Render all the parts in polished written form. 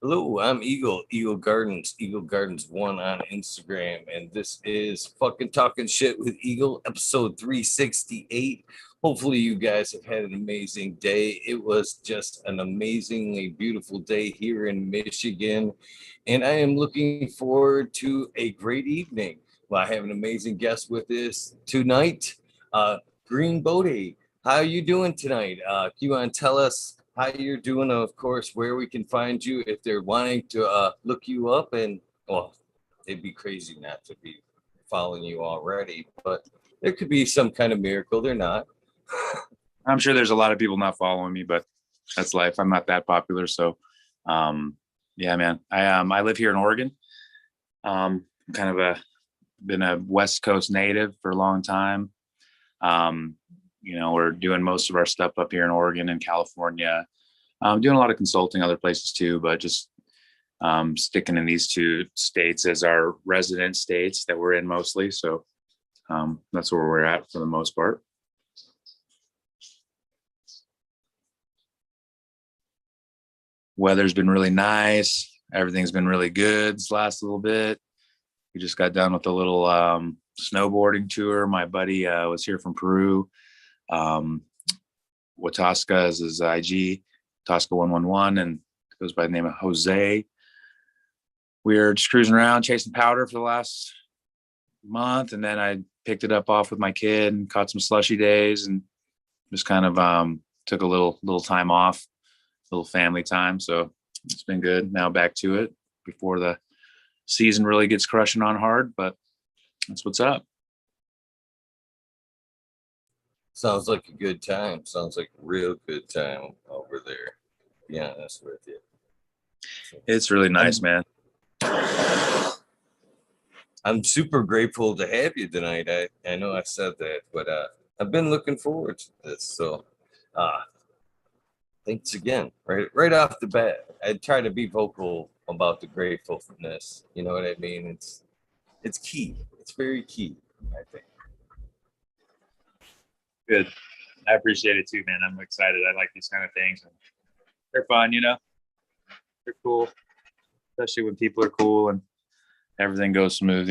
Hello, I'm Eagle Gardens 1 on Instagram, and this is fucking talking shit with Eagle, episode 368. Hopefully, you guys have had an amazing day. It was just an amazingly beautiful day here in Michigan, and I am looking forward to a great evening. Well, I have an amazing guest with us tonight, Green Bodhi. How are you doing tonight? You want to tell us how you're doing, of course, where we can find you if they're wanting to look you up? And well, it'd be crazy not to be following you already, but there could be some kind of miracle. They're not. I'm sure there's a lot of people not following me, but that's life. I'm not that popular. So, yeah, man, I live here in Oregon. Kind of been a West Coast native for a long time. We're doing most of our stuff up here in Oregon and California. Doing a lot of consulting other places too, but just sticking in these two states as our resident states that we're in mostly. So that's where we're at for the most part. Weather's been really nice. Everything's been really good this last little bit. We just got done with a little snowboarding tour. My buddy was here from Peru. Watasca is his IG, Tosca 111, and goes by the name of Jose. We were just cruising around chasing powder for the last month, and then I picked it up off with my kid and caught some slushy days and just kind of took a little time off, a little family time. So it's been good. Now back to it before the season really gets crushing on hard, but that's what's up. Sounds like a good time. Sounds like a real good time over there, to be honest with you. It's really nice, man. I'm super grateful to have you tonight. I know I said that, but I've been looking forward to this. So thanks again. Right off the bat, I try to be vocal about the gratefulness. You know what I mean? It's key. It's very key, I think. Good. I appreciate it too, man. I'm excited. I like these kind of things. They're fun, They're cool, especially when people are cool and everything goes smooth,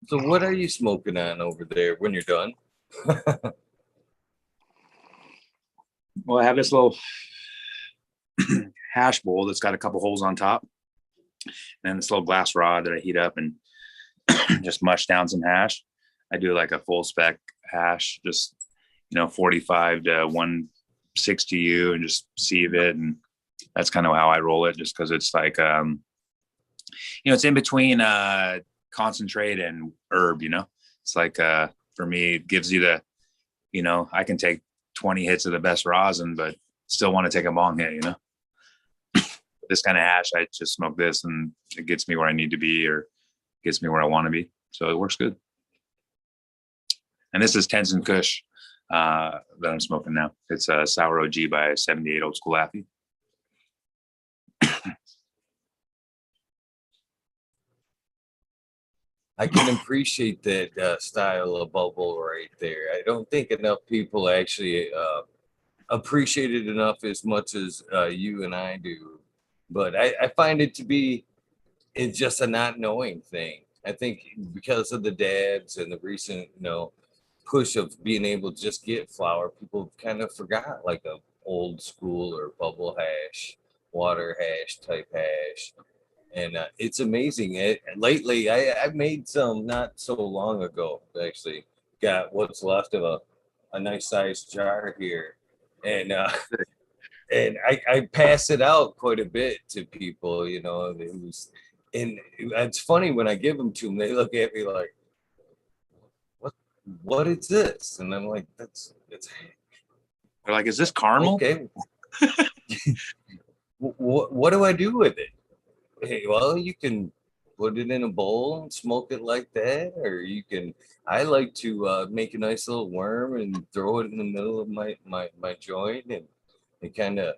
So what are you smoking on over there when you're done? Well, I have this little hash bowl that's got a couple holes on top, and then this little glass rod that I heat up and just mush down some hash. I do like a full spec hash, just 45 to 160 U, and just sieve it, and that's kind of how I roll it. Just because it's like it's in between concentrate and herb. It's like for me, it gives you the I can take 20 hits of the best rosin, but still want to take a long hit. This kind of hash, I just smoke this, and it gets me where I need to be, or gets me where I want to be. So it works good. And this is Tenzin Kush that I'm smoking now. It's a Sour OG by 78 Old School Athlete. I can appreciate that style of bubble right there. I don't think enough people actually appreciate it enough as much as you and I do. But I find it to be it's just a not knowing thing. I think because of the dabs and the recent, push of being able to just get flour, people kind of forgot like a old school or bubble hash, water hash type hash. And it's amazing. Lately, I made some not so long ago. Actually, got what's left of a nice sized jar here, and and I pass it out quite a bit to people. It was, and it's funny when I give them to them, they look at me like, "What is this?" And I'm like, "It's." They're like, "Is this caramel?" Okay. What do I do with it? Hey, well, you can put it in a bowl and smoke it like that, or you can. I like to make a nice little worm and throw it in the middle of my joint, and it kind of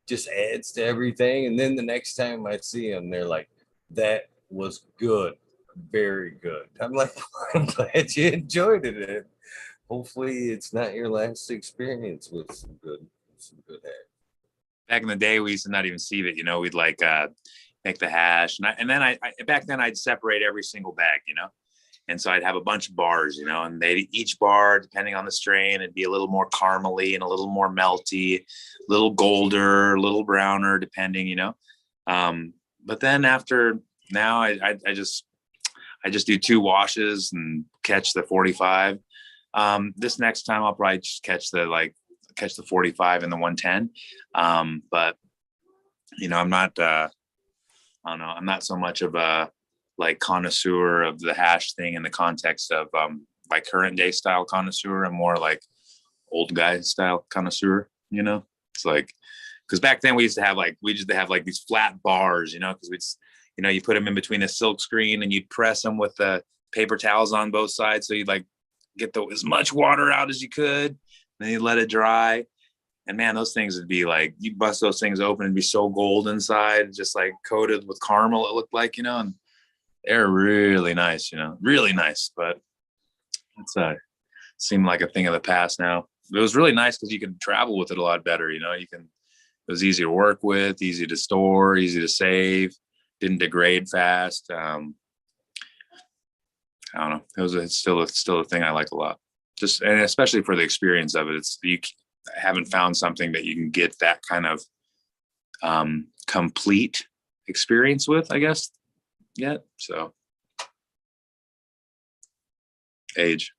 just adds to everything. And then the next time I see them, they're like, "That was good, very good." I'm like, "I'm glad you enjoyed it. And hopefully, it's not your last experience with some good hair." back in the day, we used to not even sieve it. You know, we'd like make the hash, and then I back then I'd separate every single bag. You know, and so I'd have a bunch of bars. You know, and they each bar, depending on the strain, it'd be a little more caramely and a little more melty, a little golder, a little browner, depending. You know, but then after now, I just do 2 washes and catch the 45. This next time I'll probably just catch the 45 and the 110. But you know, I'm not I don't know, I'm not so much of a like connoisseur of the hash thing in the context of like current day style connoisseur. I'm more like old guy style connoisseur, you know. It's like, because back then we used to have like these flat bars, you know, because you know, you put them in between a silk screen and you'd press them with the paper towels on both sides, so you'd like get as much water out as you could, and then you let it dry. And man, those things would be like, you bust those things open and be so gold inside, just like coated with caramel, it looked like, you know. And they're really nice, you know, really nice. But it's seemed like a thing of the past now. It was really nice because you could travel with it a lot better, you know. It was easy to work with, easy to store, easy to save, didn't degrade fast. I don't know. It's still a thing I like a lot. Just, and especially for the experience of it. I haven't found something that you can get that kind of complete experience with, I guess, yet. So age.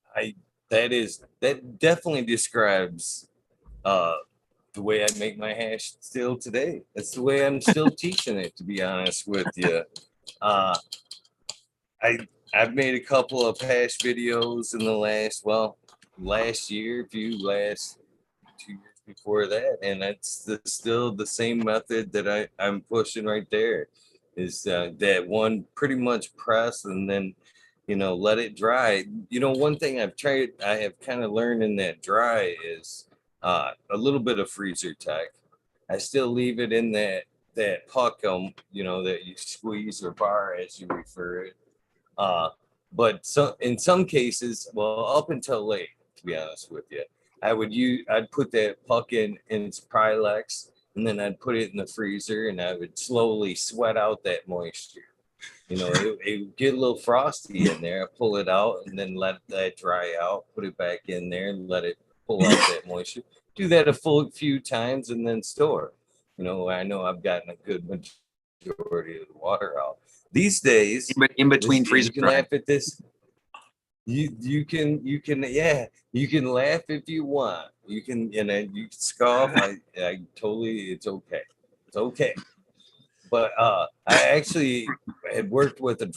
That definitely describes the way I make my hash still today. That's the way I'm still teaching it, to be honest with you. I've made a couple of hash videos in the last year, last 2 years before that, and that's still the same method that I'm pushing right there. Is that one pretty much press and then, you know, let it dry. You know, one thing I have kind of learned in that dry is a little bit of freezer tech. I still leave it in that puck, you know, that you squeeze or bar as you refer it. But in some cases, well, up until late, to be honest with you, I'd put that puck in Prilex, and then I'd put it in the freezer, and I would slowly sweat out that moisture. You know, it would get a little frosty in there. I pull it out and then let that dry out, put it back in there and let it pull out that moisture. Do that a few times and then store. You know I've gotten a good majority of the water out. These days, In between freezer, you can laugh at this. You can laugh if you want. You can you can scoff. I totally, it's okay. It's okay. But I actually had worked with a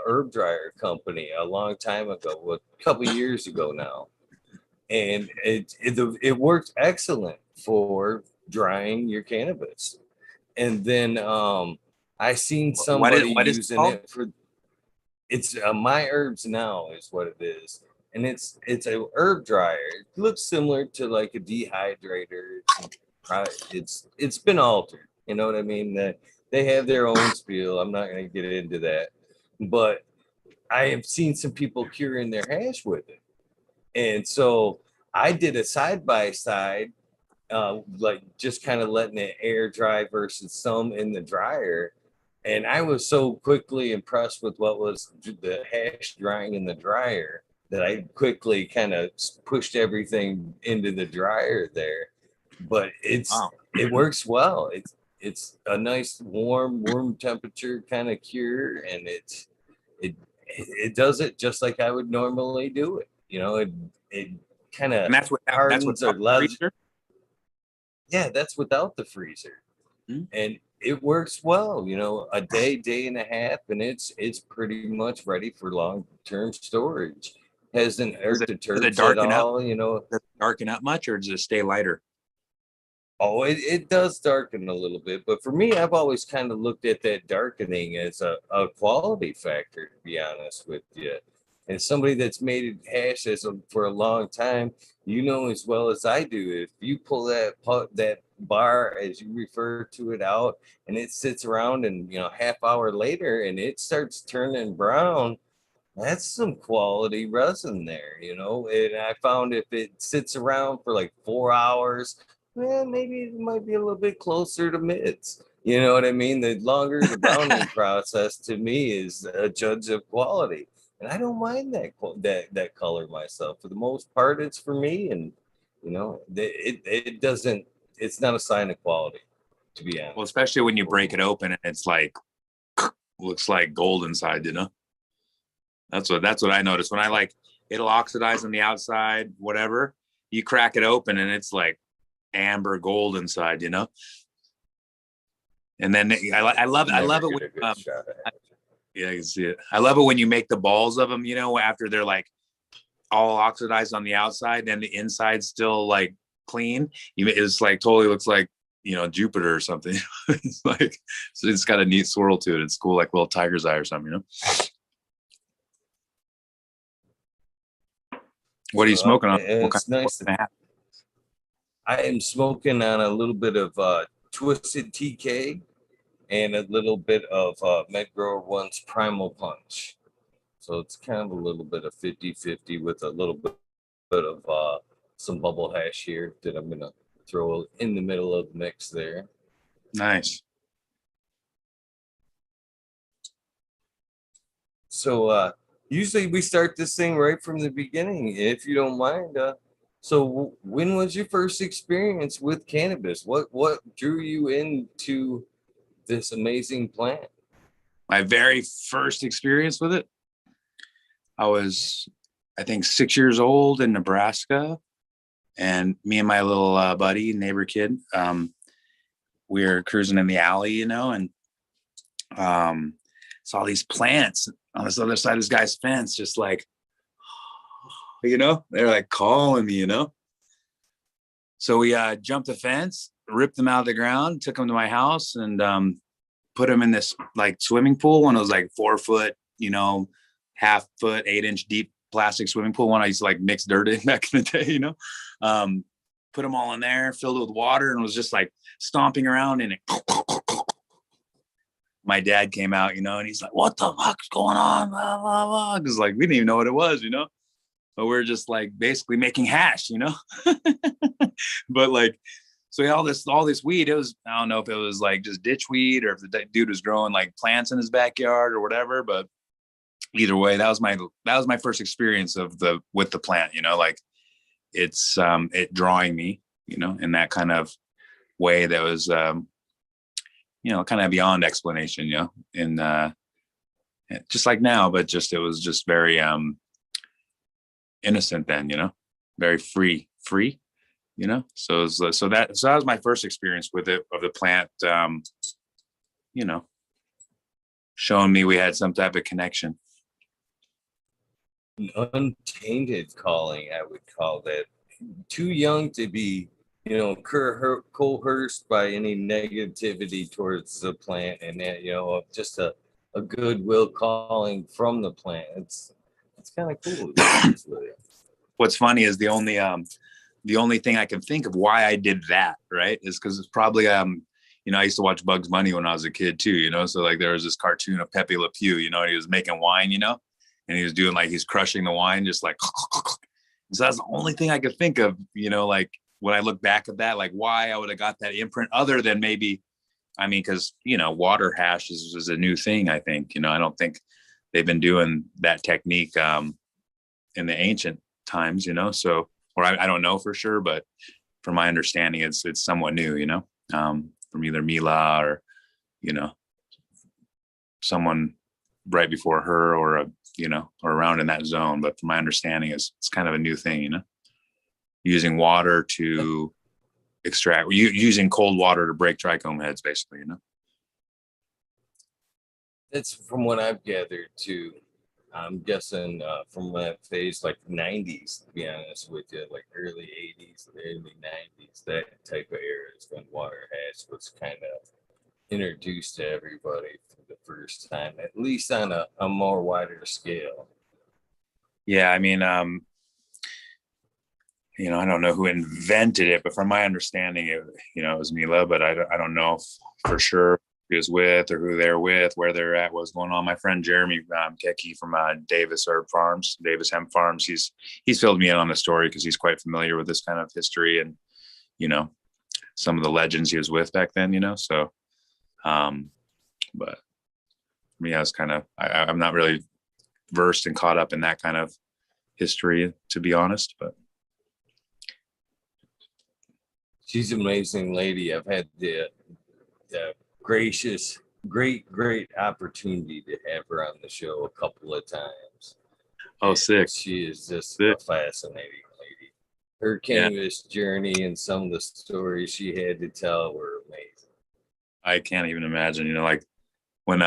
herb dryer company a long time ago, a couple of years ago now, and it worked excellent for drying your cannabis. And then I seen somebody what is using it for. It's My Herbs Now is what it is, and it's a herb dryer. It looks similar to like a dehydrator. It's been altered. You know what I mean? That they have their own spiel. I'm not going to get into that, but I have seen some people curing their hash with it, and so I did a side by side, like just kind of letting it air dry versus some in the dryer. And I was so quickly impressed with what was the hash drying in the dryer that I quickly kind of pushed everything into the dryer there. But it works well. It's a nice warm temperature kind of cure, and it does it just like I would normally do it. You know, it kind of hardens or leathers. Yeah, that's without the freezer. And it works well, you know, a day and a half, and it's pretty much ready for long-term storage. Hasn't hurt the terps at all, you know. Does it darken up much, or does it stay lighter? Oh, it does darken a little bit, but for me, I've always kind of looked at that darkening as a quality factor, to be honest with you. And somebody that's made hashes for a long time, you know as well as I do, if you pull that bar, as you refer to it, out, and it sits around, and, you know, half hour later, and it starts turning brown, that's some quality resin there, you know. And I found if it sits around for like 4 hours, well, maybe it might be a little bit closer to mids. You know what I mean? The longer the browning process to me is a judge of quality, and I don't mind that color myself. For the most part, it's for me, and it doesn't. It's not a sign of quality, to be Well, honest. especially when you break it open and it's like looks like gold inside, you know. That's what I noticed when I like it'll oxidize on the outside, whatever. You crack it open and it's like amber gold inside, you know. And then I love it. I Never love it get when a good shot at it. yeah, you can see it. I love it when you make the balls of them, you know, after they're like all oxidized on the outside and the inside still like clean. It's like totally looks like, you know, Jupiter or something. It's like, so it's got a neat swirl to it. It's cool, like little tiger's eye or something, you know. What are you smoking on? What kind It's nice. of hat? I am smoking on a little bit of Twisted TK and a little bit of Med Grower One's Primal Punch. So it's kind of a little bit of 50-50 with a little bit of some bubble hash here that I'm going to throw in the middle of the mix there. Nice. So usually we start this thing right from the beginning, if you don't mind. So when was your first experience with cannabis? What drew you into this amazing plant? My very first experience with it, I was, I think, 6 years old in Nebraska, and me and my little buddy, neighbor kid, we were cruising in the alley, you know, and saw these plants on this other side of this guy's fence, just like, you know, they're like calling me, you know. So we jumped the fence, ripped them out of the ground, took them to my house, and put them in this like swimming pool. One of those like 4 foot, you know, half foot, 8-inch deep plastic swimming pool. One I used to like mix dirt in back in the day, you know. Put them all in there, filled it with water, and was just like stomping around in it. My dad came out, you know, and he's like, "What the fuck's going on?" Blah, blah, blah. Because like we didn't even know what it was, you know. But we're just like basically making hash, you know. But like, so all this weed, it was, I don't know if it was like just ditch weed or if the dude was growing like plants in his backyard or whatever, but either way, that was my first experience with the plant, you know, like it's it drawing me, you know, in that kind of way that was you know, kind of beyond explanation, you know, in just like now, but just it was just very innocent then, you know, very free, you know. So it was, so that was my first experience with it, of the plant, you know, showing me we had some type of connection. An untainted calling, I would call that. Too young to be, coerced by any negativity towards the plant, and that, just a goodwill calling from the plant. It's kind of cool. What's funny is the only thing I can think of why I did that, right, is because it's probably you know, I used to watch Bugs Bunny when I was a kid too, you know. So like there was this cartoon of Pepe Le Pew, you know, he was making wine, you know, and he was doing like he's crushing the wine just like so that's the only thing I could think of, you know, like when I look back at that, like why I would have got that imprint, other than maybe, I mean, because, you know, water hash is a new thing, I think, you know. I don't think they've been doing that technique in the ancient times, you know. So, or I don't know for sure, but from my understanding, it's somewhat new, you know, from either Mila or, you know, someone right before her, or you know, or around in that zone. But from my understanding, it's kind of a new thing, you know, using water to extract, using cold water to break trichome heads, basically, you know. That's from what I've gathered too. I'm guessing from that phase, like 90s, to be honest with you, like early 80s, early 90s, that type of era is when water hash was kind of introduced to everybody for the first time, at least on a more wider scale. Yeah, I mean, you know, I don't know who invented it, but from my understanding, it, you know, it was Mila, but I don't know for sure who he was with or who they're with, where they're at, what's going on. My friend Jeremy Keki from Davis Hemp Farms, he's filled me in on the story because he's quite familiar with this kind of history, and you know, some of the legends he was with back then, you know? So, but for me, I was kind of, I'm not really versed and caught up in that kind of history, to be honest, but. She's an amazing lady. I've had the great opportunity to have her on the show a couple of times. Oh, sick. She is just sick. a fascinating lady. Her cannabis journey and some of the stories she had to tell were amazing. I can't even imagine, you know, like when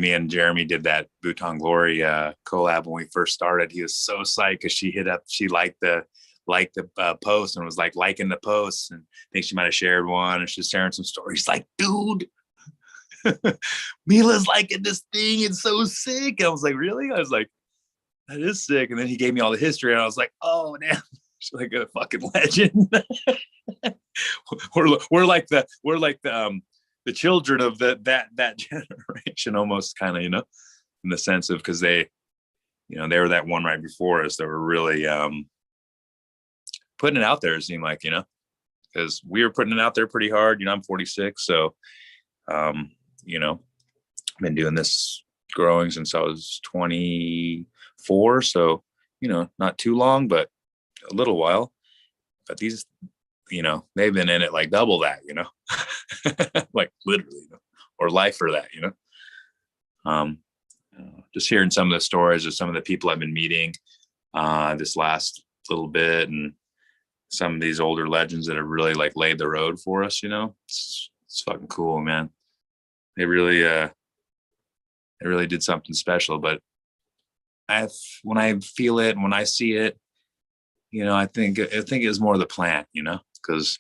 me and Jeremy did that Bhutan Glory collab when we first started, he was so psyched because she liked the post and was like liking the posts, and I think she might have shared one, and she's sharing some stories like, dude, Mila's liking this thing, it's so sick. And I was like, really? I was like, that is sick. And then he gave me all the history, and I was like, oh damn, she's like a fucking legend. we're like the children of that generation, almost, kind of, you know, in the sense of, because they were that one right before us that were really putting it out there, it seemed like, you know, because we were putting it out there pretty hard. You know, I'm 46, so you know, I've been doing this growing since I was 24, so, you know, not too long, but a little while. But these, you know, they've been in it like double that, you know, like literally, you know, or life for that, you know. Just hearing some of the stories of some of the people I've been meeting this last little bit, and some of these older legends that have really like laid the road for us, you know, it's fucking cool, man. They really did something special. But when I feel it and when I see it, you know, I think it was more the plant, you know, because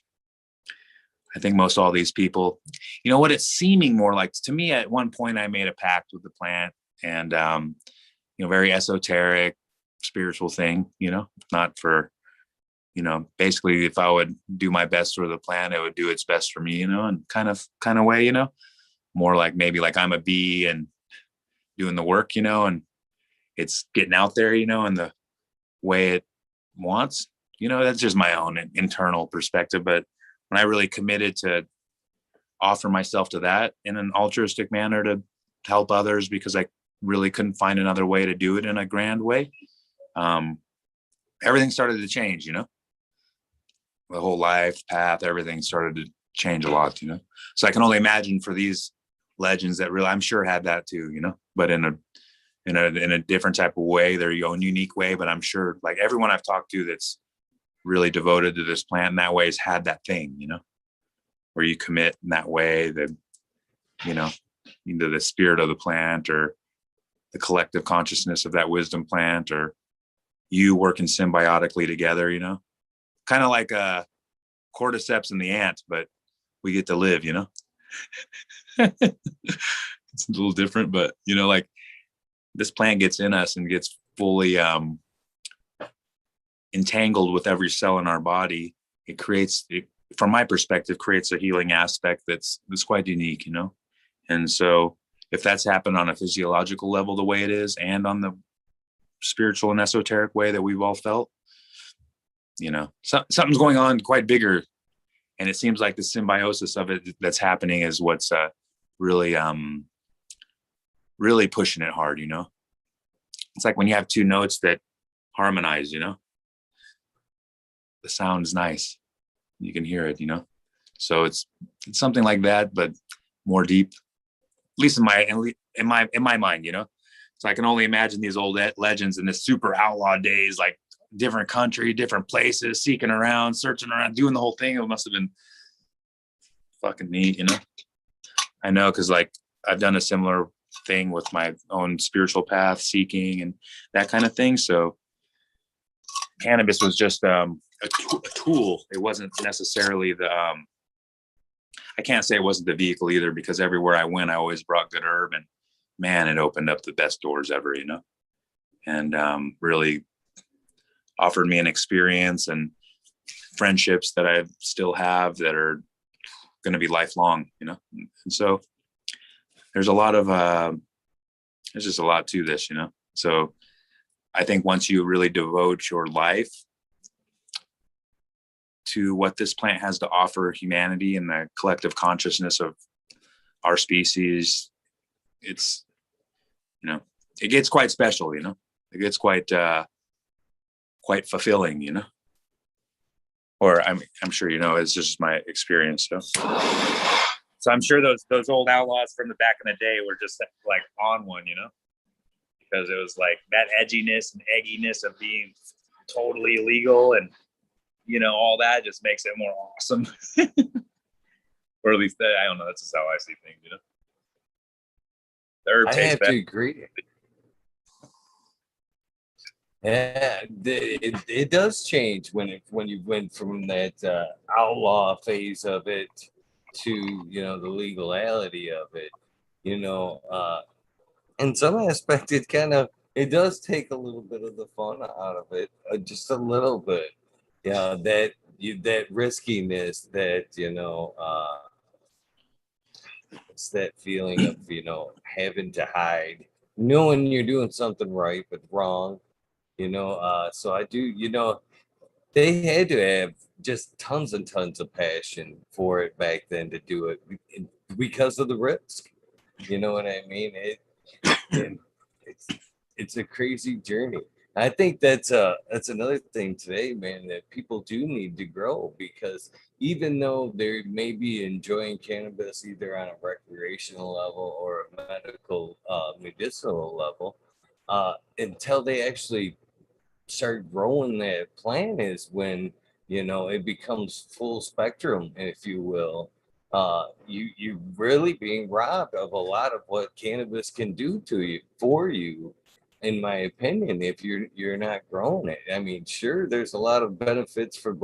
I think most all these people, you know, what it's seeming more like to me, at one point I made a pact with the plant, and you know, very esoteric, spiritual thing, you know, not for, you know, basically if I would do my best for the plant, it would do its best for me, you know, and kind of way, you know, more like maybe like I'm a bee and doing the work, you know, and it's getting out there, you know, in the way it wants, you know. That's just my own internal perspective. But when I really committed to offer myself to that in an altruistic manner to help others, because I really couldn't find another way to do it in a grand way, everything started to change, you know. The whole life path, everything started to change a lot, you know. So I can only imagine for these legends that really, I'm sure, had that too, you know, but in a different type of way, their own unique way. But I'm sure, like, everyone I've talked to that's really devoted to this plant in that way has had that thing, you know, where you commit in that way, that, you know, either the spirit of the plant or the collective consciousness of that wisdom plant, or you working symbiotically together, you know, kind of like cordyceps and the ant, but we get to live, you know. It's a little different, but, you know, like, this plant gets in us and gets fully entangled with every cell in our body. It creates, from my perspective, creates a healing aspect that's quite unique, you know. And so if that's happened on a physiological level the way it is, and on the spiritual and esoteric way that we've all felt, you know, something's going on quite bigger. And it seems like the symbiosis of it that's happening is what's really pushing it hard, you know. It's like when you have two notes that harmonize, you know, the sound is nice, you can hear it, you know. So it's something like that, but more deep, at least in my mind, you know. So I can only imagine these old legends in the super outlaw days, like different country, different places, seeking around, searching around, doing the whole thing. It must have been fucking neat, you know. I know, because like I've done a similar thing with my own spiritual path, seeking and that kind of thing. So cannabis was just a tool. It wasn't necessarily the I can't say it wasn't the vehicle either, because everywhere I went, I always brought good herb, and man, it opened up the best doors ever, you know, and really offered me an experience and friendships that I still have that are going to be lifelong, you know. And so there's just a lot to this, you know. So I think once you really devote your life to what this plant has to offer humanity and the collective consciousness of our species, it's, you know, it gets quite special, you know, it gets quite fulfilling, you know, or I'm sure, you know, it's just my experience. So I'm sure those old outlaws from the back in the day were just like on one, you know, because it was like that edginess and egginess of being totally illegal, and, you know, all that just makes it more awesome. Or at least I don't know. That's just how I see things, you know. The herb I tastes have better. to agree. Yeah, it does change when you went from that outlaw phase of it to, you know, the legality of it. You know, in some aspect, it does take a little bit of the fun out of it, just a little bit. Yeah, that riskiness, that, you know, it's that feeling of, you know, having to hide, knowing you're doing something right but wrong. You know, so I do, you know, they had to have just tons and tons of passion for it back then to do it because of the risk. You know what I mean? It's it's a crazy journey. I think that's another thing today, man, that people do need to grow, because even though they may be enjoying cannabis either on a recreational level or a medical medicinal level, until they actually start growing that plant is when, you know, it becomes full spectrum, if you will. You really being robbed of a lot of what cannabis can do to you, for you, in my opinion, if you're not growing it. I mean, sure, there's a lot of benefits for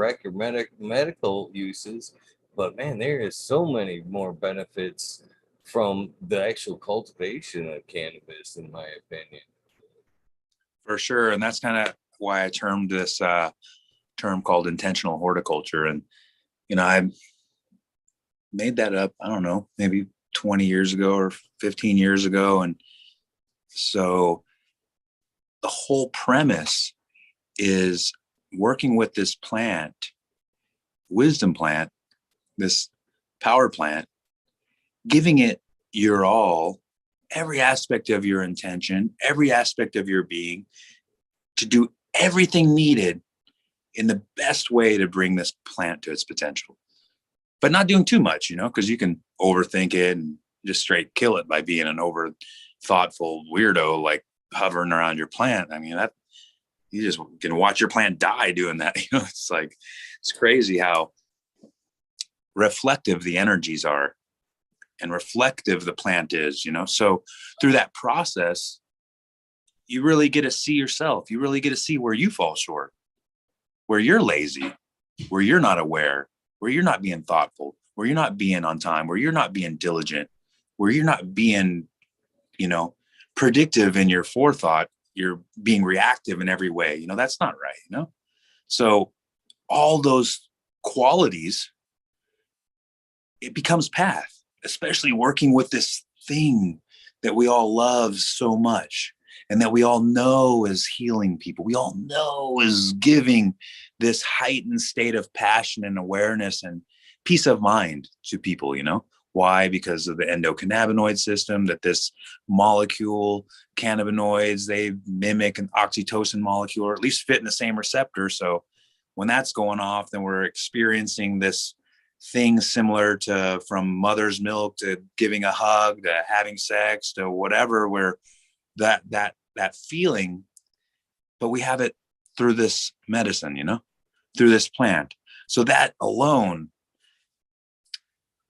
medical uses, but man, there is so many more benefits from the actual cultivation of cannabis, in my opinion. For sure. And that's kind of why I termed this term called intentional horticulture. And, you know, I made that up, I don't know, maybe 20 years ago or 15 years ago. And so the whole premise is working with this plant, wisdom plant, this power plant, giving it your all, every aspect of your intention, every aspect of your being, to do everything needed in the best way to bring this plant to its potential, but not doing too much, you know, because you can overthink it and just straight kill it by being an over thoughtful weirdo, like hovering around your plant. I mean, that you just can watch your plant die doing that. You know, it's like, it's crazy how reflective the energies are and reflective the plant is, you know. So through that process, you really get to see yourself. You really get to see where you fall short, where you're lazy, where you're not aware, where you're not being thoughtful, where you're not being on time, where you're not being diligent, where you're not being, you know, predictive in your forethought. You're being reactive in every way. You know, that's not right, you know? So all those qualities, it becomes path, especially working with this thing that we all love so much and that we all know is healing people. We all know is giving this heightened state of passion and awareness and peace of mind to people, you know? Why? Because of the endocannabinoid system, that this molecule, cannabinoids, they mimic an oxytocin molecule, or at least fit in the same receptor. So when that's going off, then we're experiencing this thing similar to from mother's milk to giving a hug to having sex to whatever, where that feeling, but we have it through this medicine, you know, through this plant. So that alone,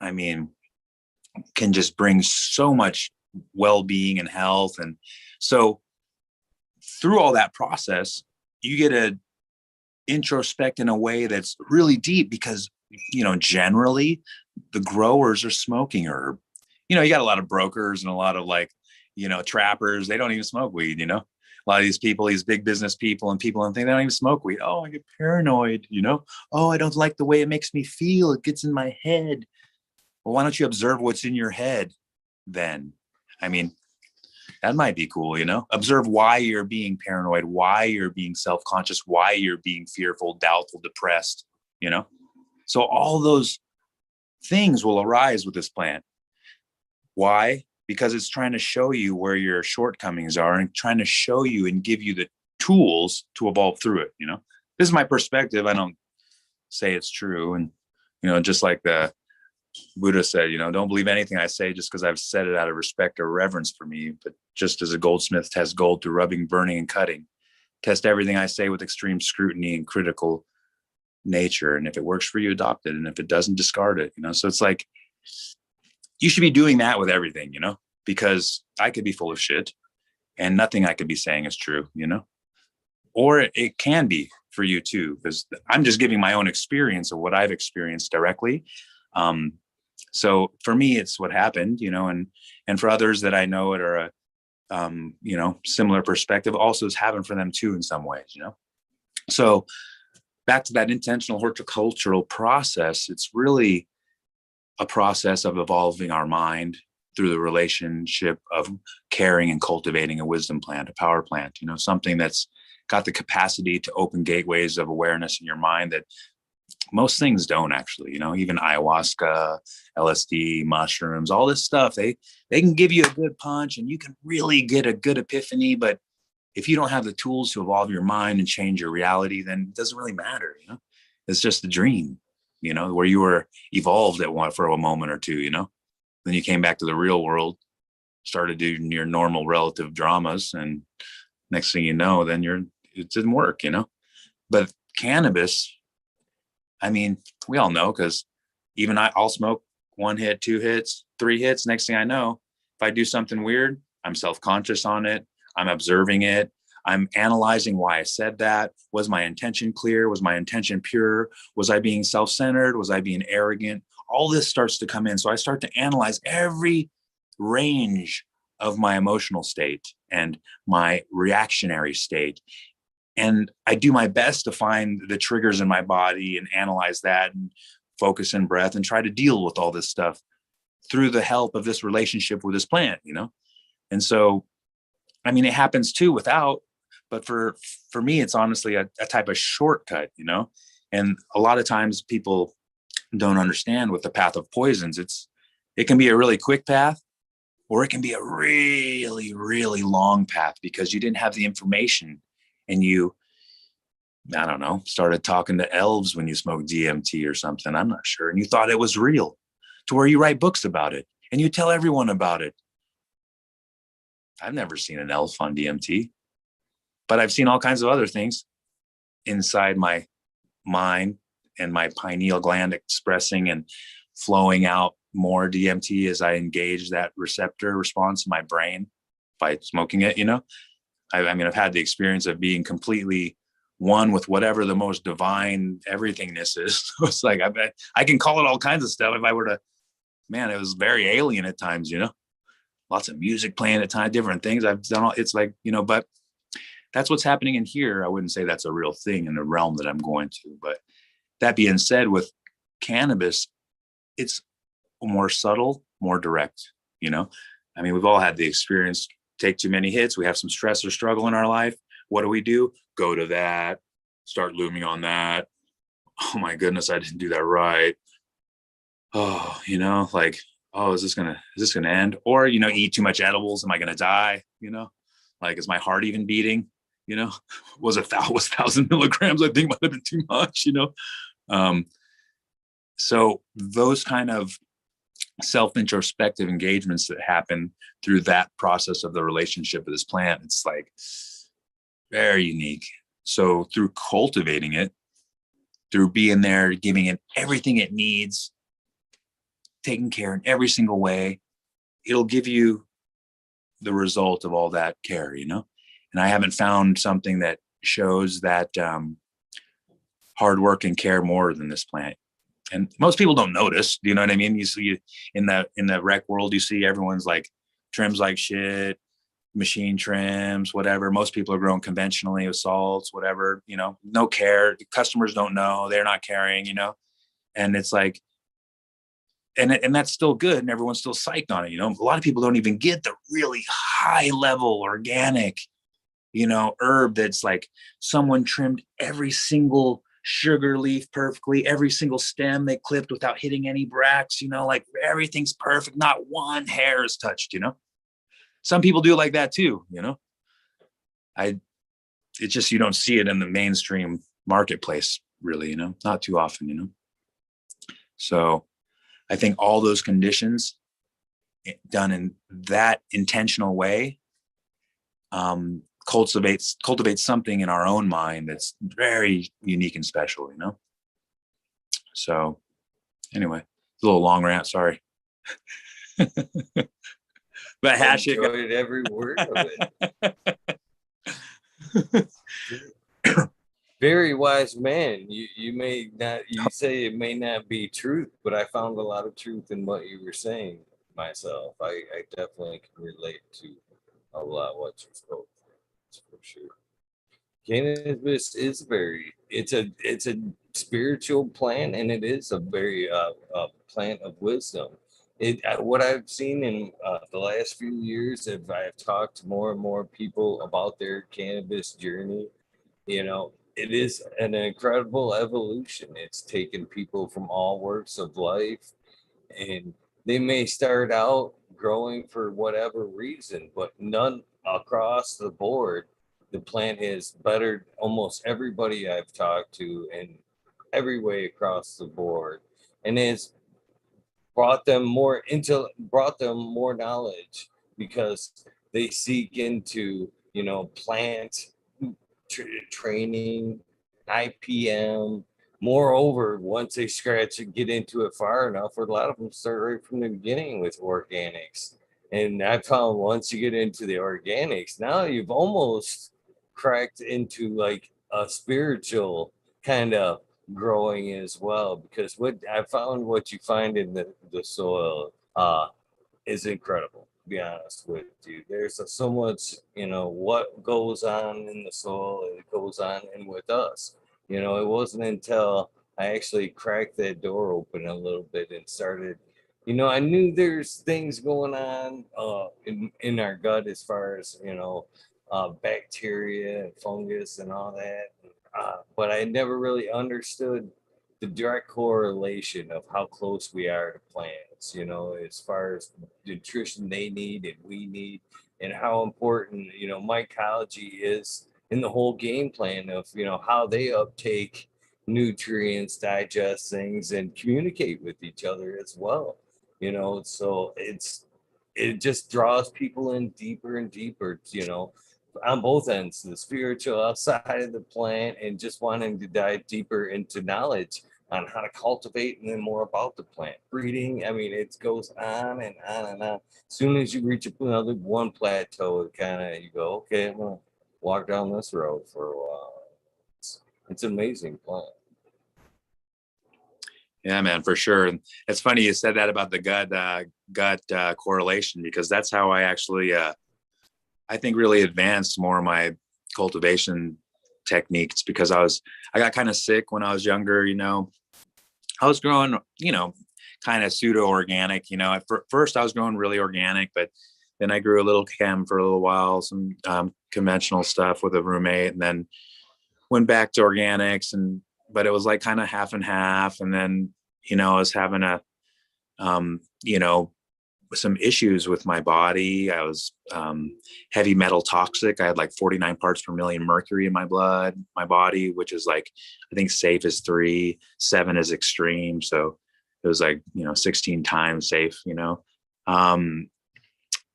I mean, can just bring so much well-being and health. And so through all that process, you get to introspect in a way that's really deep, because, you know, generally the growers are smoking herb. You know, you got a lot of brokers and a lot of, like, you know, trappers. They don't even smoke weed, you know. A lot of these people, these big business people and people, and think they don't even smoke weed. Oh, I get paranoid, you know. Oh, I don't like the way it makes me feel. It gets in my head. Well, why don't you observe what's in your head then? I mean, that might be cool, you know. Observe why you're being paranoid, why you're being self-conscious, why you're being fearful, doubtful, depressed, you know. So all those things will arise with this plant. Why? Because it's trying to show you where your shortcomings are and trying to show you and give you the tools to evolve through it. You know, this is my perspective. I don't say it's true. And, you know, just like the Buddha said, you know, don't believe anything I say just because I've said it out of respect or reverence for me. But just as a goldsmith tests gold through rubbing, burning, and cutting, test everything I say with extreme scrutiny and critical nature. And if it works for you, adopt it. And if it doesn't, discard it. You know, so it's like, you should be doing that with everything, you know, because I could be full of shit and nothing I could be saying is true, you know, or it can be for you too, because I'm just giving my own experience of what I've experienced directly. So for me, it's what happened, you know, and for others that I know it are a, you know, similar perspective also has happened for them too in some ways, you know. So back to that intentional horticultural process, it's really a process of evolving our mind through the relationship of caring and cultivating a wisdom plant, a power plant, you know, something that's got the capacity to open gateways of awareness in your mind that most things don't actually, you know, even ayahuasca, LSD, mushrooms, all this stuff, they can give you a good punch and you can really get a good epiphany. But if you don't have the tools to evolve your mind and change your reality, then it doesn't really matter, you know, it's just a dream, you know, where you were evolved at one for a moment or two, you know, then you came back to the real world, started doing your normal relative dramas. And next thing you know, then it didn't work, you know. But cannabis, I mean, we all know, because even I'll smoke 1 hit, 2 hits, 3 hits. Next thing I know, if I do something weird, I'm self-conscious on it. I'm observing it. I'm analyzing why I said that. Was my intention clear? Was my intention pure? Was I being self-centered? Was I being arrogant? All this starts to come in. So I start to analyze every range of my emotional state and my reactionary state. And I do my best to find the triggers in my body and analyze that and focus in breath and try to deal with all this stuff through the help of this relationship with this plant, you know? And so, I mean, it happens too without, but for me, it's honestly a type of shortcut, you know? And a lot of times people don't understand with the path of poisons. It can be a really quick path, or it can be a really, really long path because you didn't have the information and you, I don't know, started talking to elves when you smoked DMT or something. I'm not sure. And you thought it was real, to where you write books about it and you tell everyone about it. I've never seen an elf on DMT, but I've seen all kinds of other things inside my mind and my pineal gland expressing and flowing out more DMT as I engage that receptor response in my brain by smoking it, you know? I mean, I've had the experience of being completely one with whatever the most divine everythingness is. So it's like, I can call it all kinds of stuff if I were to, man, it was very alien at times, you know, lots of music playing at times, different things I've done. It's like, you know, but that's what's happening in here. I wouldn't say that's a real thing in the realm that I'm going to, but that being said, with cannabis, it's more subtle, more direct, you know? I mean, we've all had the experience, take too many hits. We have some stress or struggle in our life. What do? Go to that, start looming on that. Oh my goodness, I didn't do that right. Oh, you know, like, oh, is this gonna end? Or, you know, eat too much edibles. Am I gonna die? You know, like, is my heart even beating? You know, was 1,000 milligrams, I think might have been too much, you know? So those kind of self-introspective engagements that happen through that process of the relationship with this plant, it's like very unique. So through cultivating it, through being there, giving it everything it needs, taking care in every single way, it'll give you the result of all that care, you know? And I haven't found something that shows that hard work and care more than this plant. And most people don't notice, do you know what I mean? You see in the rec world, you see everyone's like trims like shit, machine trims, whatever. Most people are growing conventionally with salts, whatever, you know, no care. The customers don't know, they're not caring, you know? And it's like, and that's still good. And everyone's still psyched on it. You know, a lot of people don't even get the really high level organic, you know, herb that's like someone trimmed every single sugar leaf perfectly. Every single stem they clipped without hitting any bracts, you know, like everything's perfect. Not one hair is touched, you know. Some people do like that too, you know. It's just, you don't see it in the mainstream marketplace really, you know, not too often, you know. So I think all those conditions done in that intentional way cultivates something in our own mind that's very unique and special, you know. So anyway, it's a little long rant, sorry. But hash it. Enjoyed every word of it. Very wise man. You may not, you say it may not be truth, but I found a lot of truth in what you were saying myself. I definitely can relate to a lot what you spoke, for sure. Cannabis is it's a spiritual plant, and it is a very plant of wisdom. What I've seen in the last few years, if I've talked to more and more people about their cannabis journey, you know, it is an incredible evolution. It's taken people from all walks of life, and they may start out growing for whatever reason, but none across the board. The plant has bettered almost everybody I've talked to in every way across the board, and has brought them more knowledge, because they seek into, you know, plant training, IPM. Moreover, once they scratch and get into it far enough, or a lot of them start right from the beginning with organics. And I found once you get into the organics, now you've almost cracked into like a spiritual kind of growing as well. Because what I found, what you find in the soil is incredible, to be honest with you. There's so much, you know, what goes on in the soil, and it goes on in with us. You know, it wasn't until I actually cracked that door open a little bit and started, you know, I knew there's things going on in our gut, as far as, you know, bacteria and fungus and all that. But I never really understood the direct correlation of how close we are to plants, you know, as far as nutrition they need and we need, and how important, you know, mycology is in the whole game plan of, you know, how they uptake nutrients, digest things, and communicate with each other as well. You know, so it just draws people in deeper and deeper, you know, on both ends, the spiritual outside of the plant, and just wanting to dive deeper into knowledge on how to cultivate, and then more about the plant breeding. I mean, it goes on and on and on. As soon as you reach another one plateau, it kind of, you go, okay, I'm gonna walk down this road for a while. It's an amazing plant. Yeah, man, for sure. And it's funny you said that about the gut correlation, because that's how I actually I think really advanced more of my cultivation techniques, because I got kind of sick when I was younger, you know. I was growing, you know, kind of pseudo organic, you know. At first I was growing really organic, but then I grew a little chem for a little while, some conventional stuff with a roommate, and then went back to organics, but it was like kind of half and half. And then, you know, I was having you know, some issues with my body. I was heavy metal toxic. I had like 49 parts per million mercury in my body, which is like, I think safe is 3, 7 is extreme. So it was like, you know, 16 times safe, you know.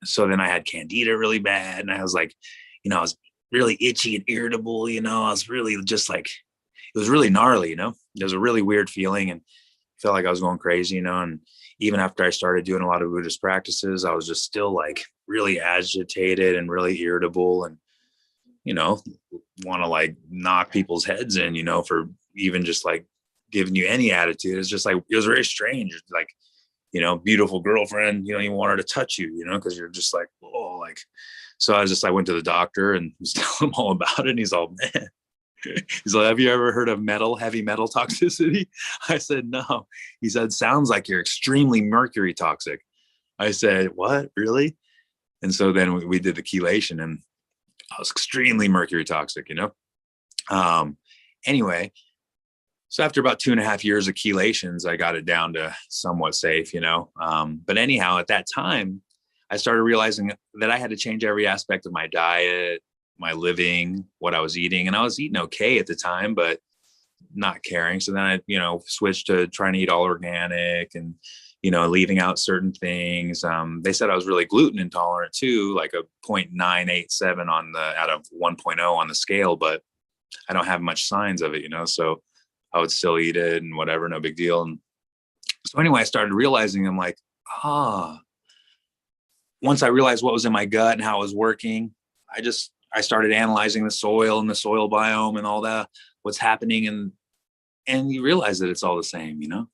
So then I had candida really bad, and I was like, you know, I was really itchy and irritable, you know. I was really just like, it was really gnarly, you know. It was a really weird feeling, and felt like I was going crazy, you know. And even after I started doing a lot of Buddhist practices, I was just still like really agitated and really irritable, and, you know, want to like knock people's heads in, you know, for even just like giving you any attitude. It's just like, it was very strange. It's like, you know, beautiful girlfriend, you don't even want her to touch you, you know, because you're just like, oh, like, so I went to the doctor and was telling him all about it. And he's all, man, he's like, have you ever heard of heavy metal toxicity? I said, no. He said, sounds like you're extremely mercury toxic. I said, what, really? And so then we did the chelation, and I was extremely mercury toxic, you know? Anyway, So after about 2.5 years of chelations, I got it down to somewhat safe, you know. But anyhow, at that time, I started realizing that I had to change every aspect of my diet, my living, what I was eating. And I was eating okay at the time, but not caring. So then I, you know, switched to trying to eat all organic and, you know, leaving out certain things. They said I was really gluten intolerant too, like a 0.987 on the out of 1.0 on the scale, but I don't have much signs of it, you know, so I would still eat it and whatever, no big deal. And so anyway, I started realizing I'm like, once I realized what was in my gut and how it was working, I started analyzing the soil and the soil biome and all that, what's happening. And you realize that it's all the same, you know,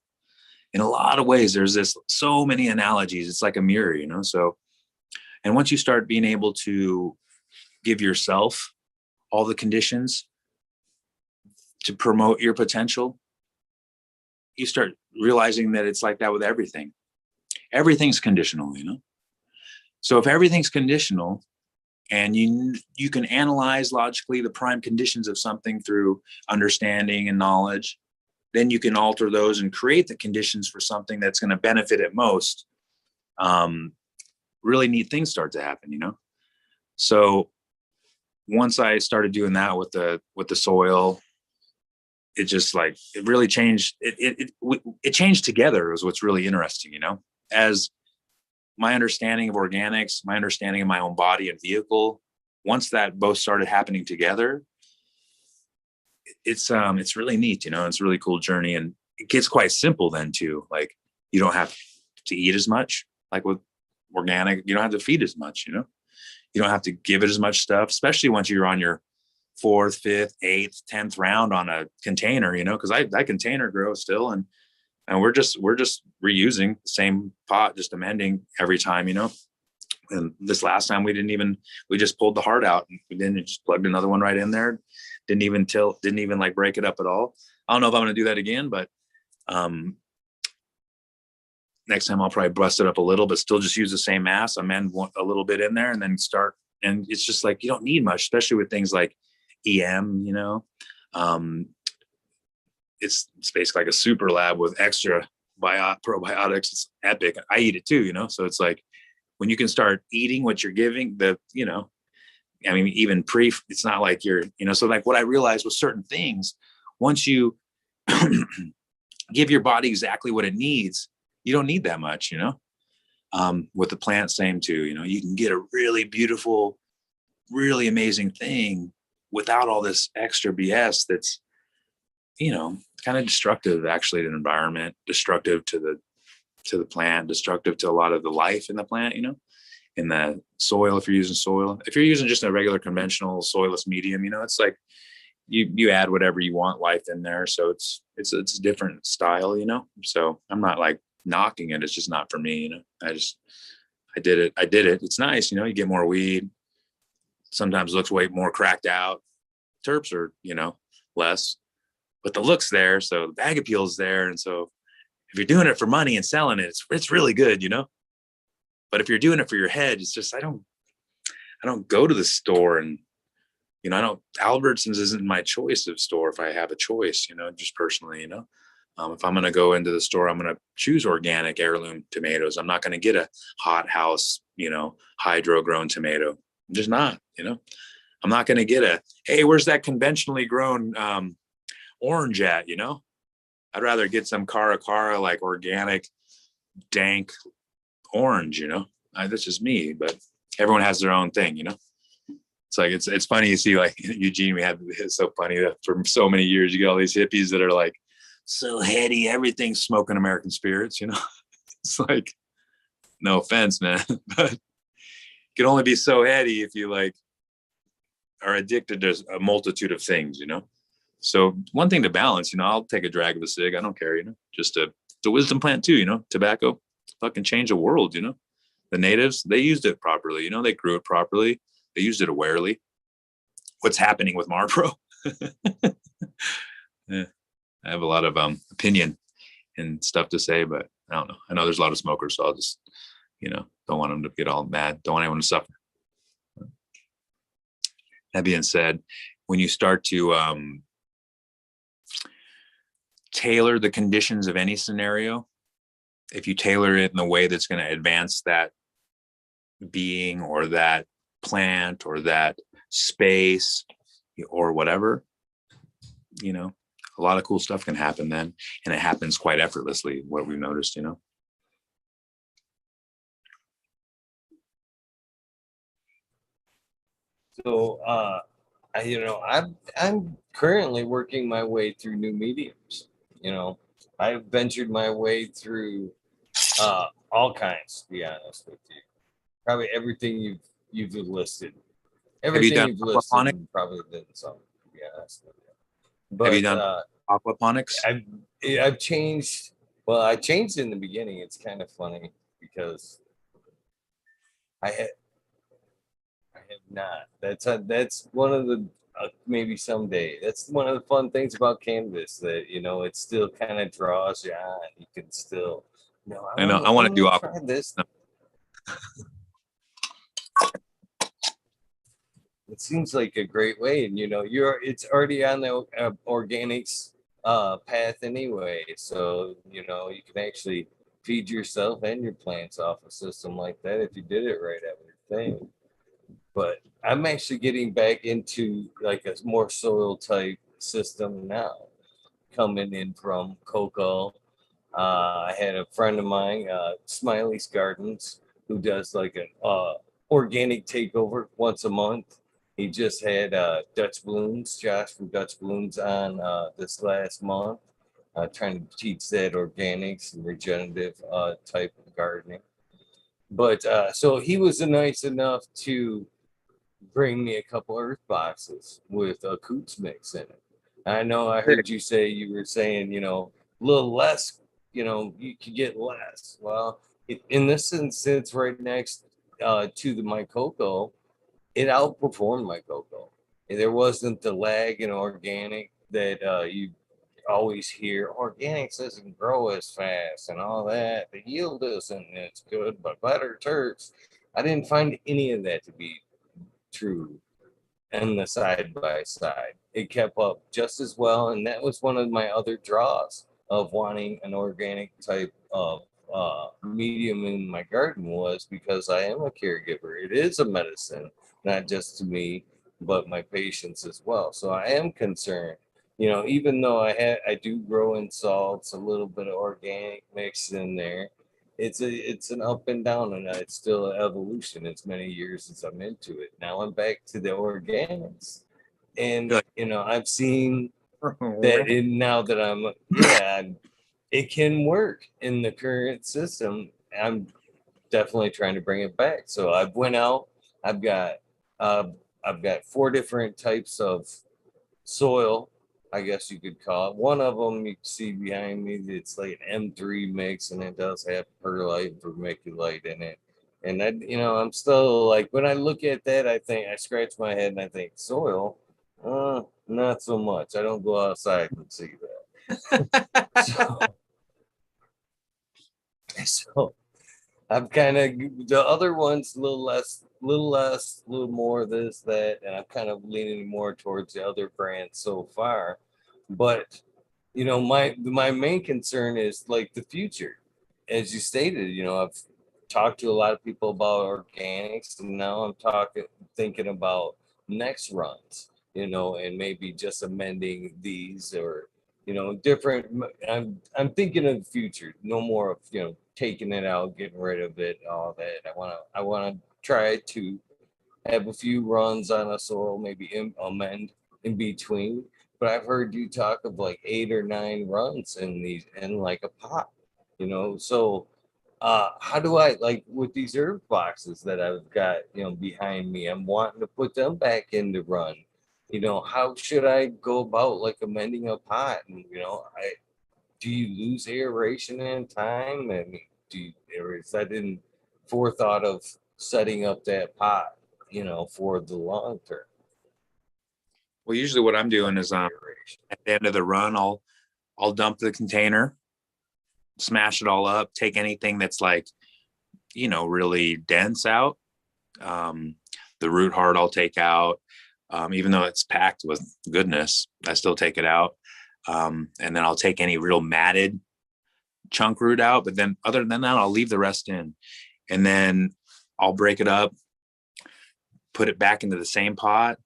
in a lot of ways, there's so many analogies. It's like a mirror, you know? So, and once you start being able to give yourself all the conditions to promote your potential, you start realizing that it's like that with everything. Everything's conditional, you know? So if everything's conditional and you can analyze logically the prime conditions of something through understanding and knowledge, then you can alter those and create the conditions for something that's going to benefit it most. Really neat things start to happen, you know? So once I started doing that with the soil, it just like, it really changed. It changed together is what's really interesting, you know, as my understanding of organics, my understanding of my own body and vehicle, once that both started happening together, it's really neat, you know, it's a really cool journey. And it gets quite simple then too. Like you don't have to eat as much, like with organic, you don't have to feed as much, you know, you don't have to give it as much stuff, especially once you're on your 4th, 5th, 8th, 10th round on a container, you know, because that container grows still. And we're just reusing the same pot, just amending every time, you know. And this last time we just pulled the heart out and we didn't just plugged another one right in there. Didn't even like break it up at all. I don't know if I'm going to do that again, but next time I'll probably bust it up a little, but still just use the same mass, amend a little bit in there and then start. And it's just like, you don't need much, especially with things like EM, you know. It's basically like a super lab with extra probiotics. It's epic. I eat it too, you know? So it's like when you can start eating what you're giving, you know, I mean, even it's not like you're, you know, so like what I realized with certain things, once you give your body exactly what it needs, you don't need that much, you know. With the plant, same too, you know, you can get a really beautiful, really amazing thing without all this extra BS that's, you know, kind of destructive actually to the environment, destructive to the plant, destructive to a lot of the life in the plant, you know, in the soil. If you're using soil, if you're using just a regular conventional soilless medium, you know, it's like you add whatever you want life in there. So it's a different style, you know. So I'm not like knocking it. It's just not for me, you know. I did it. It's nice, you know, you get more weed. Sometimes looks way more cracked out. Terps are, you know, less. But the look's there, so the bag appeal is there. And so if you're doing it for money and selling it, it's really good, you know. But if you're doing it for your head, it's just I don't go to the store and, you know, Albertsons isn't my choice of store if I have a choice, you know, just personally, you know. If I'm going to go into the store, I'm going to choose organic heirloom tomatoes. I'm not going to get a hot house, you know, hydro grown tomato. I'm just not, you know. I'm not going to get hey, where's that conventionally grown orange at, you know. I'd rather get some cara like organic dank orange, you know. That's just me, but everyone has their own thing, you know. It's like it's funny you see like Eugene, it's so funny that for so many years you get all these hippies that are like so heady, everything's smoking American spirits, you know. It's like, no offense, man, but you can only be so heady if you like are addicted to a multitude of things, you know. So one thing to balance, you know, I'll take a drag of a cig. I don't care, you know, just the wisdom plant too, you know, tobacco fucking changed the world, you know. The natives, they used it properly, you know, they grew it properly. They used it awarely. What's happening with Marlboro? Yeah, I have a lot of opinion and stuff to say, but I don't know. I know there's a lot of smokers, so I'll just, you know, don't want them to get all mad. Don't want anyone to suffer. That being said, when you start to tailor the conditions of any scenario, if you tailor it in a way that's going to advance that being or that plant or that space or whatever, you know, a lot of cool stuff can happen then, and it happens quite effortlessly, what we've noticed, you know. So, I'm currently working my way through new mediums. I've ventured my way through all kinds, to be honest with you. Probably everything you've listed. Have you Everything done you've listed, aquaponics? and probably done some, to be honest with you. Have you But done aquaponics? I've changed. Well, I changed in the beginning. It's kind of funny because I had I have not. That's one of the maybe someday. That's one of the fun things about cannabis that it still kind of draws you on. You can still, I know I want to do to try this. It seems like a great way, and it's already on the organics path anyway. So you can actually feed yourself and your plants off a system like that if you did it right. I would think. But I'm actually getting back into like a more soil type system now, coming in from cocoa. I had a friend of mine, Smiley's Gardens, who does like an organic takeover once a month. He just had Dutch Blooms, Josh from Dutch Blooms, on this last month, trying to teach that organics and regenerative type of gardening. But so he was nice enough to bring me a couple earth boxes with a Coots mix in it. I know I heard you say you were saying, a little less, you could get less. Well, in this instance, right next to my cocoa, it outperformed my cocoa. And there wasn't the lag in organic that you always hear. Organics doesn't grow as fast and all that. The yield isn't as good, but better turks. I didn't find any of that to be true. And the side by side, it kept up just as well. And that was one of my other draws of wanting an organic type of medium in my garden, was because I am a caregiver. It is a medicine, not just to me, but my patients as well. So I am concerned. Even though I do grow in salts, a little bit of organic mixed in there, it's an up and down, and it's still an evolution. It's many years since I'm into it. Now I'm back to the organics, and I've seen that now that it can work in the current system. I'm definitely trying to bring it back. So I've went out. I've got uh, I've got 4 different types of soil, I guess you could call it. One of them you can see behind me, it's like an M3 mix, and it does have perlite and vermiculite in it. And I'm still like, when I look at that, I scratch my head and I think soil, not so much. I don't go outside and see that. So I'm kind of, the other one's a little less, a little more of this, that, and I'm kind of leaning more towards the other brands so far. But my main concern is like the future. As you stated, I've talked to a lot of people about organics, and now I'm thinking about next runs, and maybe just amending these, or different. I'm thinking of the future, no more of taking it out, getting rid of it, all that. I want to try to have a few runs on a soil, maybe amend in between. But I've heard you talk of like 8 or 9 runs in like a pot, So how do I, like, with these herb boxes that I've got, behind me? I'm wanting to put them back into run. How should I go about like amending a pot? And do you lose aeration in time? And or is that in forethought of setting up that pot, for the long term? Well, usually what I'm doing is Aeration. at the end of the run, I'll dump the container, smash it all up, take anything that's like, really dense out. The root heart I'll take out. Even though it's packed with goodness, I still take it out. And then I'll take any real matted chunk root out. But then other than that, I'll leave the rest in. And then I'll break it up, put it back into the same pot,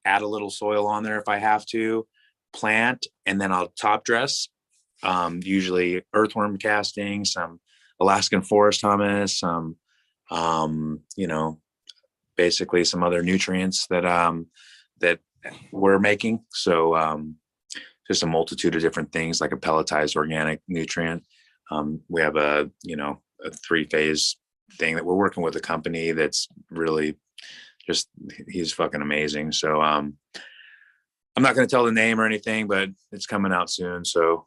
add a little soil on there if I have to, plant, and then I'll top dress. Usually earthworm casting, some Alaskan forest hummus, some, basically some other nutrients that we're making. So just a multitude of different things, like a pelletized organic nutrient. We have a 3-phase thing that we're working with a company that's really just, he's fucking amazing. So I'm not going to tell the name or anything, but it's coming out soon. So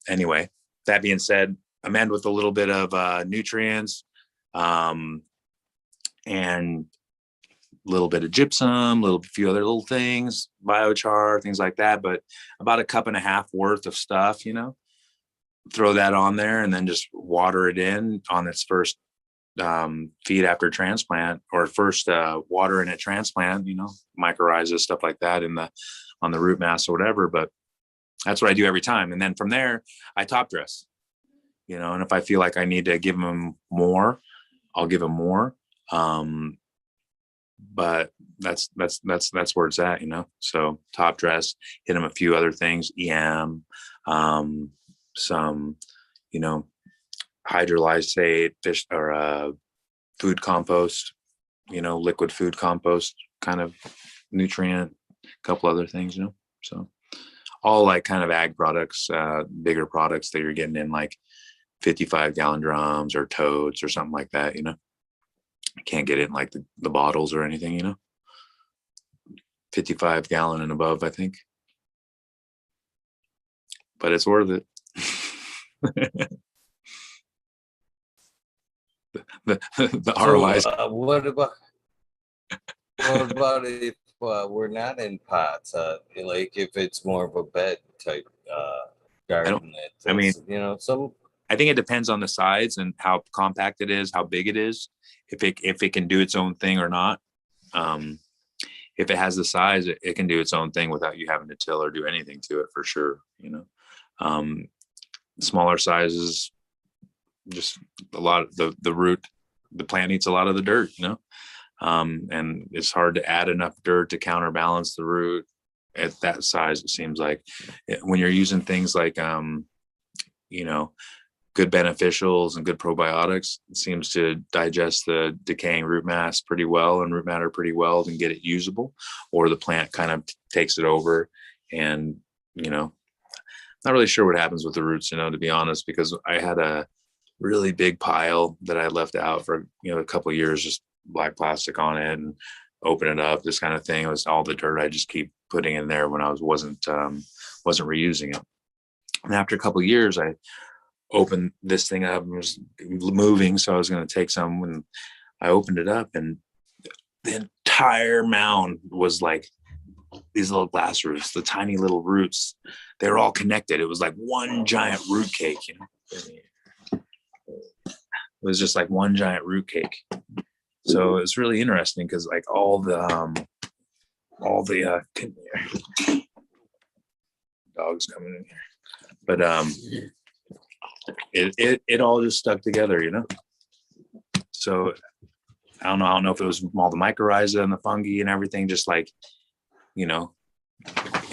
anyway, that being said, amend with a little bit of nutrients, and a little bit of gypsum, few other little things, biochar, things like that. But about 1.5 cups worth of stuff, throw that on there, and then just water it in on its first feed after transplant, or first water in a transplant, mycorrhizas, stuff like that on the root mass or whatever. But that's what I do every time. And then from there, I top dress, and if I feel like I need to give them more, I'll give them more. But that's where it's at, so top dress, hit them a few other things, EM, some, hydrolysate, fish or food compost, liquid food compost kind of nutrient, a couple other things, so all like kind of ag products, bigger products that you're getting in like 55-gallon drums or totes or something like that, can't get it in like the bottles or anything, 55-gallon and above, I think, but it's worth it. the ROIs. What about if we're not in pots? Like if it's more of a bed type garden. I think it depends on the size and how compact it is, how big it is, if it can do its own thing or not. If it has the size, it can do its own thing without you having to till or do anything to it, for sure. Smaller sizes, just a lot of the root, the plant eats a lot of the dirt, and it's hard to add enough dirt to counterbalance the root at that size. It seems like when you're using things like, good beneficials and good probiotics, it seems to digest the decaying root mass pretty well and root matter pretty well and get it usable, or the plant kind of takes it over. And, not really sure what happens with the roots, to be honest, because I had a really big pile that I left out for, a couple of years, just black plastic on it and open it up, this kind of thing. It was all the dirt I just keep putting in there when I wasn't reusing it. And after a couple of years, I opened this thing up and was moving, so I was going to take some, and I opened it up, and the entire mound was like these little glass roots, the tiny little roots. They were all connected. It was like one giant root cake, It was just like one giant root cake. So it's really interesting because like all the dogs coming in here, but it all just stuck together, So I don't know if it was all the mycorrhiza and the fungi and everything, just like,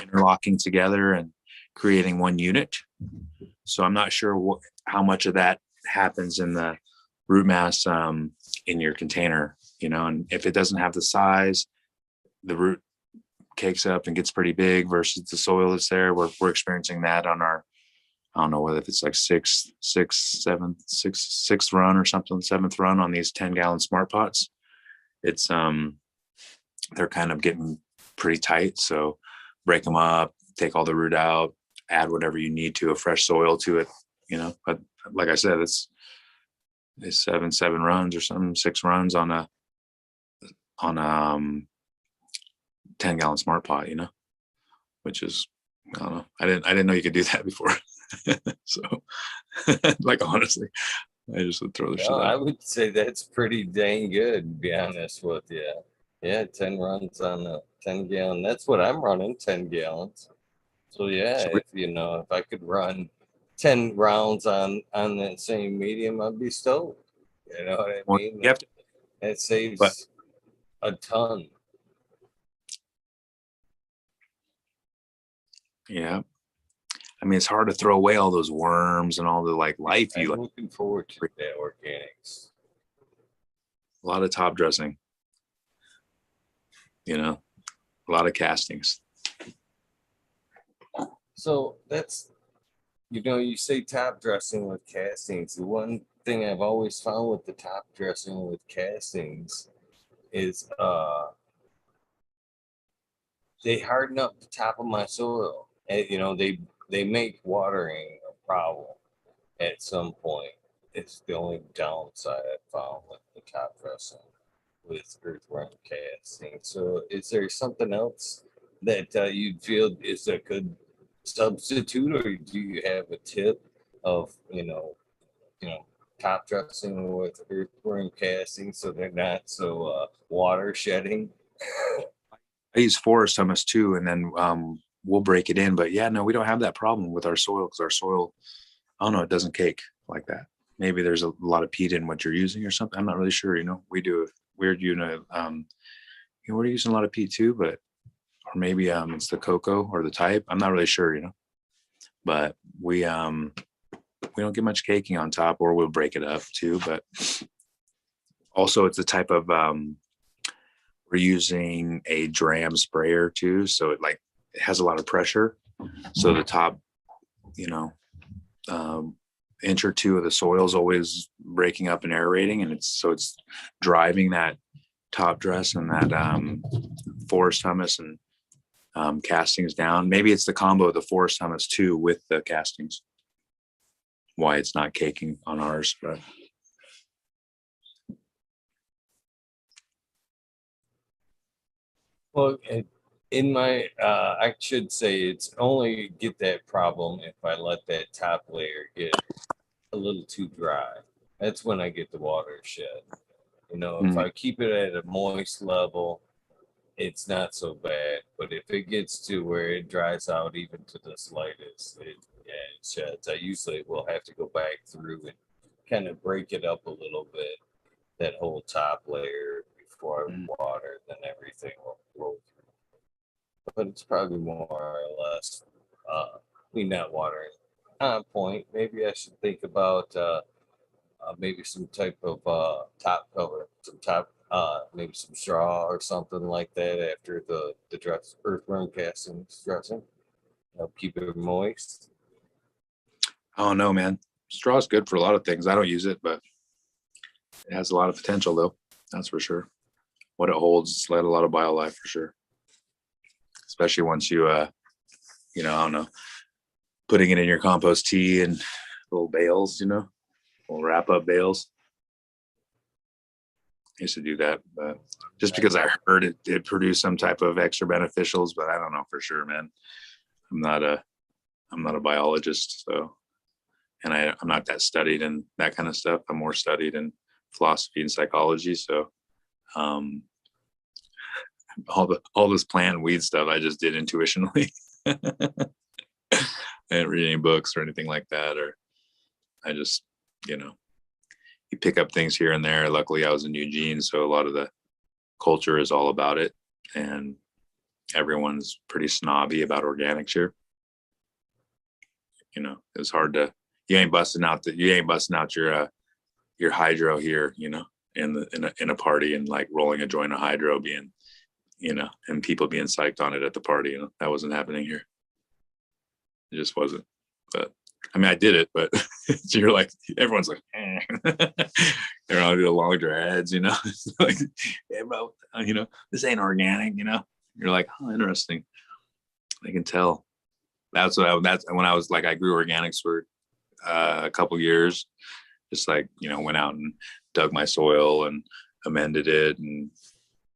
interlocking together and creating one unit. So I'm not sure how much of that happens in the root mass in your container, and if it doesn't have the size, the root cakes up and gets pretty big versus the soil that's there. We're experiencing that on our, I don't know whether it's like sixth run or something, 7th run on these 10-gallon smart pots. It's they're kind of getting pretty tight. So break them up, take all the root out, add whatever you need to, a fresh soil to it, but like I said, it's 7 runs or something, 6 runs on a 10-gallon smart pot, which is, I don't know. I didn't know you could do that before. So like, honestly, I just would throw the shit out. I would say that's pretty dang good, to be honest with you. Yeah, 10 runs on a 10-gallon. That's what I'm running, 10 gallons. So yeah, So if I could run 10 rounds on that same medium, I'd be stoked. You know what I well, mean? you have to, It but saves a ton. yeah, I mean, it's hard to throw away all those worms and all the like life you I'm like. looking forward to that organics. A lot of top dressing, a lot of castings. So that's, you say top dressing with castings. The one thing I've always found with the top dressing with castings is they harden up the top of my soil. And they make watering a problem at some point. It's the only downside I found with the top dressing with earthworm casting. So is there something else that you'd feel is a good substitute, or do you have a tip of top dressing with earthworm casting so they're not so water shedding? I use forest humus too, and then we'll break it in. But yeah, no, we don't have that problem with our soil because our soil, I don't know, it doesn't cake like that. Maybe there's a lot of peat in what you're using or something. I'm not really sure. We do weird, we're using a lot of peat too, but or maybe it's the cocoa or the type. I'm not really sure, but we don't get much caking on top, or we'll break it up too. But also it's the type of we're using a dram sprayer too, so it has a lot of pressure, so the top inch or two of the soil is always breaking up and aerating, and it's driving that top dress and that forest humus and castings down. Maybe it's the combo of the forest humus too with the castings, why it's not caking on ours. But Well, I should say it's only get that problem if I let that top layer get a little too dry. That's when I get the water shed. If I keep it at a moist level, it's not so bad. But if it gets to where it dries out even to the slightest, it sheds. I usually will have to go back through and kind of break it up a little bit, that whole top layer before I water, then everything will roll through. But it's probably more or less not watering on point. Maybe I should think about maybe some type of top cover, maybe some straw or something like that after the dress earthworm casting dressing. Keep it moist. I don't know, man. Straw is good for a lot of things. I don't use it, but it has a lot of potential, though. That's for sure. What it holds, it's let a lot of biolife for sure. Especially once you, I don't know, putting it in your compost tea and little bales, little wrap up bales. I used to do that, but just because I heard it produced some type of extra beneficials, but I don't know for sure, man. I'm not a biologist, so, and I'm not that studied in that kind of stuff. I'm more studied in philosophy and psychology. So, all this plant and weed stuff I just did intuitionally. I didn't read any books or anything like that, or I just, you pick up things here and there. Luckily, I was in Eugene, so a lot of the culture is all about it, and everyone's pretty snobby about organics here. It's hard to, you ain't busting out your hydro here, in a party and like rolling a joint of hydro being, and people being psyched on it at the party. That wasn't happening here. It just wasn't. But I mean, I did it, but so you're like, everyone's like, they're all along their heads, It's like, hey, bro, this ain't organic, You're like, oh, interesting. I can tell. That's when I was like, I grew organics for a couple years, just like, went out and dug my soil and amended it and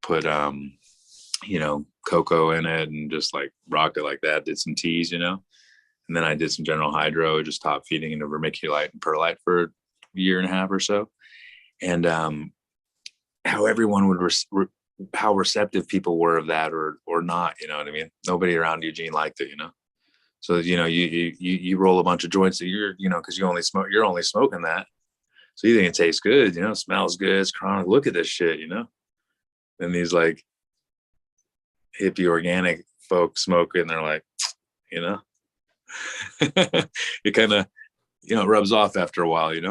put, cocoa in it and just like rocked it like that, did some teas, and then I did some general hydro, just top feeding into vermiculite and perlite for a year and a half or so. And how everyone would, how receptive people were of that or not, you know what I mean? Nobody around Eugene liked it, So, you roll a bunch of joints that cause you're only smoking that. So you think it tastes good, it smells good. It's chronic. Look at this shit, And these like hippie organic folks smoke it and they're like, it kind of, rubs off after a while, you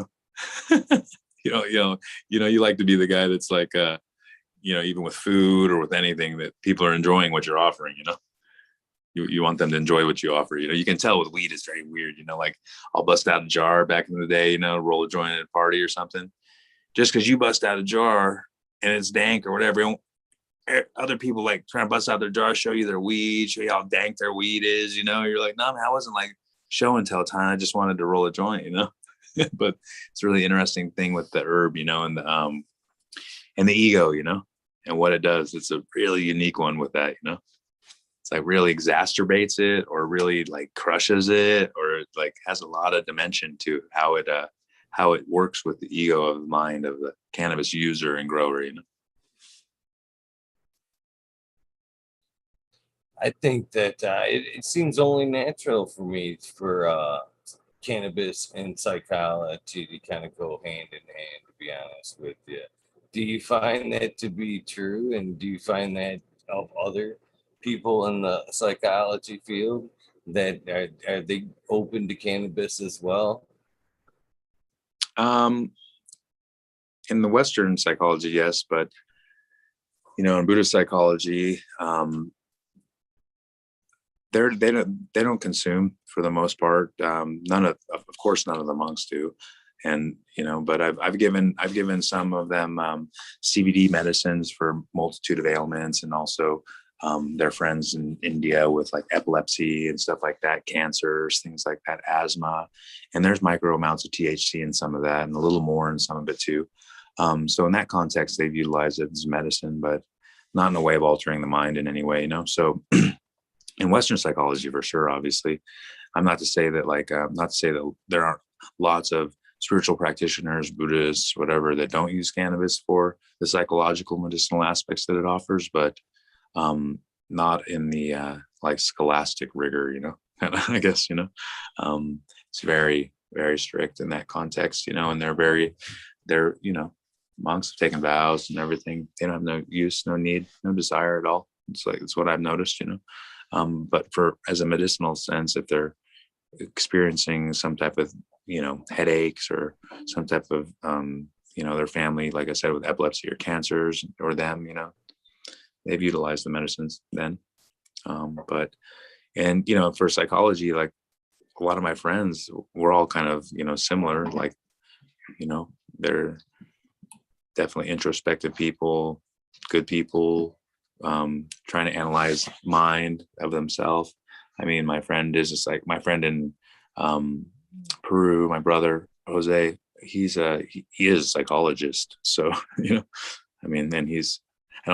like to be the guy that's like, even with food or with anything that people are enjoying what you're offering, you want them to enjoy what you offer. You can tell with weed, it's very weird, like I'll bust out a jar back in the day, roll a joint at a party or something. Just because you bust out a jar and it's dank or whatever, other people like trying to bust out their jar, show you their weed, show you how dank their weed is, you're like, no, man, I wasn't like show and tell time. I just wanted to roll a joint, But it's a really interesting thing with the herb, and the ego, and what it does. It's a really unique one with that, It's like really exacerbates it or really like crushes it or like has a lot of dimension to how it works with the ego of the mind of the cannabis user and grower, I think that it seems only natural for me for cannabis and psychology to kind of go hand in hand, to be honest with you. Do you find that to be true? And do you find that of other people in the psychology field that are they open to cannabis as well? In the Western psychology, yes, but in Buddhist psychology, they don't consume for the most part. None of course, none of the monks do. And, but I've given some of them CBD medicines for multitude of ailments, and also their friends in India with like epilepsy and stuff like that, cancers, things like that, asthma. And there's micro amounts of THC in some of that and a little more in some of it too. So in that context, they've utilized it as medicine, but not in a way of altering the mind in any way, So in Western psychology, for sure, obviously, I'm not to say that there aren't lots of spiritual practitioners, Buddhists, whatever, that don't use cannabis for the psychological medicinal aspects that it offers, but not in the like scholastic rigor, I guess, it's very, very strict in that context, and they're, monks have taken vows and everything. They don't have no use, no need, no desire at all. It's what I've noticed, but as a medicinal sense, if they're experiencing some type of, headaches or some type of, their family, like I said, with epilepsy or cancers or them, they've utilized the medicines then. For psychology, like a lot of my friends, we're all kind of, similar, like, they're definitely introspective people, good people, trying to analyze mind of themselves. I mean, my friend is just like my friend in Peru, my brother Jose, he is a psychologist. So, I mean, and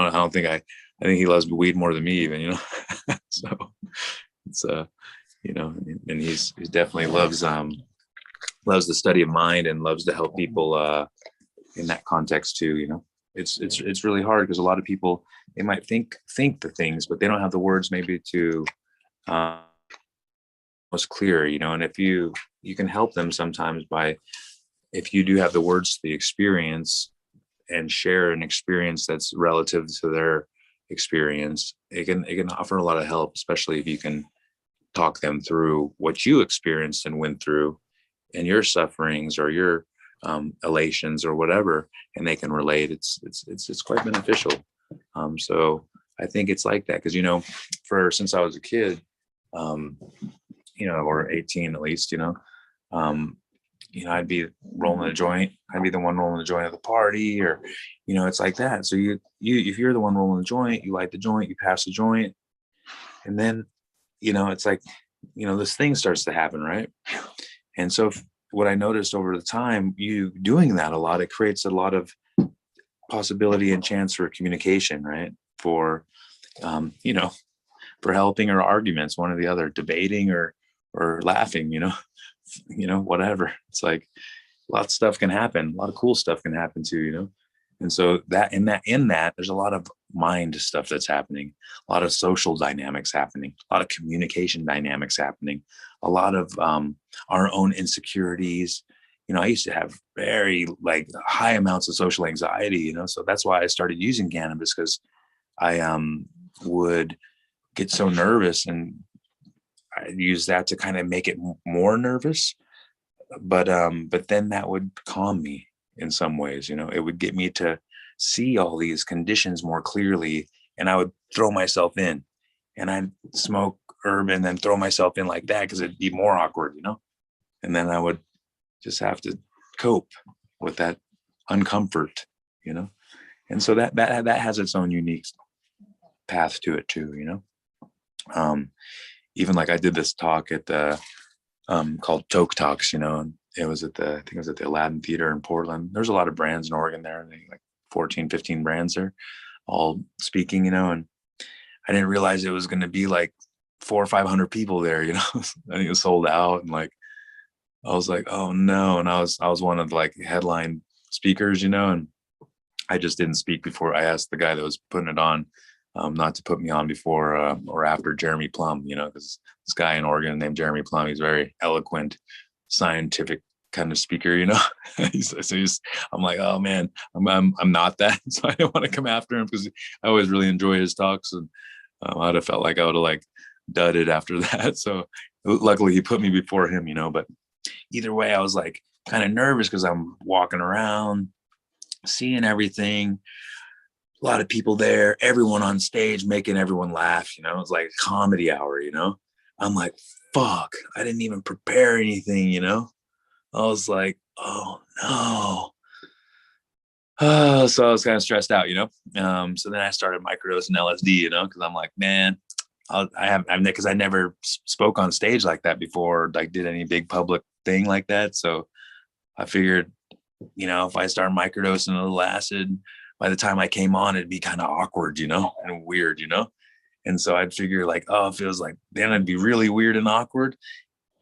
I think he loves weed more than me even, so it's and he's definitely loves the study of mind and loves to help people in that context too. It's really hard because a lot of people, they might think the things, but they don't have the words maybe to most clear, and if you can help them sometimes if you do have the words to the experience and share an experience that's relative to their experience, it can offer a lot of help, especially if you can talk them through what you experienced and went through and your sufferings or your elations or whatever, and they can relate. It's quite beneficial. So I think it's like that because since I was a kid, or 18 at least, I'd be rolling a joint. I'd be the one rolling the joint at the party, or it's like that. So you if you're the one rolling the joint, you light the joint, you pass the joint, and then it's like this thing starts to happen, right? And so what I noticed over the time, you doing that a lot, it creates a lot of possibility and chance for communication, right? For for helping or arguments, one or the other, debating or laughing, whatever. It's like lots of stuff can happen. A lot of cool stuff can happen too, And so in that, there's a lot of mind stuff that's happening, a lot of social dynamics happening, a lot of communication dynamics happening, a lot of our own insecurities. You know, I used to have very like high amounts of social anxiety, you know, so that's why I started using cannabis, because I would get so nervous, and I use that to kind of make it more nervous. But then that would calm me in some ways, you know. It would get me to see all these conditions more clearly, and I would throw myself in, and I'd smoke herb and then throw myself in like that because it'd be more awkward, you know. And then I would just have to cope with that uncomfort, you know. And so that has its own unique path to it too, you know. Even like I did this talk at the called Toke Talks, you know, and it was at I think it was at the Aladdin Theater in Portland. There's a lot of brands in Oregon there, like 14, 15 brands there, all speaking, you know, and I didn't realize it was going to be like 400 or 500 people there, you know. I think it was sold out, and like I was like, oh no, and I was one of the like headline speakers, you know, and I just didn't speak before. I asked the guy that was putting it on not to put me on before or after Jeremy Plum, you know, because this guy in Oregon named Jeremy Plum, he's very eloquent, scientific kind of speaker, you know. I'm like, oh man, I'm not that, so I didn't want to come after him because I always really enjoy his talks, and I'd have felt like I would have like dudded after that. So luckily he put me before him, you know. But either way, I was like kind of nervous because I'm walking around, seeing everything. A lot of people there, everyone on stage making everyone laugh, you know. It's like a comedy hour, you know. I'm like, fuck, I didn't even prepare anything, you know. I was like, oh no. So I was kind of stressed out, you know. So then I started microdosing LSD, you know, because I'm like, man, because I never spoke on stage like that before, like did any big public thing like that. So I figured, you know, if I start microdosing a little acid, by the time I came on, it'd be kind of awkward, you know, and weird, you know. And so I'd figure like, oh, it feels like then it'd be really weird and awkward.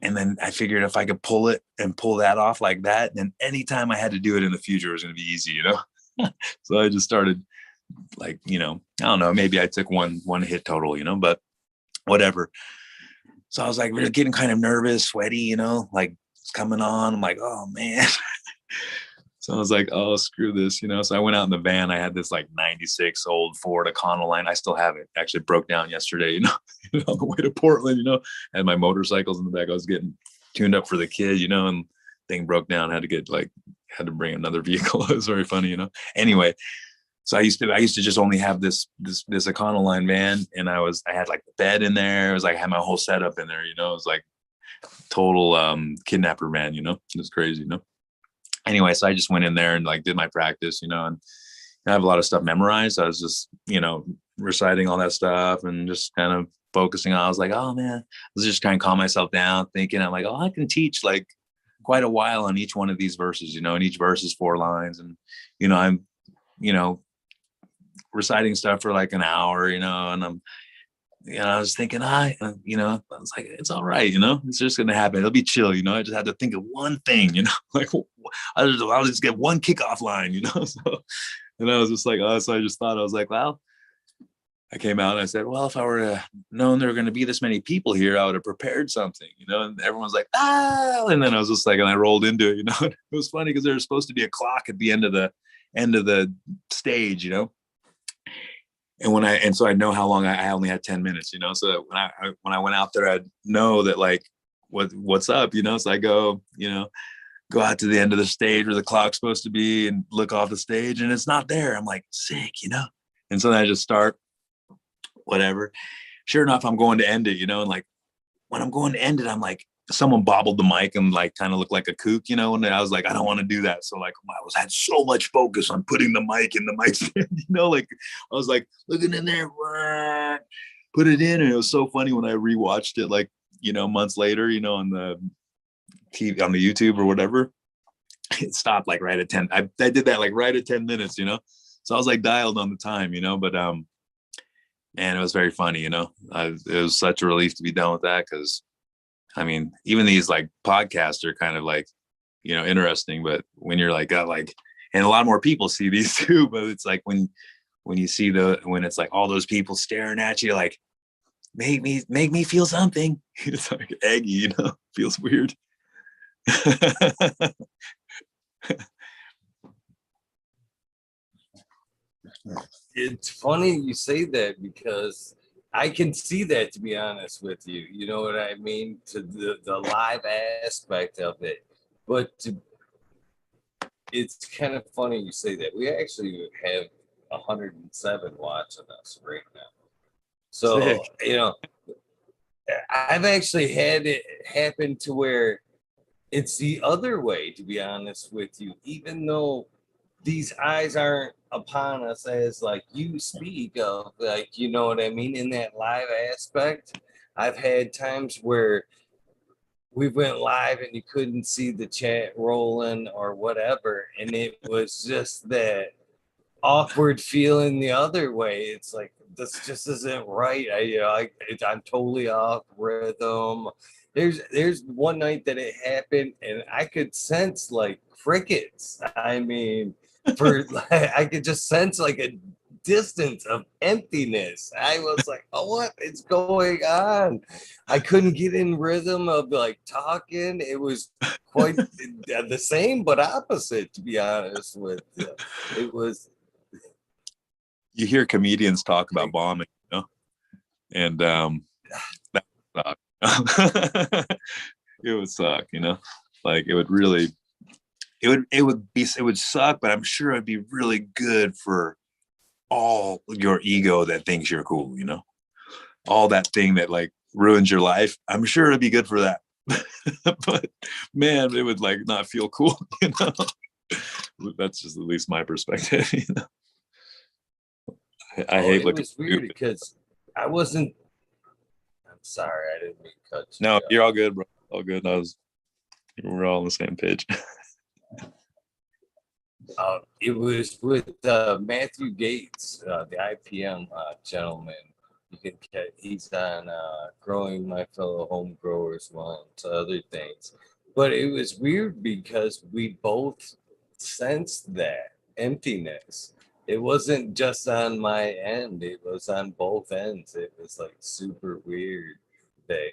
And then I figured if I could pull it and pull that off like that, then anytime I had to do it in the future, it was going to be easy, you know. So I just started like, you know, I don't know, maybe I took one hit total, you know, but whatever. So I was like really getting kind of nervous, sweaty, you know, like it's coming on. I'm like, oh man. So I was like, oh, screw this, you know. So I went out in the van. I had this like 96 old Ford Econoline. I still have it. Actually broke down yesterday, you know, on the way to Portland, you know. I had my motorcycles in the back. I was getting tuned up for the kid, you know, and thing broke down. Had to bring another vehicle. It was very funny, you know. Anyway, so I used to just only have this Econoline van, and I had like the bed in there. It was like I had my whole setup in there, you know. It was like total kidnapper van, you know. It was crazy, you know. Anyway, so I just went in there and like did my practice, you know, and I have a lot of stuff memorized. I was just, you know, reciting all that stuff and just kind of focusing on. I was like, oh man, I was just kind of calm myself down, thinking I'm like, oh, I can teach like quite a while on each one of these verses, you know, and each verse is 4 lines, and you know, I'm, you know, reciting stuff for like an hour, you know, and I was thinking, you know, I was like, it's all right, you know, it's just gonna happen. It'll be chill, you know. I just had to think of one thing, you know, like I'll just get one kickoff line, you know. So, and I was just like, oh, so I just thought, I was like, well, I came out and I said, well, if I were to known there were going to be this many people here, I would have prepared something, you know. And everyone's like, ah, and then I was just like, and I rolled into it, you know. It was funny because there was supposed to be a clock at the end of the stage, you know. And so I know how long I only had 10 minutes, you know. So when I went out there, I'd know that like what's up, you know. So I go out to the end of the stage where the clock's supposed to be and look off the stage, and it's not there. I'm like, sick, you know. And so then I just start whatever. Sure enough, I'm going to end it, you know. And like when I'm going to end it, I'm like, someone bobbled the mic and like kind of looked like a kook, you know. And I was like, I don't want to do that. So like had so much focus on putting the mic in the mic stand, you know, like I was like looking in there, put it in. And it was so funny when I rewatched it, like, you know, months later, you know, on the TV, on the YouTube or whatever, it stopped like right at 10. I did that like right at 10 minutes, you know. So I was like dialed on the time, you know, but and it was very funny, you know. It was such a relief to be done with that, because I mean, even these like podcasts are kind of like, you know, interesting, but when you're like, got like, and a lot more people see these too, but it's like when when you see when it's like all those people staring at you, like, make me feel something. It's like eggy, you know, feels weird. It's funny you say that because I can see that, to be honest with you. You know what I mean? To the live aspect of it. But it's kind of funny you say that. We actually have 107 watching us right now. So, Sick. you know, I've actually had it happen to where it's the other way, to be honest with you, even though these eyes aren't upon us as like you speak of, like, you know what I mean, in that live aspect. I've had times where we went live and you couldn't see the chat rolling or whatever, and it was just that awkward feeling the other way. It's like, this just isn't right. I'm totally off rhythm. There's one night that it happened and I could sense like crickets. I mean, I could just sense like a distance of emptiness. I was like, oh, what is going on? I couldn't get in rhythm of like talking. It was quite the same but opposite, to be honest with you. It was. You hear comedians talk about bombing, you know, and that would suck. It would suck, you know, like it would really, it would suck, but I'm sure it'd be really good for all your ego that thinks you're cool, you know, all that thing that like ruins your life. I'm sure it'd be good for that. But man, it would like not feel cool, you know. That's just at least my perspective, you know. I hate it looking was weird because I wasn't. I'm sorry, I didn't mean to cut you. No, you're all good, bro. All good. We're all on the same page. It was with Matthew Gates, the IPM gentleman. You can catch, he's on Growing My Fellow Home Growers one to other things. But it was weird because we both sensed that emptiness. It wasn't just on my end, it was on both ends. It was like super weird, the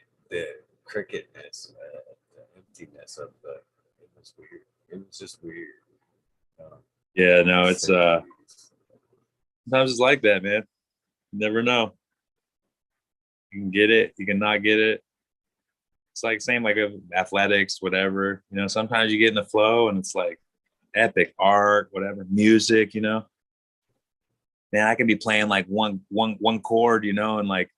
cricketness, the emptiness of the, it was weird. It was just weird. Yeah, no, it's sometimes it's like that, man. You never know. You can get it, you can not get it. It's like same like athletics, whatever. You know, sometimes you get in the flow and it's like epic art, whatever, music, you know. Man, I can be playing like one chord, you know, and like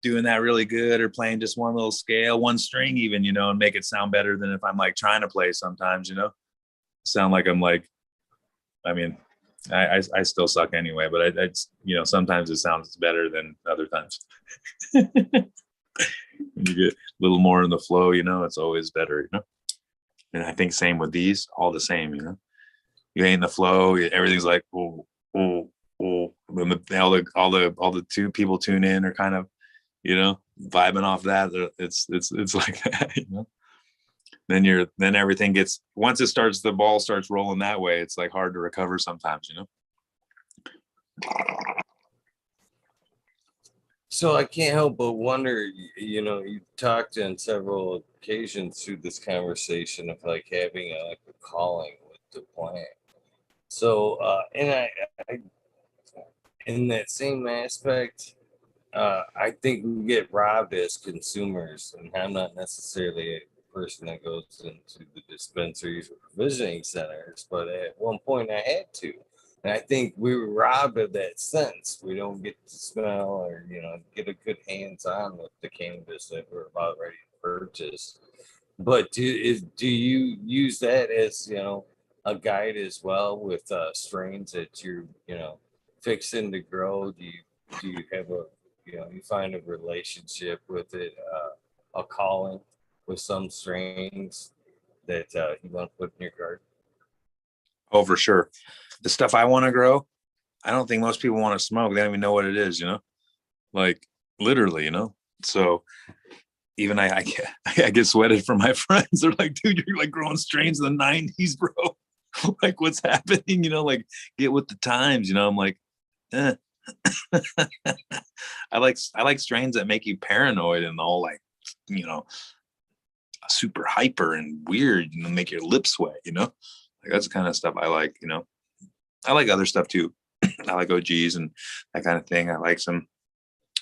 doing that really good, or playing just one little scale, one string even, you know, and make it sound better than if I'm like trying to play sometimes, you know. Sound like I'm like, I mean, I still suck anyway, but I you know, sometimes it sounds better than other times. When you get a little more in the flow, you know, it's always better, you know. And I think same with these, all the same, you know. You ain't in the flow, everything's like, oh, oh, oh. All the two people tune in are kind of, you know, vibing off that. It's like that, you know. Then everything gets, once it starts, the ball starts rolling that way, it's like hard to recover sometimes, you know. So I can't help but wonder, you know, you talked on several occasions through this conversation of like having like a calling with the plant. So, I in that same aspect, I think we get robbed as consumers, and I'm not necessarily a person that goes into the dispensaries or provisioning centers, but at one point I had to. And I think we were robbed of that sense. We don't get to smell or, you know, get a good hands on with the cannabis that we're about ready to purchase. But do you use that as, you know, a guide as well with strains that you know, fixing to grow? Do you have a, you know, you find a relationship with it, a calling with some strains that you want to put in your garden? Oh, for sure. The stuff I want to grow, I don't think most people want to smoke. They don't even know what it is, you know, like literally, you know. So even I get sweated from my friends. They're like, dude, you're like growing strains in the 90s, bro. like what's happening, like get with the times, I'm like, eh. I like strains that make you paranoid and all like, super hyper and weird, make your lips sweat, like that's the kind of stuff I like, I like other stuff too. I like OGs and that kind of thing. I like some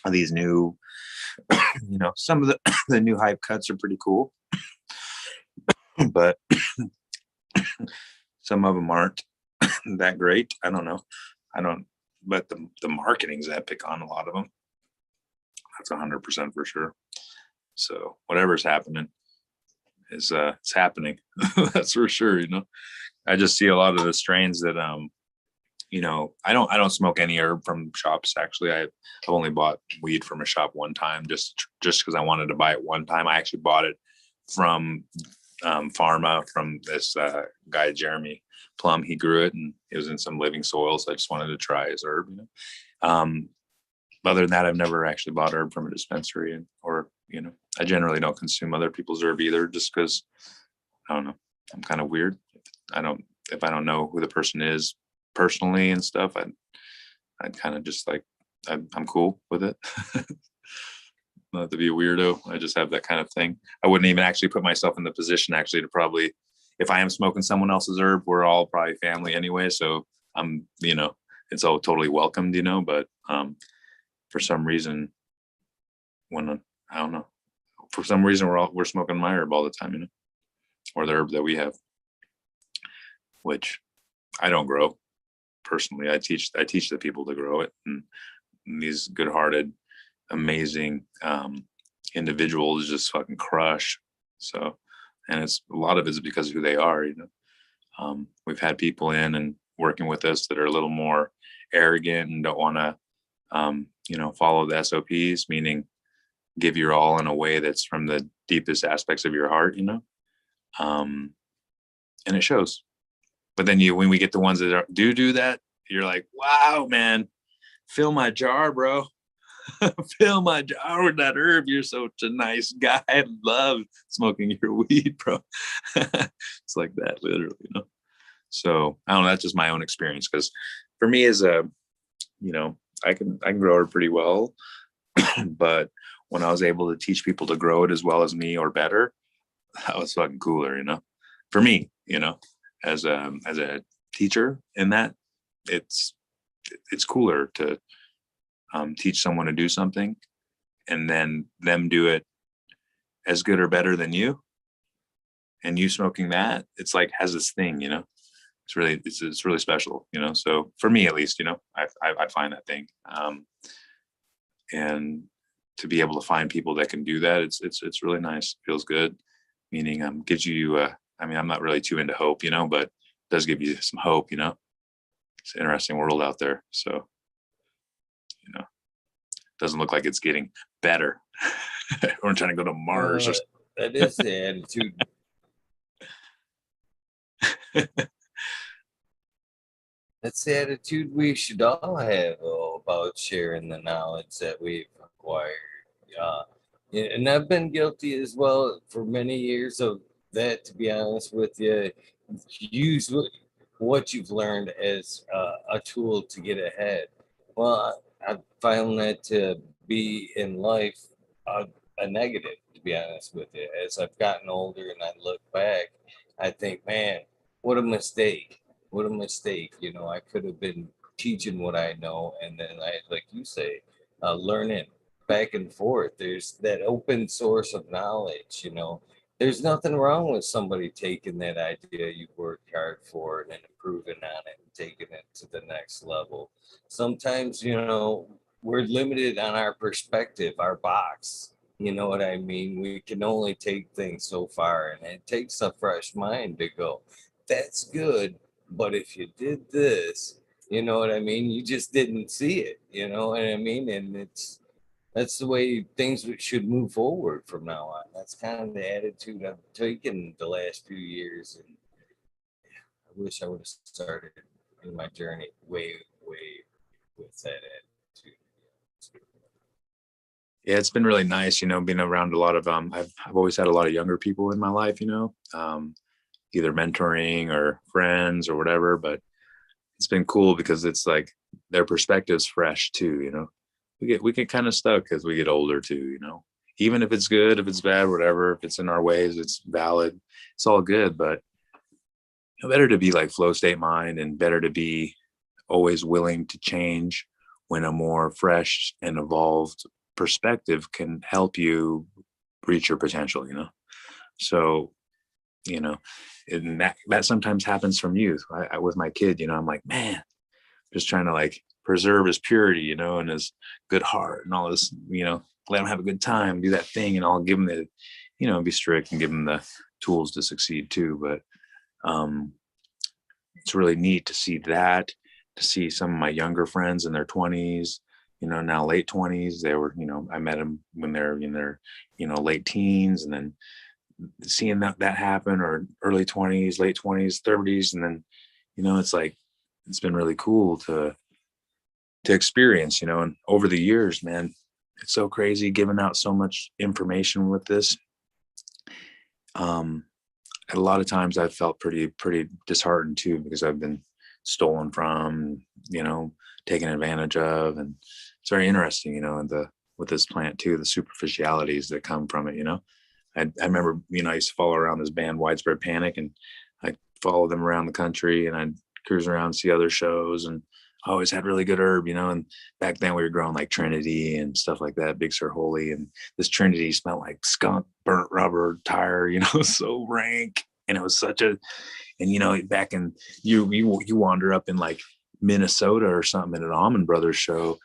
of these new, some of the new hype cuts are pretty cool, but some of them aren't that great. I don't know. But the marketing's epic on a lot of them. That's 100% for sure. So whatever's happening is it's happening. That's for sure. I just see a lot of the strains that I don't smoke any herb from shops. Actually, I've only bought weed from a shop one time, just because I wanted to buy it one time. I actually bought it from Pharma, from this guy Jeremy Plum. He grew it and it was in some living soil, so I just wanted to try his herb. Other than that, I've never actually bought herb from a dispensary, or I generally don't consume other people's herb either, just because I don't know, I'm kind of weird. If I don't know who the person is personally and stuff, I'd kind of just like, I'm cool with it. Not to be a weirdo. I just have that kind of thing. I wouldn't even actually put myself in the position actually to probably, if I am smoking someone else's herb, we're all probably family anyway. So I'm, it's all totally welcomed, but for some reason, I don't know, for some reason we're smoking my herb all the time, or the herb that we have, which I don't grow personally. I teach the people to grow it, and these good-hearted, amazing individuals just fucking crush. So, and it's a lot of it is because of who they are. We've had people in and working with us that are a little more arrogant and don't want to follow the SOPs, meaning give your all in a way that's from the deepest aspects of your heart, and it shows. But then when we get the ones that do that, you're like, wow, man, fill my jar, bro. Fill my jar with that herb. You're such a nice guy. I love smoking your weed, bro. It's like that, literally, So I don't know. That's just my own experience, because for me, as a, I can grow it pretty well, but when I was able to teach people to grow it as well as me or better, that was fucking cooler, for me, as a teacher in that, it's cooler to teach someone to do something and then them do it as good or better than you, and you smoking that, it's like has this thing, it's really special, so for me at least, I find that thing, and to be able to find people that can do that, it's really nice. Feels good, meaning gives you I'm not really too into hope, but it does give you some hope, it's an interesting world out there. So, doesn't look like it's getting better. We're trying to go to Mars. That is the attitude. That's the attitude we should all have about sharing the knowledge that we've acquired. And I've been guilty as well for many years of that, to be honest with you. Use what you've learned as a tool to get ahead. Well, I found that to be in life a negative, to be honest with you. As I've gotten older and I look back, I think, man, what a mistake. What a mistake. I could have been teaching what I know, and then like you say, learning back and forth. There's that open source of knowledge, There's nothing wrong with somebody taking that idea you worked hard for and then improving on it and taking it to the next level. Sometimes, we're limited on our perspective, our box. You know what I mean? We can only take things so far, and it takes a fresh mind to go, that's good, but if you did this, you know what I mean? You just didn't see it, you know what I mean? And that's the way things should move forward from now on. That's kind of the attitude I've taken the last few years. And I wish I would have started in my journey way with that attitude. Yeah, it's been really nice, being around a lot of I've always had a lot of younger people in my life, either mentoring or friends or whatever, but it's been cool because it's like their perspective's fresh too, you know. We get kind of stuck as we get older too, you know. Even if it's good, if it's bad, whatever, if it's in our ways, it's valid, it's all good. But better to be like flow state mind, and better to be always willing to change when a more fresh and evolved perspective can help you reach your potential, you know. So, you know, and that sometimes happens from youth. With my kid, you know, I'm like, man, just trying to like preserve his purity, you know, and his good heart and all this, you know, let him have a good time, do that thing, and I'll give him the, you know, be strict and give him the tools to succeed too. But it's really neat to see that, to see some of my younger friends in their 20s, you know, now late 20s. They were, you know, I met them when they're in their, you know, late teens, and then seeing that happen, or early 20s, late 20s, 30s. And then, you know, it's like, it's been really cool to experience, you know. And over the years, man, it's so crazy giving out so much information with this. A lot of times I've felt pretty disheartened too, because I've been stolen from, you know, taken advantage of. And it's very interesting, you know, with this plant too, the superficialities that come from it, you know. I remember, you know, I used to follow around this band Widespread Panic, and I followed them around the country, and I'd cruise around, see other shows, and I always had really good herb, you know. And back then we were growing like Trinity and stuff like that, Big Sur Holy, and this Trinity smelled like skunk, burnt rubber, tire, you know, so rank. And it was such a, and you know, back in you wander up in like Minnesota or something at an Almond Brothers show,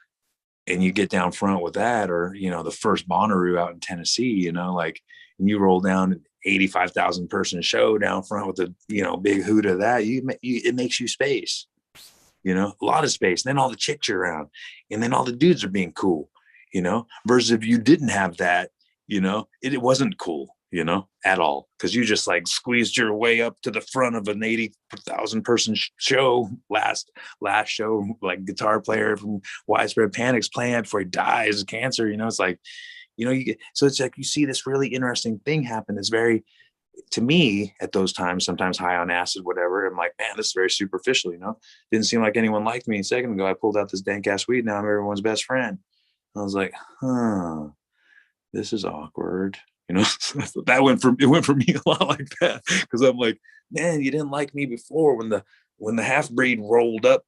and you get down front with that, or, you know, the first Bonnaroo out in Tennessee, you know, like, and you roll down an 85,000 person show down front with a, you know, big hoot of that, it makes you space, you know, a lot of space. And then all the chicks are around, and then all the dudes are being cool, you know, versus if you didn't have that, you know, it wasn't cool, you know, at all. Cause you just like squeezed your way up to the front of an 80,000 person show, last show, like guitar player from Widespread Panic's playing before he dies of cancer. You know, it's like, you know, so it's like, you see this really interesting thing happen. It's very, to me at those times, sometimes high on acid, whatever. I'm like, man, this is very superficial, you know. Didn't seem like anyone liked me a second ago. I pulled out this dank ass weed. Now I'm everyone's best friend. I was like, this is awkward. You know, it went for me a lot like that. Cause I'm like, man, you didn't like me before when the half breed rolled up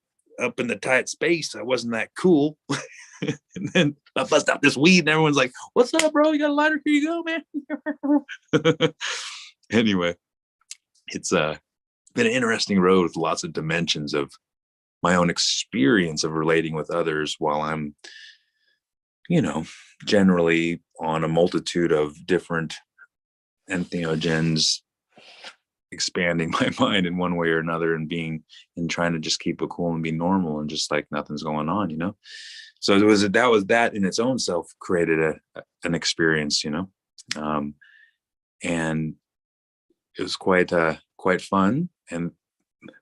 in the tight space. I wasn't that cool. And then I bust out this weed, and everyone's like, what's up, bro? You got a lighter? Here you go, man. Anyway, it's been an interesting road with lots of dimensions of my own experience of relating with others, while I'm, you know, generally on a multitude of different entheogens, expanding my mind in one way or another, and trying to just keep it cool and be normal, and just like nothing's going on, you know. So that in its own self created an experience, you know. And it was quite fun. And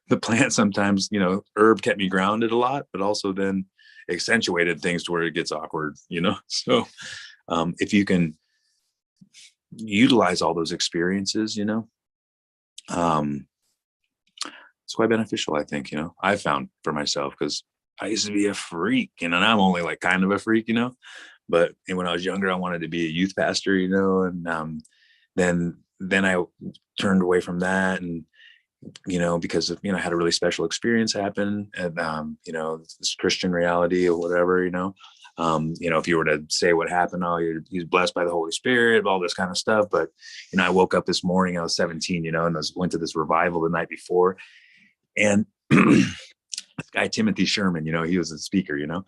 the plant sometimes, you know, herb kept me grounded a lot, but also then accentuated things to where it gets awkward, you know. So if you can utilize all those experiences, you know, it's quite beneficial, I think, you know. I found for myself, because I used to be a freak, you know, and I'm only like kind of a freak, you know. But when I was younger, I wanted to be a youth pastor, you know. And then I turned away from that, and, you know, because, you know, I had a really special experience happen, and you know, this Christian reality or whatever, you know. You know, if you were to say what happened, he's blessed by the Holy Spirit, all this kind of stuff. But, you know, I woke up this morning, I was 17, you know, and went to this revival the night before. And this guy, Timothy Sherman, you know, he was a speaker, you know,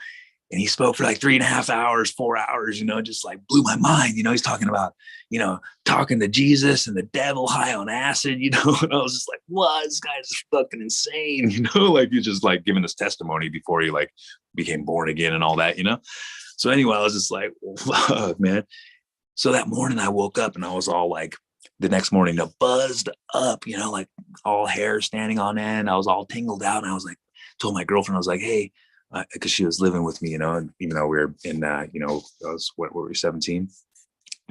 and he spoke for like 3.5 hours, 4 hours, you know, just like blew my mind. You know, he's talking about, you know, talking to Jesus and the devil high on acid, you know. And I was just like, what? This guy's fucking insane, you know, like he's just like giving his testimony before he like became born again and all that, you know. So anyway, I was just like, fuck, man. So that morning I woke up, and I was all like, the next morning, buzzed up, you know, like all hair standing on end. I was all tingled out. And I was like, told my girlfriend, I was like, hey, because she was living with me, you know, and even though we were in, you know, what were we, 17?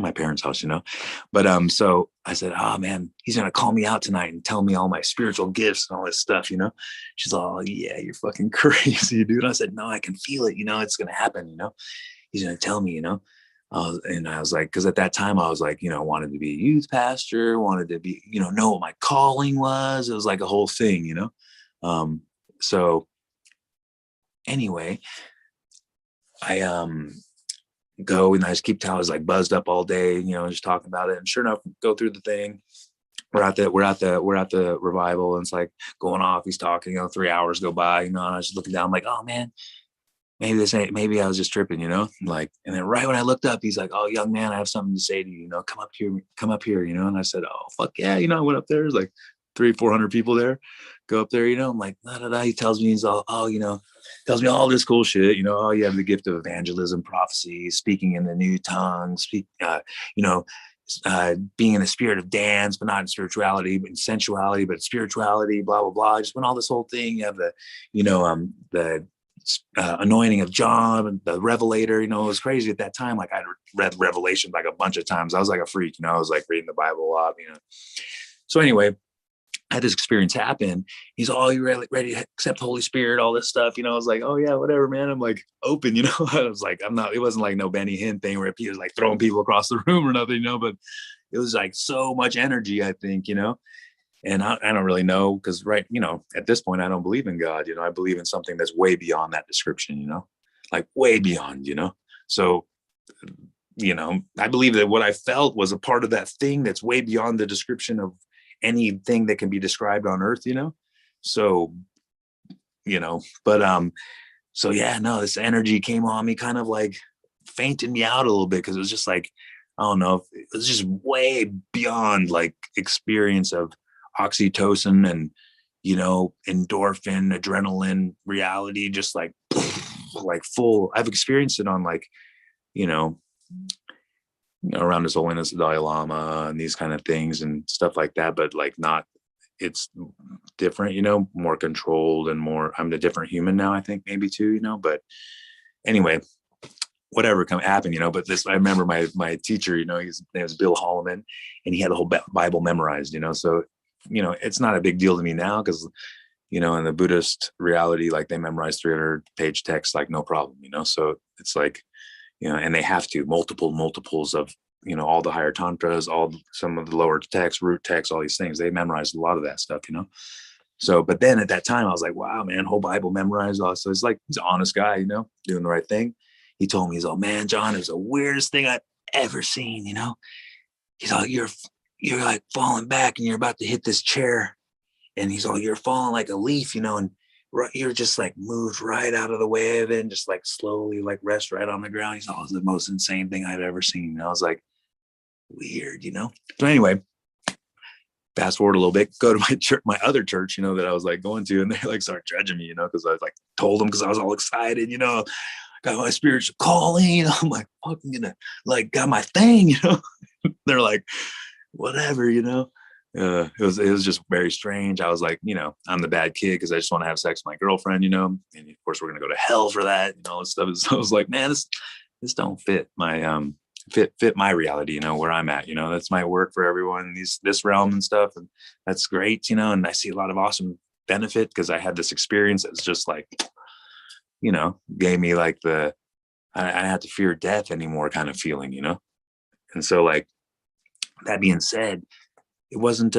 my parents' house, you know. But so I said, oh man, he's gonna call me out tonight and tell me all my spiritual gifts and all this stuff, you know. She's all, oh, yeah, you're fucking crazy, dude. I said, no, I can feel it, you know, it's gonna happen, you know. He's gonna tell me, you know. And I was like, because at that time I was like, you know, wanted to be a youth pastor, wanted to be, you know what my calling was. It was like a whole thing, you know. So anyway, I go and I just keep telling, I was like buzzed up all day, you know, just talking about it. And sure enough, go through the thing. We're at the revival, and it's like going off. He's talking, you know, 3 hours go by, you know, and I was just looking down, I'm like, oh man, maybe I was just tripping, you know, like, and then right when I looked up, he's like, oh, young man, I have something to say to you, you know, come up here, you know. And I said, oh, fuck yeah. You know, I went up there, there's like 300-400 people there, go up there, you know, I'm like, da, da, da. He tells me, he's all, oh, you know, tells me all this cool shit, you know, oh, you have the gift of evangelism, prophecy, speaking in the new tongues, you know, being in a spirit of dance, but not in spirituality, but in sensuality, but spirituality, blah, blah, blah. Just went all this whole thing. You have the, you know, the anointing of John and the Revelator, you know. It was crazy at that time. Like, I'd read Revelation like a bunch of times. I was like a freak, you know. I was like reading the Bible a lot, you know. So anyway, I had this experience happen. He's all, you ready to accept the Holy Spirit, all this stuff, you know. I was like, oh yeah, whatever, man. I'm like open, you know. I was like, it wasn't like no Benny Hinn thing where he was like throwing people across the room or nothing, you know, but it was like so much energy, I think, you know. And I don't really know, because right, you know, at this point, I don't believe in God, you know. I believe in something that's way beyond that description, you know, like way beyond, you know. So, you know, I believe that what I felt was a part of that thing that's way beyond the description of anything that can be described on earth, you know. So, you know, but so yeah, no, this energy came on me, kind of like fainted me out a little bit, because it was just like, I don't know, it was just way beyond like experience of oxytocin and, you know, endorphin, adrenaline, reality, just like full. I've experienced it on like, you know, around His Holiness the Dalai Lama and these kind of things and stuff like that, but like not, it's different, you know, more controlled and more, I'm a different human now, I think, maybe too, you know. But anyway, whatever happened, you know. But this, I remember my teacher, you know, his name was Bill Holloman, and he had the whole Bible memorized, you know. So, you know, it's not a big deal to me now, because, you know, in the Buddhist reality, like they memorize 300-page text, like no problem, you know. So it's like, you know, and they have to multiples of, you know, all the higher tantras, some of the lower text, root text, all these things. They memorized a lot of that stuff, you know. So, but then at that time, I was like, wow, man, whole Bible memorized. So it's like, he's an honest guy, you know, doing the right thing. He told me, he's all, man, John, it was the weirdest thing I've ever seen, you know. He's all, you're like falling back and you're about to hit this chair. And he's all, you're falling like a leaf, you know, and you're just like moved right out of the way of it and just like slowly like rest right on the ground. He's all, it's the most insane thing I've ever seen. And I was like, weird, you know. So anyway, fast forward a little bit, go to my church, my other church, you know, that I was like going to, and they like start judging me, you know, because I was like told them, because I was all excited, you know, got my spiritual calling, you know. I'm like, fucking gonna like got my thing, you know. They're like, whatever, you know. It was just very strange. I was like, you know, I'm the bad kid because I just want to have sex with my girlfriend, you know, and of course we're gonna go to hell for that, you know, and stuff. So I was like, man, this don't fit my fit my reality, you know, where I'm at, you know. That's my work for everyone, this realm and stuff, and that's great, you know. And I see a lot of awesome benefit, because I had this experience that was just like, you know, gave me like I didn't have to fear death anymore kind of feeling, you know. And so, like, that being said, it wasn't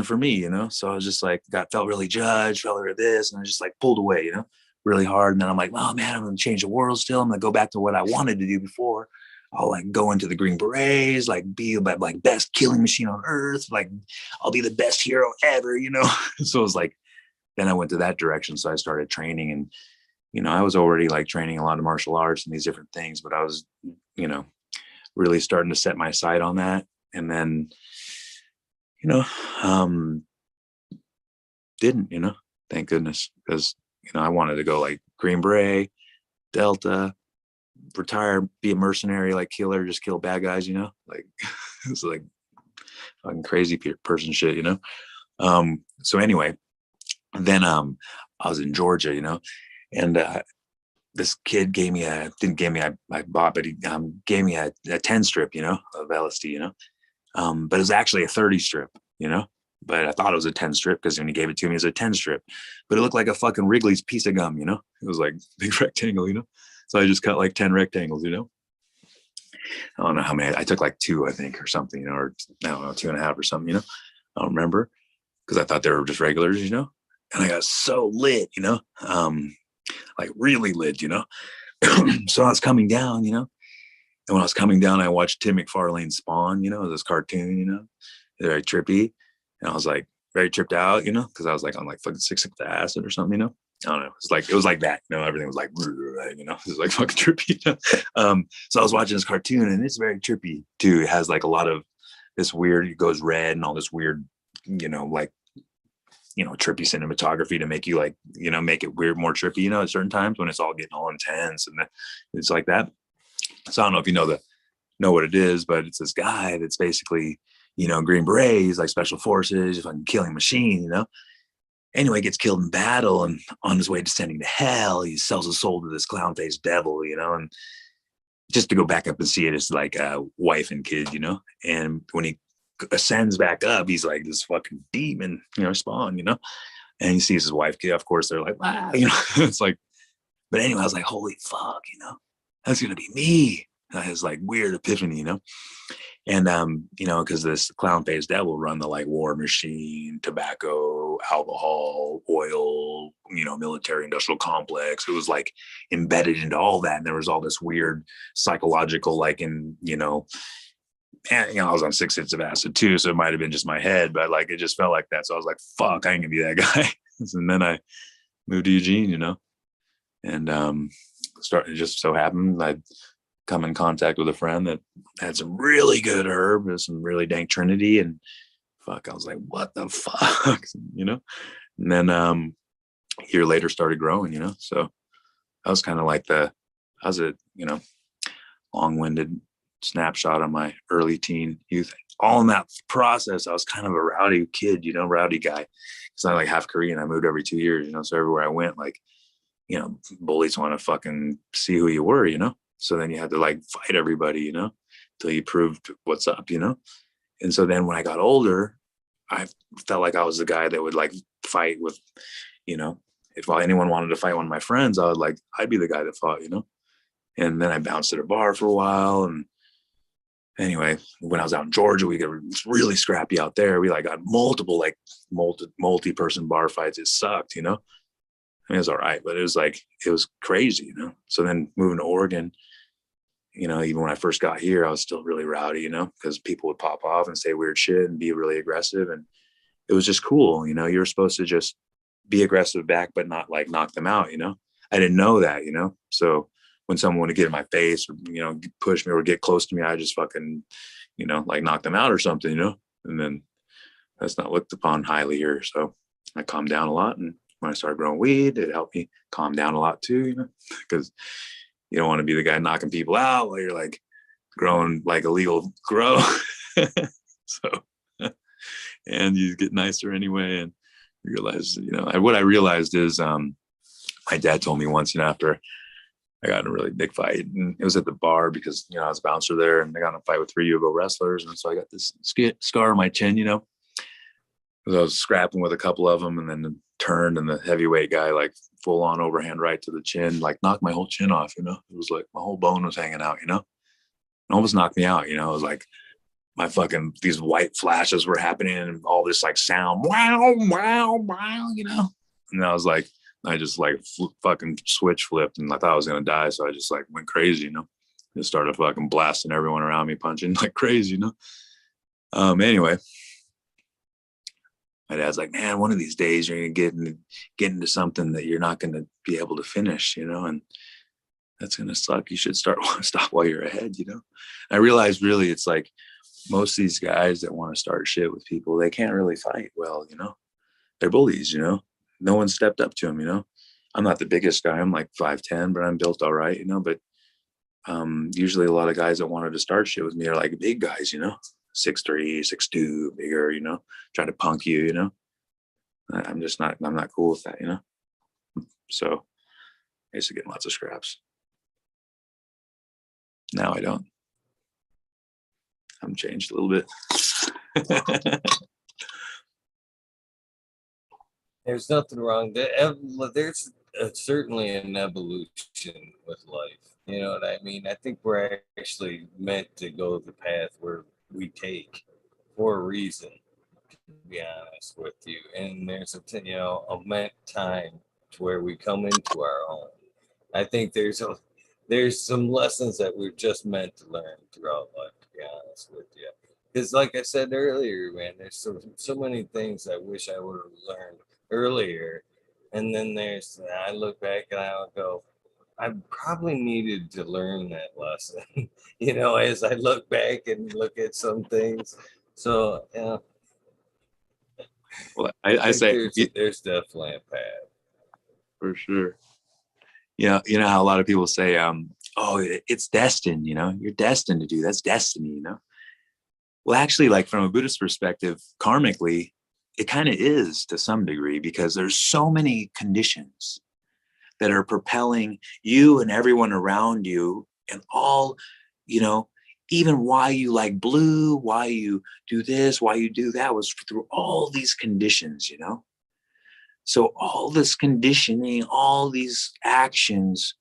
for me, you know. So I was just like, felt really judged, felt like this, and I just like pulled away, you know, really hard. And then I'm like, oh man, I'm gonna change the world still. I'm gonna go back to what I wanted to do before. I'll like go into the Green Berets, like be like best killing machine on earth, like I'll be the best hero ever, you know. So it was like, then I went to that direction. So I started training, and, you know, I was already like training a lot of martial arts and these different things, but I was, you know, really starting to set my sight on that. And then, you know, didn't, you know, thank goodness, because, you know, I wanted to go like Green Beret, Delta, retire, be a mercenary, like killer, just kill bad guys, you know, like it's like fucking crazy person shit, you know. So anyway, then I was in Georgia, you know, and this kid didn't give me, I bought, but he gave me a 10 strip, of LSD, but it was actually a 30 strip, but I thought it was a 10 strip because when he gave it to me, it was a 10 strip, but it looked like a fucking Wrigley's piece of gum, it was like big rectangle, so I just cut like 10 rectangles, I don't know how many, I took like 2, I think, or something, or I don't know, 2.5 or something, I don't remember because I thought they were just regulars, and I got so lit, like really lit, so I was coming down, and when I was coming down, I watched Tim McFarlane's Spawn, this cartoon, very trippy. And I was like very tripped out, because I was like on like fucking 6 acid or something, I don't know. It was like that, everything was like, it was like fucking trippy. So I was watching this cartoon and it's very trippy too. It has like a lot of this weird, it goes red and all this weird, like, trippy cinematography to make you like, make it weird, more trippy, at certain times when it's all getting all intense and it's like that. So I don't know if you know what it is, but it's this guy that's basically, Green Beret, he's like special forces, fucking killing machine, Anyway, gets killed in battle and on his way descending to hell, he sells his soul to this clown-faced devil, and just to go back up and see it, it's like a wife and kid, and when he ascends back up, he's like this fucking demon, Spawn, and he sees his wife, kid, of course, they're like, wow, it's like, but anyway, I was like, holy fuck, that's gonna be me. And I was like weird epiphany, and because this clown-faced devil run the like war machine, tobacco, alcohol, oil, military industrial complex. It was like embedded into all that, and there was all this weird psychological, like in and I was on 6 hits of acid too, so it might have been just my head, but like it just felt like that. So I was like, fuck, I ain't gonna be that guy. And then I moved to Eugene, and started, just so happened I'd come in contact with a friend that had some really good herb and some really dank Trinity, and fuck, I was like, what the fuck, and then a year later started growing, so that was kind of like I was a long-winded snapshot of my early teen youth. All in that process, I was kind of a rowdy kid, rowdy guy. It's not like half Korean. I moved every 2 years, so everywhere I went, like, bullies want to fucking see who you were, so then you had to like fight everybody, till you proved what's up, and so then when I got older, I felt like I was the guy that would like fight with, if anyone wanted to fight one of my friends, I'd be the guy that fought, and then I bounced at a bar for a while. And anyway, when I was out in Georgia, we got really scrappy out there. We like got multiple, like multi-person bar fights. It sucked, I mean, it was all right, but it was crazy, So then moving to Oregon, even when I first got here, I was still really rowdy, because people would pop off and say weird shit and be really aggressive. And it was just cool. You're supposed to just be aggressive back, but not like knock them out, I didn't know that, so when someone would get in my face or, push me or get close to me, I just fucking, like knock them out or something, and then that's not looked upon highly here. So I calmed down a lot. And when I started growing weed, it helped me calm down a lot too, because you don't want to be the guy knocking people out while you're like growing like illegal grow. So, and you get nicer anyway. And realize, what I realized is, my dad told me once, after I got in a really big fight, and it was at the bar because, I was a bouncer there, and I got in a fight with 3 Yugo wrestlers. And so I got this scar on my chin, because I was scrapping with a couple of them, and then turned, and the heavyweight guy, like full on overhand right to the chin, like knocked my whole chin off, it was like my whole bone was hanging out, it almost knocked me out, it was like my fucking, these white flashes were happening and all this like sound, wow, wow, wow, and I was like, I just like fucking switch flipped, and I thought I was going to die. So I just like went crazy, just started fucking blasting everyone around me, punching like crazy, anyway, my dad's like, man, one of these days you're going to get into something that you're not going to be able to finish, and that's going to suck. You should stop while you're ahead, I realized really it's like most of these guys that want to start shit with people, they can't really fight well, they're bullies, no one stepped up to them, I'm not the biggest guy. I'm like 5'10", but I'm built all right, but usually a lot of guys that wanted to start shit with me are like big guys, 6'3", 6'2", bigger, trying to punk you, I'm not cool with that, So I used to get lots of scraps. Now I don't. I'm changed a little bit. There's nothing wrong. There's certainly an evolution with life. You know what I mean? I think we're actually meant to go the path where we take for a reason, to be honest with you. And there's a meant time to where we come into our own. I think there's some lessons that we're just meant to learn throughout life, to be honest with you. Because like I said earlier, man, there's so many things I wish I would have learned earlier. And then I look back and I would go, I probably needed to learn that lesson, as I look back and look at some things. So, Well, I say there's definitely a path. For sure. You know how a lot of people say, oh, it's destined, you're destined to do that's destiny, Well, actually, like from a Buddhist perspective, karmically, it kind of is to some degree, because there's so many conditions that are propelling you and everyone around you, and all, even why you like blue, why you do this, why you do that was through all these conditions, So all this conditioning, all these actions,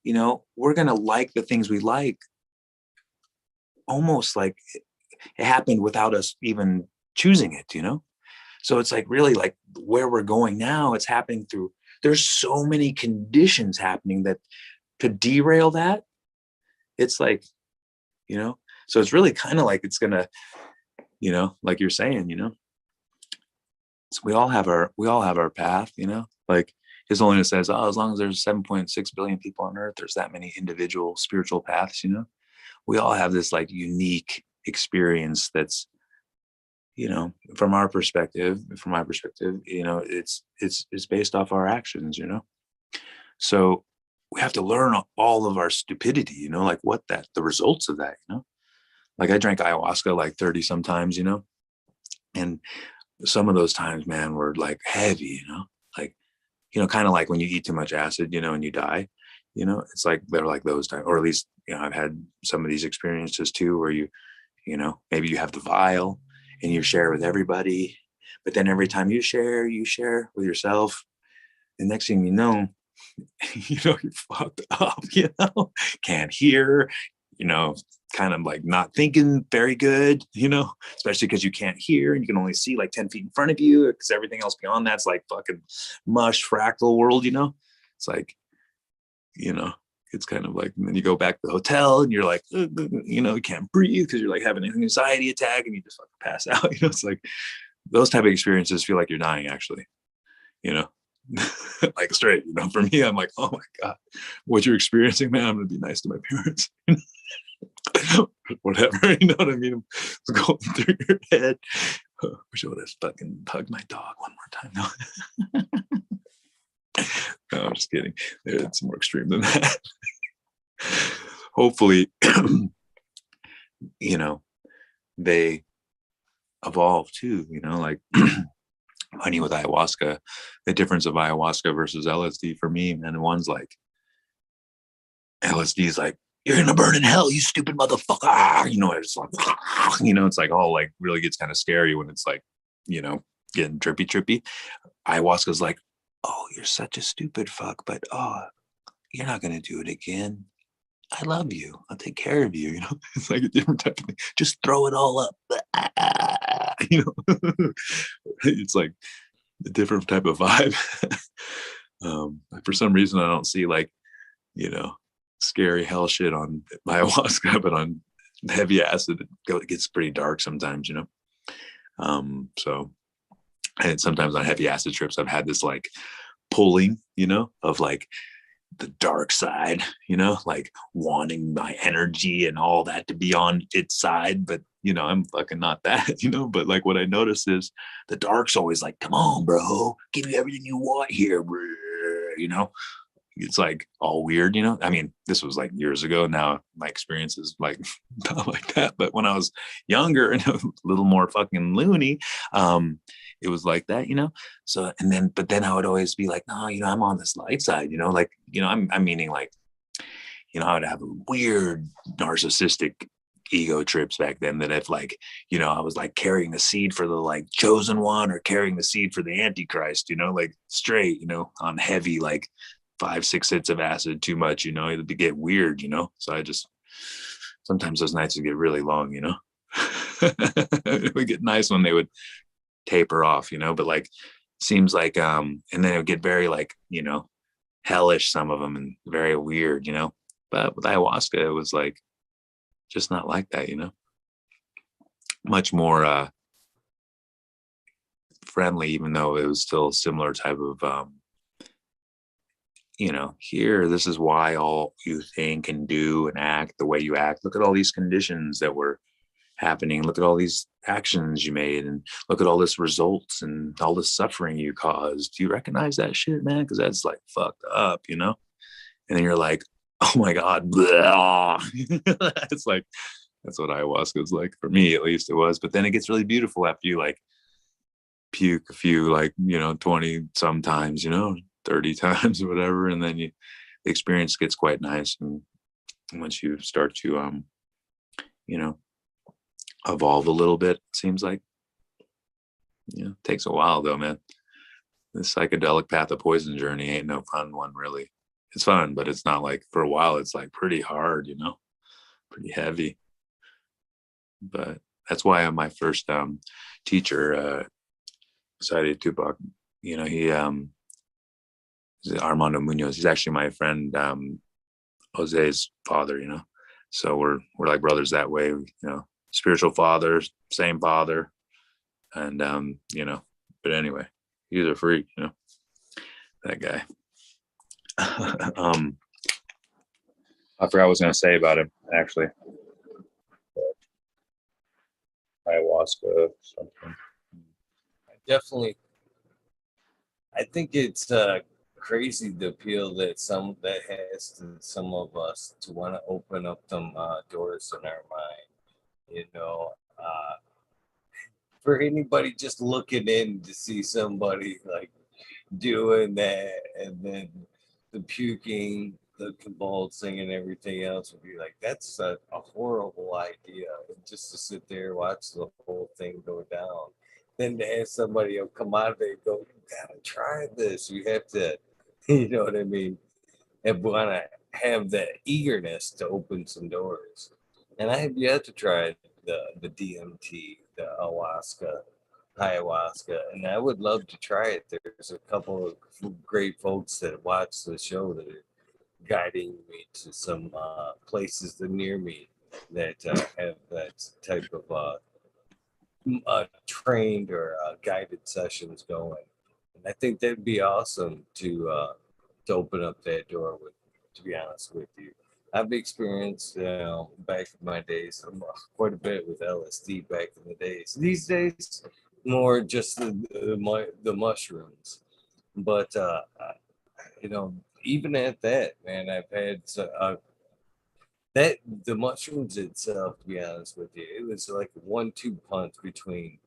we're going to like the things we like, almost like it happened without us even choosing it, So it's like really like where we're going now, it's happening through, there's so many conditions happening that to derail that, it's like, so it's really kind of like it's going to, like you're saying, so we all have our path, like His Holiness says, oh, as long as there's 7.6 billion people on earth, there's that many individual spiritual paths, we all have this like unique experience that's, from my perspective, it's based off our actions, So we have to learn all of our stupidity, like the results of that, like I drank ayahuasca like 30 sometimes, and some of those times, man, were like heavy, like, kind of like when you eat too much acid, and you die, it's like, they're like those times, or at least, I've had some of these experiences too, where maybe you have the vial and you share with everybody, but then every time you share with yourself. The next thing you know, you're fucked up, can't hear, kind of like not thinking very good, especially because you can't hear and you can only see like 10 feet in front of you, because everything else beyond that's like fucking mush fractal world, it's like, it's kind of like, and then you go back to the hotel and you're like, you can't breathe because you're like having an anxiety attack and you just fucking pass out, it's like those type of experiences feel like you're dying actually, like straight, for me, I'm like, oh my God, what you're experiencing, man, I'm gonna be nice to my parents. Whatever, you know what I mean? It's going through your head. Wish I would have fucking hugged my dog one more time. No, I'm just kidding. It's more extreme than that. Hopefully, they evolve too, like honey with ayahuasca, the difference of ayahuasca versus LSD for me, man, one's like, LSD is like, you're gonna burn in hell, you stupid motherfucker. It's like, it's like all like really gets kind of scary when it's like, getting trippy. Ayahuasca's like, oh, you're such a stupid fuck, but you're not gonna do it again. I love you. I'll take care of you. It's like a different type of thing. Just throw it all up. It's like a different type of vibe. For some reason, I don't see like, scary hell shit on ayahuasca, but on heavy acid, it gets pretty dark sometimes, So, and sometimes on heavy acid trips, I've had this like pulling, of like the dark side, like wanting my energy and all that to be on its side, but I'm fucking not that, but like what I notice is the dark's always like, come on, bro, give you everything you want here, bro. It's like all weird, I mean, this was like years ago. Now my experience is like not like that, but when I was younger and a little more fucking loony, it was like that, So, but then I would always be like, no, I'm on this light side, like, I'm meaning like, I would have weird narcissistic ego trips back then that if like, I was like carrying the seed for the like chosen one or carrying the seed for the Antichrist, like straight, on heavy, like 5-6 hits of acid too much, it'd get weird, So I just, sometimes those nights would get really long, it would get nice when they would taper off, but like, seems like, and then it would get very like, hellish, some of them, and very weird, but with ayahuasca, it was like, just not like that, much more friendly, even though it was still a similar type of here, this is why all you think and do and act the way you act. Look at all these conditions that were happening. Look at all these actions you made, and look at all this results and all this suffering you caused. Do you recognize that shit, man? Because that's like fucked up, and then you're like, oh my god. It's like, that's what ayahuasca is like, for me at least. It was. But then it gets really beautiful after you like puke a few, like, 20 sometimes, 30 times or whatever, and then the experience gets quite nice. And once you start to evolve a little bit, it seems like, it takes a while though, man. The psychedelic path of poison journey ain't no fun one, really. It's fun, but it's not like, for a while it's like pretty hard, pretty heavy. But that's why my first teacher, Saidi Tupac, he Armando Munoz. He's actually my friend Jose's father, So we're like brothers that way, spiritual fathers, same father. And but anyway, he's a freak, that guy. I forgot what I was gonna say about him, actually. Ayahuasca, something. Definitely. I think it's crazy the appeal that has to some of us to want to open up them doors in our mind. For anybody just looking in to see somebody like doing that, and then the puking, the convulsing, and everything else would be like, that's a horrible idea. And just to sit there, watch the whole thing go down. Then to have somebody come out of it, go, you gotta try this. You have to, you know what I mean? And want to have that eagerness to open some doors. And I have yet to try the DMT, the ayahuasca, and I would love to try it. There's a couple of great folks that watch the show that are guiding me to some places that near me that have that type of trained or guided sessions going. And I think that'd be awesome to open up that door with. To be honest with you, I've experienced back in my days quite a bit with LSD back in the days. These days, more just the mushrooms. But even at that, man, I've had that the mushrooms itself. To be honest with you, it was like a 1-2 punch between,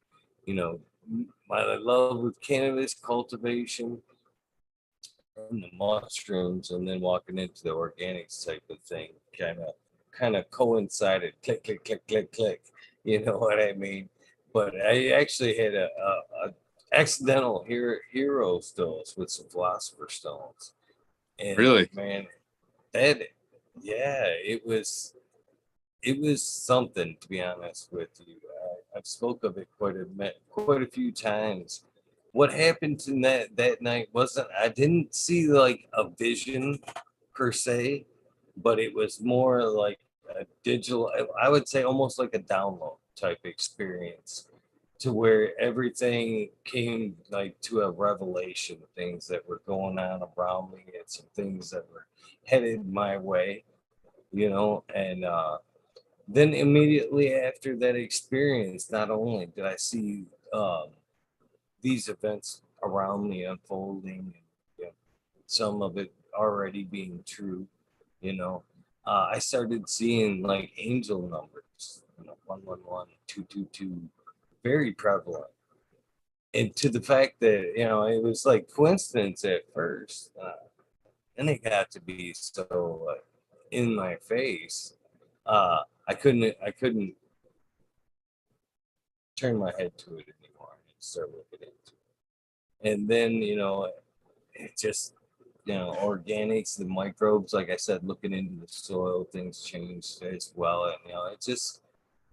you know, my love with cannabis cultivation and the mushrooms, and then walking into the organics type of thing. Kind of coincided. Click, click, click, click, click. You know what I mean? But I actually had a accidental hero stones with some philosopher stones, and Really? man, that yeah, it was something, to be honest with you. I've spoke of it quite a few times. What happened in that night wasn't, I didn't see like a vision per se, but it was more like a digital, I would say almost like a download type experience, to where everything came like to a revelation, things that were going on around me and some things that were headed my way, and then immediately after that experience, not only did I see these events around me unfolding, and some of it already being true, I started seeing like angel numbers, 111, 222, very prevalent. and to the fact that, you know, it was like coincidence at first, and it got to be so like in my face. I couldn't turn my head to it anymore and start looking into it. And then, you know, it just, you know, organics, the microbes, like I said, looking into the soil, things change as well. And, you know,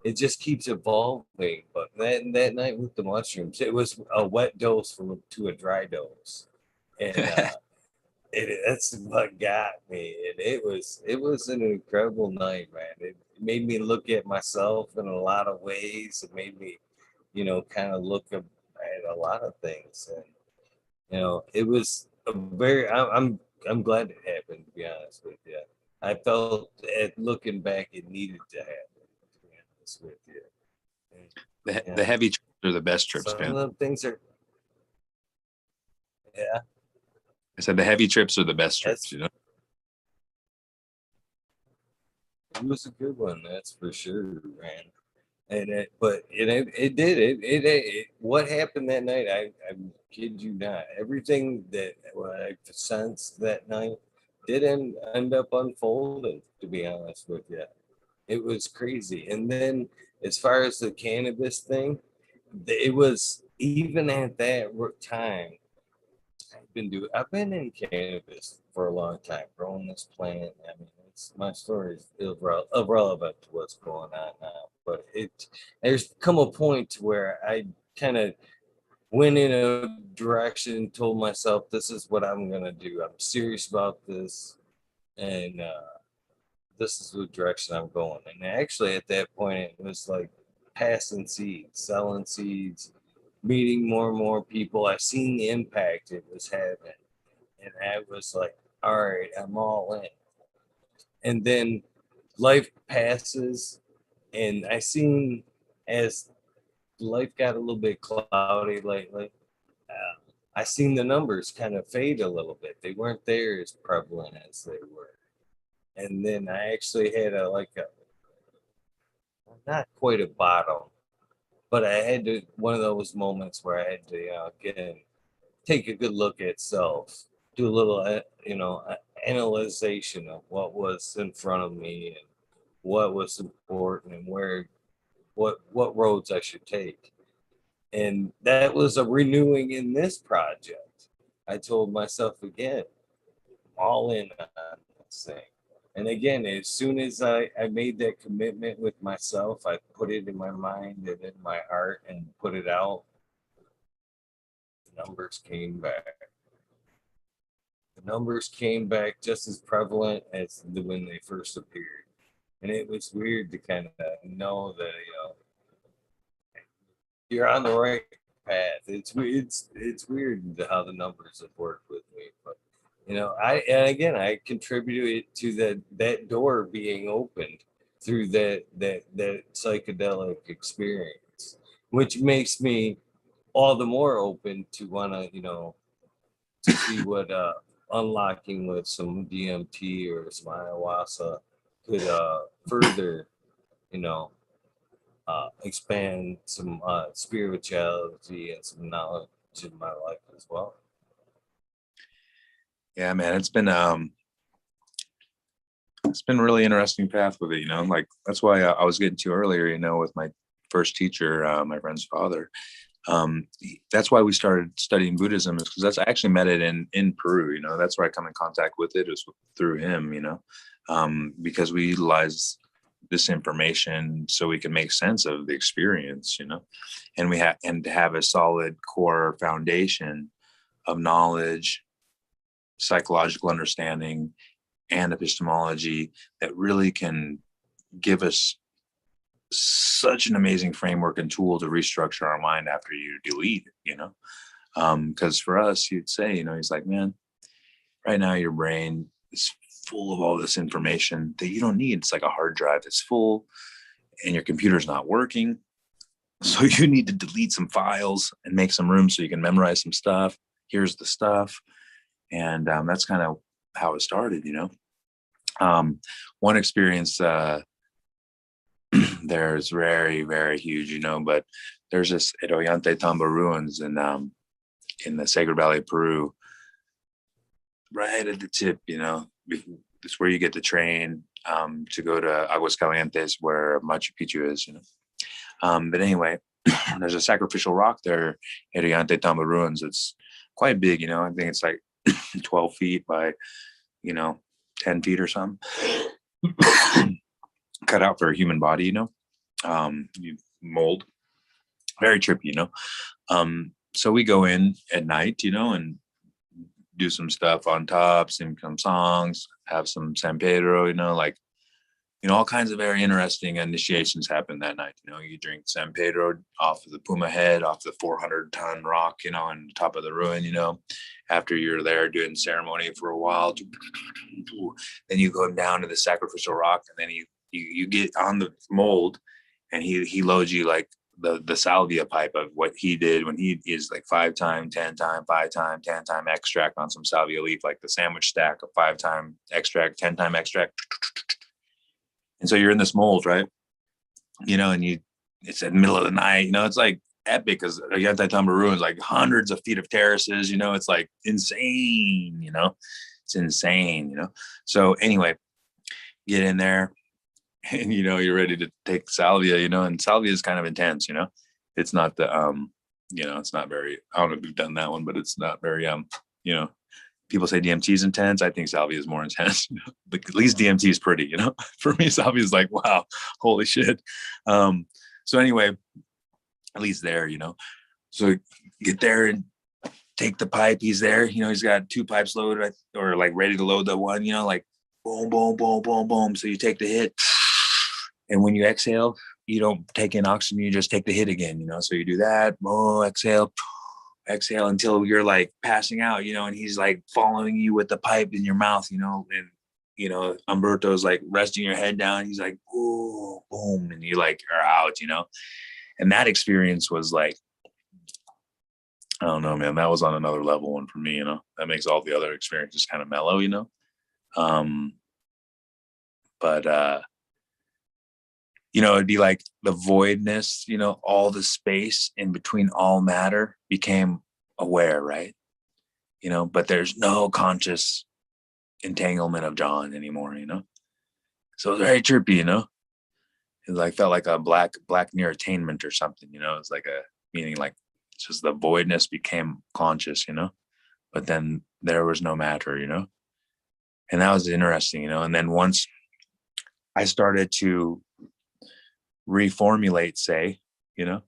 it just keeps evolving. But that night with the mushrooms, it was a wet dose to a dry dose. And that's what got me. And it was an incredible night, man. It made me look at myself in a lot of ways. It made me, you know, kind of look at a lot of things. And you know, it was a very. I'm glad it happened. To be honest with you, I felt at looking back, it needed to happen. To be honest with you, and, The yeah, heavy trips are the best trips, some man. of the things are. Yeah, I said the heavy trips are the best trips, that's you know. it was a good one. That's for sure, man. And it what happened that night, I kid you not, everything that I sensed that night didn't end up unfolding, to be honest with you. It was crazy. And then as far as the cannabis thing, it was even at that time. I've been in cannabis for a long time, growing this plant. I mean, it's my story is irrelevant to what's going on now. But there's come a point where I kind of went in a direction, told myself this is what I'm gonna do. I'm serious about this, and this is the direction I'm going. And actually, at that point, it was like passing seeds, selling seeds, meeting more and more people. I seen the impact it was having, and I was like, all right, I'm all in. And then life passes, and I seen as life got a little bit cloudy lately, I seen the numbers kind of fade a little bit. They weren't there as prevalent as they were. And then I actually had a not quite a bottom, but I had to one of those moments where I had to, again, take a good look at self, do a little, analyzation of what was in front of me and what was important and what roads I should take. And that was a renewing in this project. I told myself again, all in on this thing. And again, as soon as I made that commitment with myself, I put it in my mind and in my heart and put it out, the numbers came back. The numbers came back just as prevalent as when they first appeared. And it was weird to kind of know that, you're on the right path. It's weird how the numbers have worked with me, but I contributed to that door being opened through that psychedelic experience, which makes me all the more open to want to to see what unlocking with some DMT or some ayahuasca could further you know expand some spirituality and some knowledge in my life as well. Yeah, man, it's been a really interesting path with it, you know. Like that's why I was getting to earlier, you know, with my first teacher, my friend's father. That's why we started studying Buddhism, is because that's I actually met it in Peru. You know, that's where I come in contact with it is through him. You know, because we utilize this information so we can make sense of the experience. You know, and to have a solid core foundation of knowledge, psychological understanding, and epistemology that really can give us such an amazing framework and tool to restructure our mind after you delete it, you know. Because for us, you'd say, you know, he's like, man, right now your brain is full of all this information that you don't need. It's like a hard drive that's full and your computer's not working. So you need to delete some files and make some room so you can memorize some stuff. Here's the stuff. And that's kind of how it started, you know. One experience there's very, very huge, you know, but there's this Ollantaytambo ruins in the Sacred Valley of Peru, right at the tip, you know. It's where you get the train to go to Aguascalientes, where Machu Picchu is, you know. But anyway, there's a sacrificial rock there at Ollantaytambo ruins. It's quite big, you know. I think it's like 12 feet by, you know, 10 feet or something. Cut out for a human body, you know. You mold. Very trippy, you know. So we go in at night, you know, and do some stuff on top, sing some songs, have some San Pedro, you know, like, you know, all kinds of very interesting initiations happen that night. You know, you drink San Pedro off of the Puma Head, off the 400-ton rock, you know, on top of the ruin, you know, after you're there doing ceremony for a while. Then you go down to the sacrificial rock, and then you get on the mold, and he loads you like the salvia pipe of what he did when he is like 5-time, 10-time, 5-time, 10-time extract on some salvia leaf, like the sandwich stack of 5-time extract, 10-time extract. And so you're in this mold, right? You know, and it's in the middle of the night, you know, it's like epic because Ollantaytambo ruins like hundreds of feet of terraces, you know, it's like insane, you know, it's insane, you know. So anyway, get in there, and you know, you're ready to take salvia, you know, and salvia is kind of intense, you know. It's not the you know, it's not very, I don't know if you've done that one, but it's not very you know, people say DMT is intense. I think salvia is more intense, you know? But at least DMT is pretty, you know. For me, salvia is like, wow, holy shit. So anyway, at least there, you know. So get there and take the pipe. He's there, you know, he's got 2 pipes loaded or like ready to load the one, you know, like boom, boom, boom, boom, boom. So you take the hit. And when you exhale, you don't take in oxygen, you just take the hit again, you know. So you do that, oh, exhale until you're like passing out, you know, and he's like following you with the pipe in your mouth, you know, and, you know, Umberto's like resting your head down. He's like, oh, boom. And you like are out, you know. And that experience was like, I don't know, man, that was on another level one for me, you know. That makes all the other experiences kind of mellow, you know. But you know, it'd be like the voidness, you know, all the space in between all matter became aware, right? You know, but there's no conscious entanglement of John anymore, you know? So it was very trippy, you know? It like felt like a black near attainment or something, you know? It's like a meaning like just the voidness became conscious, you know? But then there was no matter, you know? And that was interesting, you know? And then once I started to reformulate, say, you know,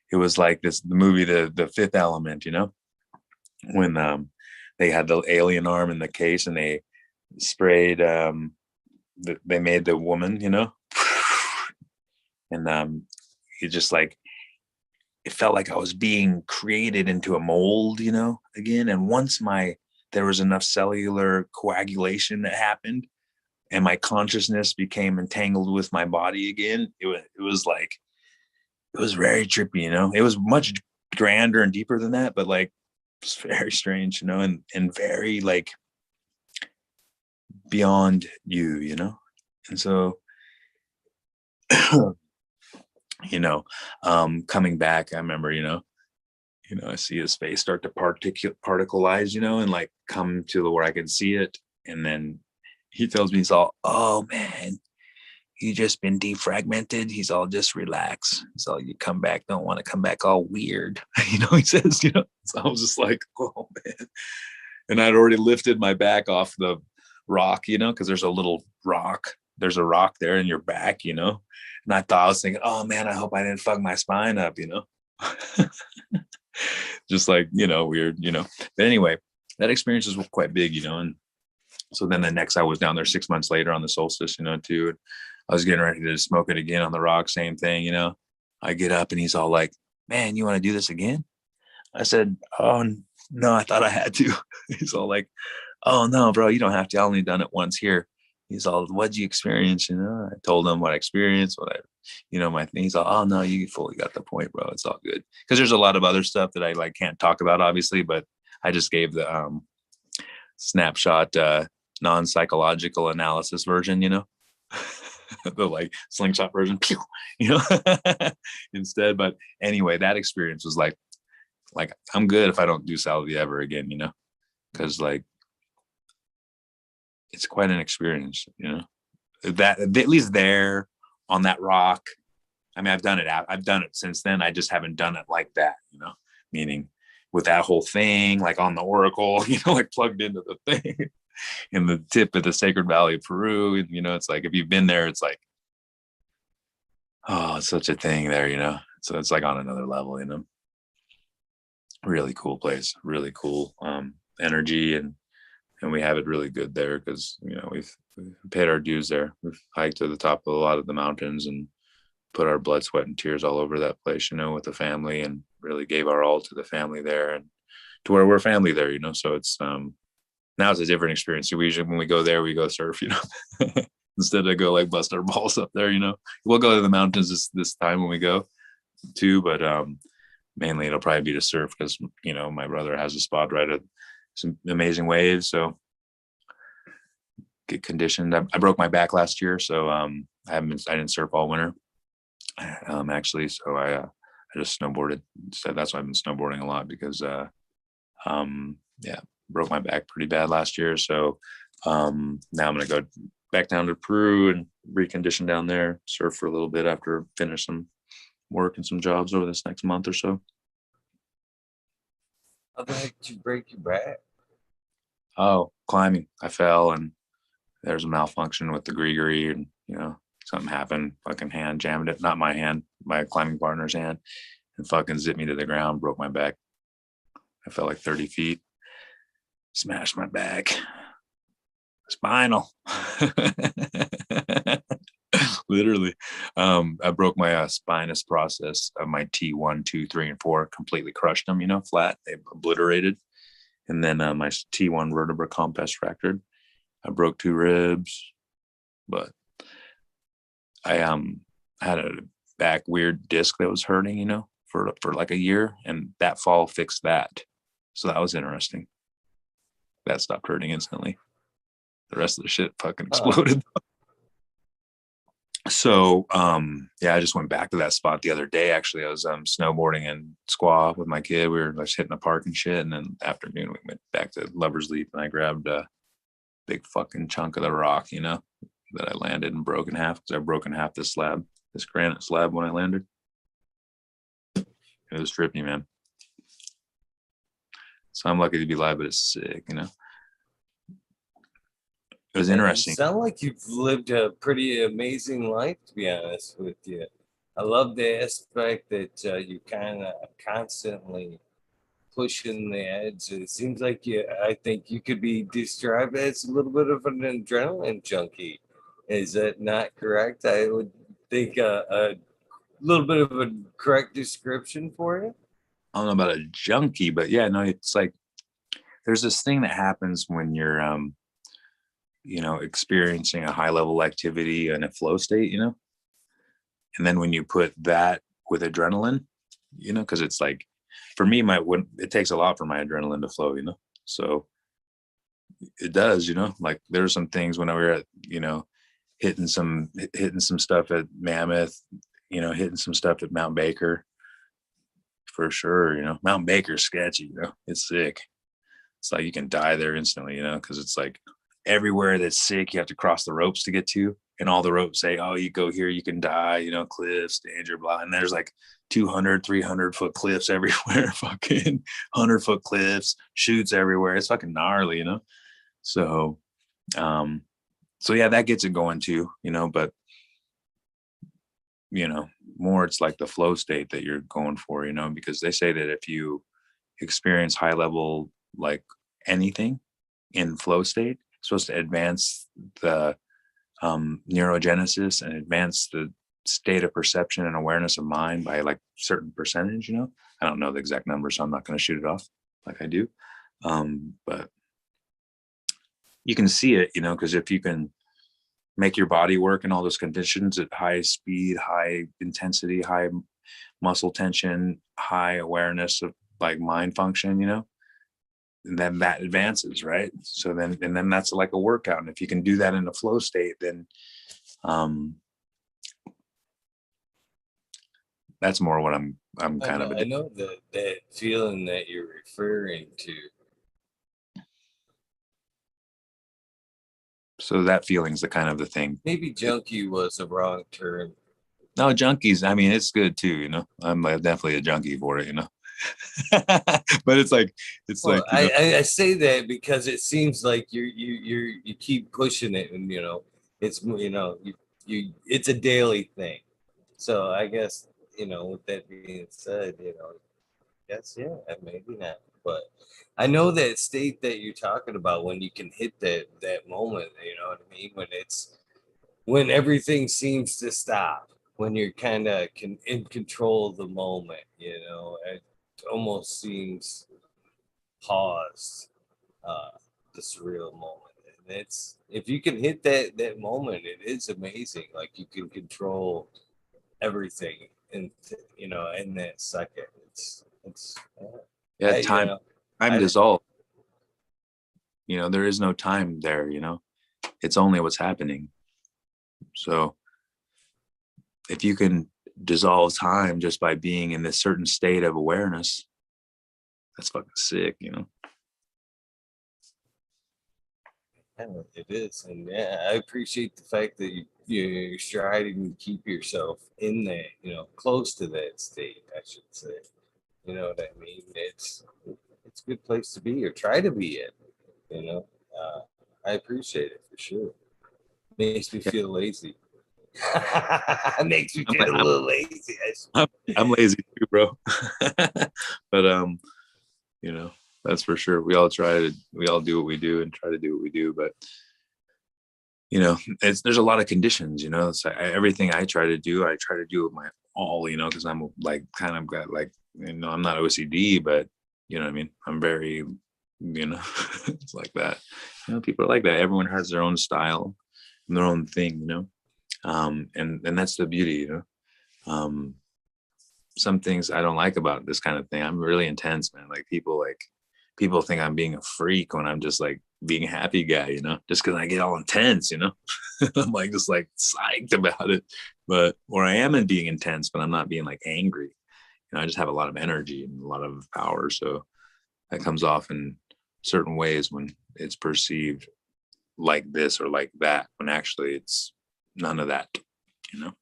it was like the movie the Fifth Element, you know, when they had the alien arm in the case and they sprayed they made the woman, you know, and it just like it felt like I was being created into a mold, you know, again. And once there was enough cellular coagulation that happened and my consciousness became entangled with my body again, it was like, it was very trippy, you know. It was much grander and deeper than that, but like, it's very strange, you know, and very like beyond you know. And so, you know, coming back, I remember, you know, I see his face start to particleize, you know, and like come to where I could see it. And then he tells me, he's all, oh man, you just been defragmented. He's all, just relax. So you come back, don't want to come back all weird. You know, he says, you know, so I was just like, oh man. And I'd already lifted my back off the rock, you know, because there's a little rock. There's a rock there in your back, you know. And I was thinking, oh man, I hope I didn't fuck my spine up, you know. Just like, you know, weird, you know. But anyway, that experience was quite big, you know. And so then the next, I was down there 6 months later on the solstice, you know, too. And I was getting ready to smoke it again on the rock, same thing, you know. I get up and he's all like, man, you want to do this again? I said, oh no, I thought I had to. He's all like, oh no, bro, you don't have to. I only done it once here. He's all, what'd you experience? You know, I told him what I experienced, what I, you know, my thing. He's all, oh no, you fully got the point, bro. It's all good. Because there's a lot of other stuff that I like can't talk about, obviously, but I just gave the snapshot non-psychological analysis version, you know. the like slingshot version, pew, you know, instead. But anyway, that experience was like I'm good if I don't do salvia ever again, you know, because like it's quite an experience, you know, that at least there on that rock. I mean, I've done it since then. I just haven't done it like that, you know, meaning with that whole thing, like on the Oracle, you know, like plugged into the thing in the tip of the Sacred Valley of Peru. And, you know, it's like, if you've been there, it's like, oh, it's such a thing there, you know? So it's like on another level, you know? Really cool place, really cool energy. And we have it really good there because, you know, we've paid our dues there. We've hiked to the top of a lot of the mountains and put our blood, sweat, and tears all over that place, you know, with the family, and really gave our all to the family there and to where we're family there, you know? So it's, now it's a different experience. So we usually, when we go there, we go surf, you know, instead of go like bust our balls up there, you know. We'll go to the mountains this time when we go too, but mainly it'll probably be to surf because, you know, my brother has a spot right at some amazing waves. So get conditioned. I broke my back last year, so I didn't surf all winter. Actually, so I just snowboarded. So that's why I've been snowboarding a lot because yeah, broke my back pretty bad last year. So now I'm gonna go back down to Peru and recondition down there, surf for a little bit after finish some work and some jobs over this next month or so. How the heck did you break your back? Oh, climbing. I fell and there's a malfunction with the gree, and you know, something happened. Fucking hand jammed it. Not my hand, my climbing partner's hand, and fucking zipped me to the ground, broke my back. I fell like 30 feet, smashed my back. Spinal. Literally. I broke my spinous process of my T1, 2, 3, and 4, completely crushed them, you know, flat. They obliterated. And then my T1 vertebra complex fractured. I broke 2 ribs, but I had a back weird disc that was hurting, you know, for like a year, and that fall fixed that. So that was interesting. That stopped hurting instantly. The rest of the shit fucking exploded. So yeah, I just went back to that spot the other day. Actually, I was snowboarding in Squaw with my kid. We were just hitting the park and shit, and then afternoon we went back to Lover's Leap, and I grabbed a big fucking chunk of the rock, you know, that I landed and broke in half, because I broke in half this granite slab when I landed. It was trippy, man. So I'm lucky to be alive, but it's sick, you know. It was interesting. You sound like you've lived a pretty amazing life, to be honest with you. I love the aspect that you kind of constantly pushing the edge. It seems like I think you could be described as a little bit of an adrenaline junkie. Is that not correct? I would think a little bit of a correct description for you. I don't know about a junkie, but yeah, no, it's like there's this thing that happens when you're you know, experiencing a high level activity in a flow state, you know, and then when you put that with adrenaline, you know, because it's like, for me, it takes a lot for my adrenaline to flow, you know, so it does, you know, like there were some things when we were at, you know, hitting some stuff at Mammoth, you know, hitting some stuff at Mount Baker, for sure, you know. Mount Baker's sketchy, you know, it's sick. It's like you can die there instantly, you know, because it's like everywhere that's sick, you have to cross the ropes to get to, and all the ropes say, oh, you go here, you can die, you know, cliffs, danger, blah. And there's like 200, 300 foot cliffs everywhere, fucking 100-foot cliffs, chutes everywhere. It's fucking gnarly, you know? So, yeah, that gets it going too, you know, but, you know, more it's like the flow state that you're going for, you know, because they say that if you experience high level, like anything in flow state, supposed to advance the neurogenesis and advance the state of perception and awareness of mind by like certain percentage, you know. I don't know the exact number, so I'm not going to shoot it off like I do, but you can see it, you know, because if you can make your body work in all those conditions at high speed, high intensity, high muscle tension, high awareness of like mind function, you know, and then that advances, right? So then that's like a workout. And if you can do that in a flow state, then That's more what I'm kind of I know that feeling that you're referring to. So that feeling's the kind of the thing. Maybe junkie was a wrong term. No, junkies, I mean, it's good too, you know. I'm definitely a junkie for it, you know. But it's like Well, you know, I say that because it seems like you keep pushing it, and it's it's a daily thing. So I guess with that being said, yes, yeah, maybe not. But I know that state that you're talking about when you can hit that moment. You know what I mean? When everything seems to stop, when you're kind of in control of the moment. It almost seems paused, uh, the surreal moment. And it's if you can hit that moment, it is amazing. Like you can control everything in that second. It's yeah, I you time know time I dissolves. You know, there is no time there, you know. It's only what's happening. So if you can dissolve time just by being in this certain state of awareness, that's fucking sick, you know. it is, and yeah, I appreciate the fact that you're striving to keep yourself in that, close to that state, I should say. You know what I mean? It's a good place to be or try to be in. You know, uh, I appreciate it for sure. Makes me Yeah, feel lazy. Makes me I'm, feel a I'm, little lazy. I'm lazy too, bro. But you know, that's for sure. We all do what we do and try to do what we do, but you know, there's a lot of conditions, you know. It's everything I try to do with my all, you know, because I'm like kind of got like, you know, I'm not OCD, but you know what I mean? I'm very, you know, it's like that. You know, people are like that. Everyone has their own style and their own thing, you know. And that's the beauty, you know. Some things I don't like about this kind of thing. I'm really intense, man. People think I'm being a freak when I'm just like being a happy guy, you know, just because I get all intense, you know. I'm like just like psyched about it. But or I am in being intense, but I'm not being like angry. You know, I just have a lot of energy and a lot of power. So that comes off in certain ways when it's perceived like this or like that, when actually it's none of that, you know.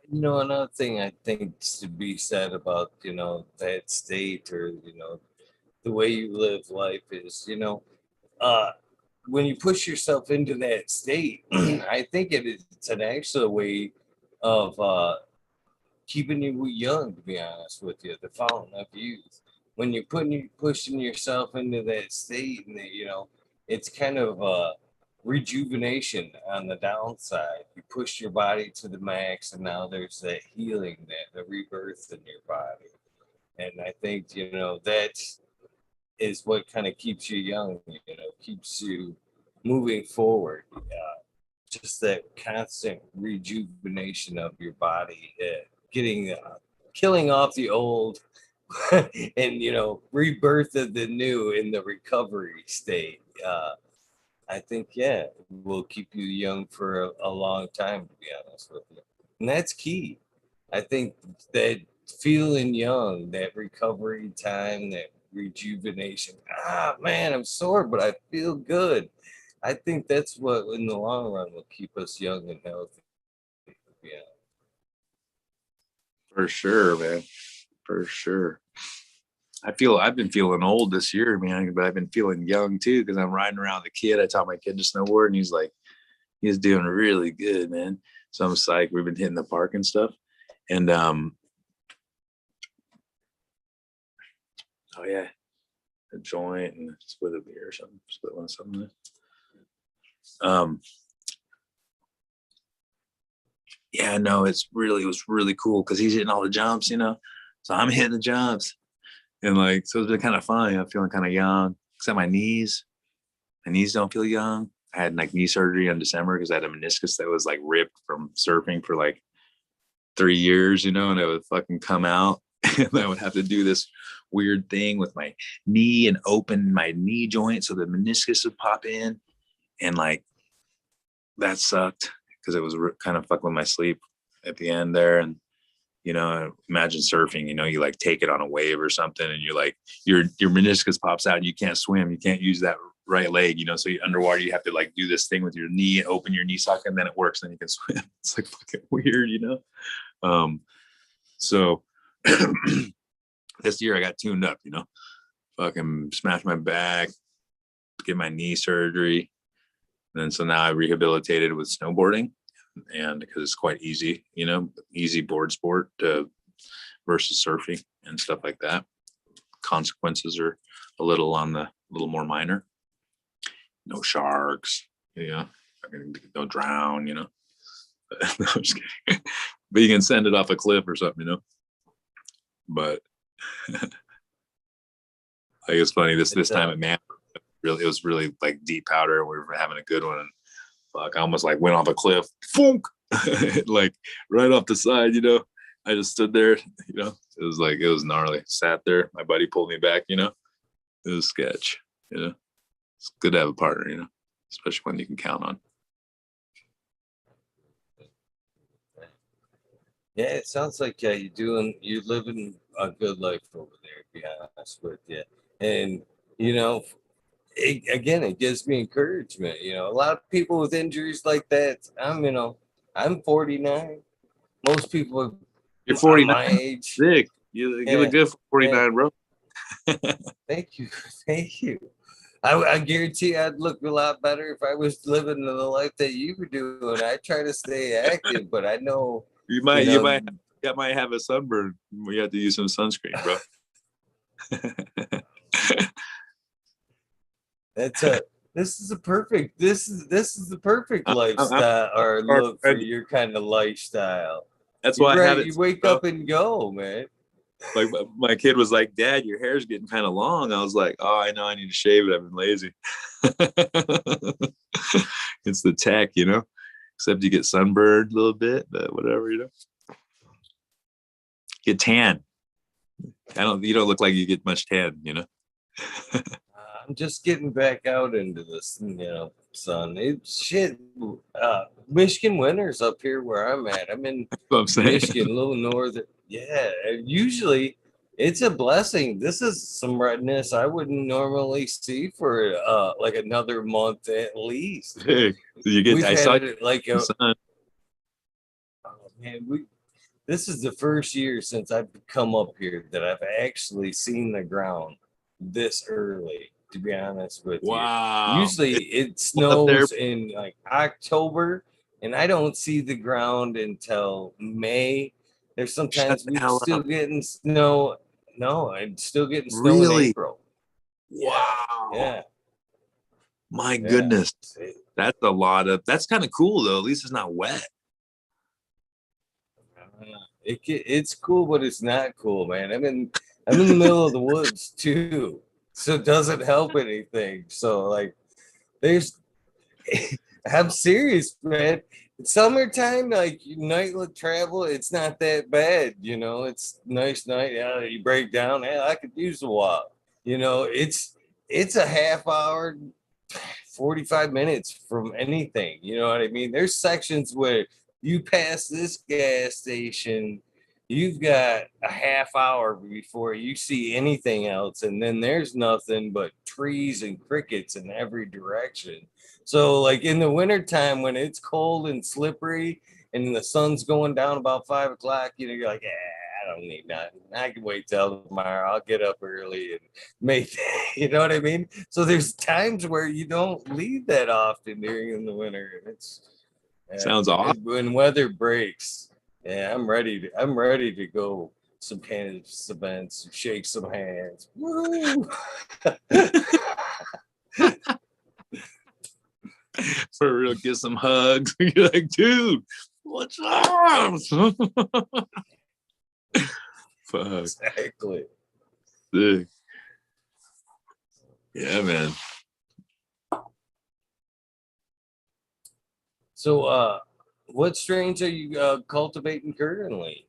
Another thing I think to be said about, that state or, the way you live life is, uh, when you push yourself into that state, I think it's an actual way of keeping you young, to be honest with you, the fountain of youth. When you're pushing yourself into that state, and it's kind of rejuvenation on the downside. You push your body to the max, and now there's that healing, that the rebirth in your body. And I think that is what kind of keeps you young. Keeps you moving forward. Just that constant rejuvenation of your body, getting killing off the old, and rebirth of the new in the recovery state. I think, yeah, will keep you young for a long time, to be honest with you, and that's key. I think that feeling young, that recovery time, that rejuvenation. Man, I'm sore, but I feel good. I think that's what, in the long run, will keep us young and healthy. Yeah. For sure, man. For sure. I've been feeling old this year, man, but I've been feeling young too because I'm riding around the kid. I taught my kid to snowboard, and he's doing really good, man. So I'm psyched. We've been hitting the park and stuff, and oh yeah, a joint and a split of beer or something, split one something. Yeah, no, it was really cool because he's hitting all the jumps, you know. So I'm hitting the jumps, and like so it's been kind of fun. I'm feeling kind of young, except my knees. My knees don't feel young. I had like knee surgery in December because I had a meniscus that was like ripped from surfing for like 3 years, you know, and it would fucking come out. And I would have to do this weird thing with my knee and open my knee joint so the meniscus would pop in. And like that sucked because it was kind of fucking with my sleep at the end there. And imagine surfing, you like take it on a wave or something, and you're like your meniscus pops out and you can't swim, you can't use that right leg, so you underwater, you have to like do this thing with your knee, open your knee socket, and then it works, then you can swim. It's like fucking weird, so this year I got tuned up, fucking smashed my back, get my knee surgery, and then so now I rehabilitated with snowboarding, and because it's quite easy, easy board sport versus surfing and stuff like that. Consequences are a little more minor. No sharks, don't drown, no, I'm just kidding. But you can send it off a cliff or something, but I think it's funny this time at Man, it was really like deep powder. We were having a good one, and fuck, I almost like went off a cliff, funk, like right off the side, I just stood there, it was gnarly. Sat there, my buddy pulled me back, it was sketch, It's good to have a partner, especially when you can count on. Yeah, it sounds like you're living a good life over there, to be honest with you. And it gives me encouragement. A lot of people with injuries like that. I'm 49. Most people You're 49. My age. Sick. You look good for 49, bro. Thank you. I guarantee I'd look a lot better if I was living the life that you were doing. I try to stay active, but I know you might have a sunburn. We have to use some sunscreen, bro. This is the perfect lifestyle or look for your kind of lifestyle. That's why I have it. You wake up and go, man. Like my kid was like, "Dad, your hair's getting kind of long." I was like, "Oh, I know, I need to shave it. I've been lazy." It's the tech, except you get sunburned a little bit, but whatever, Get tan. You don't look like you get much tan, I'm just getting back out into this, sun. It's shit. Michigan winters up here where I'm at. I'm in Michigan, a little northern. Yeah, usually it's a blessing. This is some redness I wouldn't normally see for like another month at least. Hey, this is the first year since I've come up here that I've actually seen the ground this early, to be honest with you. Wow. Usually it snows in like October, and I don't see the ground until May. There's sometimes we're still getting snow. No, I'm still getting snow in April. Wow. Yeah. My goodness. That's that's kind of cool though. At least it's not wet. It's cool, but it's not cool, man. I'm in the middle of the woods too, so it doesn't help anything. So like, I'm serious, man. Summertime, like night travel, it's not that bad. It's nice night. Yeah, you break down. I could use a walk. It's a half hour, 45 minutes from anything. You know what I mean? There's sections where you pass this gas station, you've got a half hour before you see anything else, and then there's nothing but trees and crickets in every direction. So like in the wintertime when it's cold and slippery and the sun's going down about 5 o'clock, you're like, I don't need nothing. I can wait till tomorrow. I'll get up early and make, you know what I mean? So there's times where you don't leave that often during the winter. Sounds awesome. When weather breaks, I'm ready to go some cannabis events, shake some hands. Woo! For real, get some hugs. You're like, dude, what's up? Fuck. Exactly. Sick. Yeah, man. So, what strains are you cultivating currently?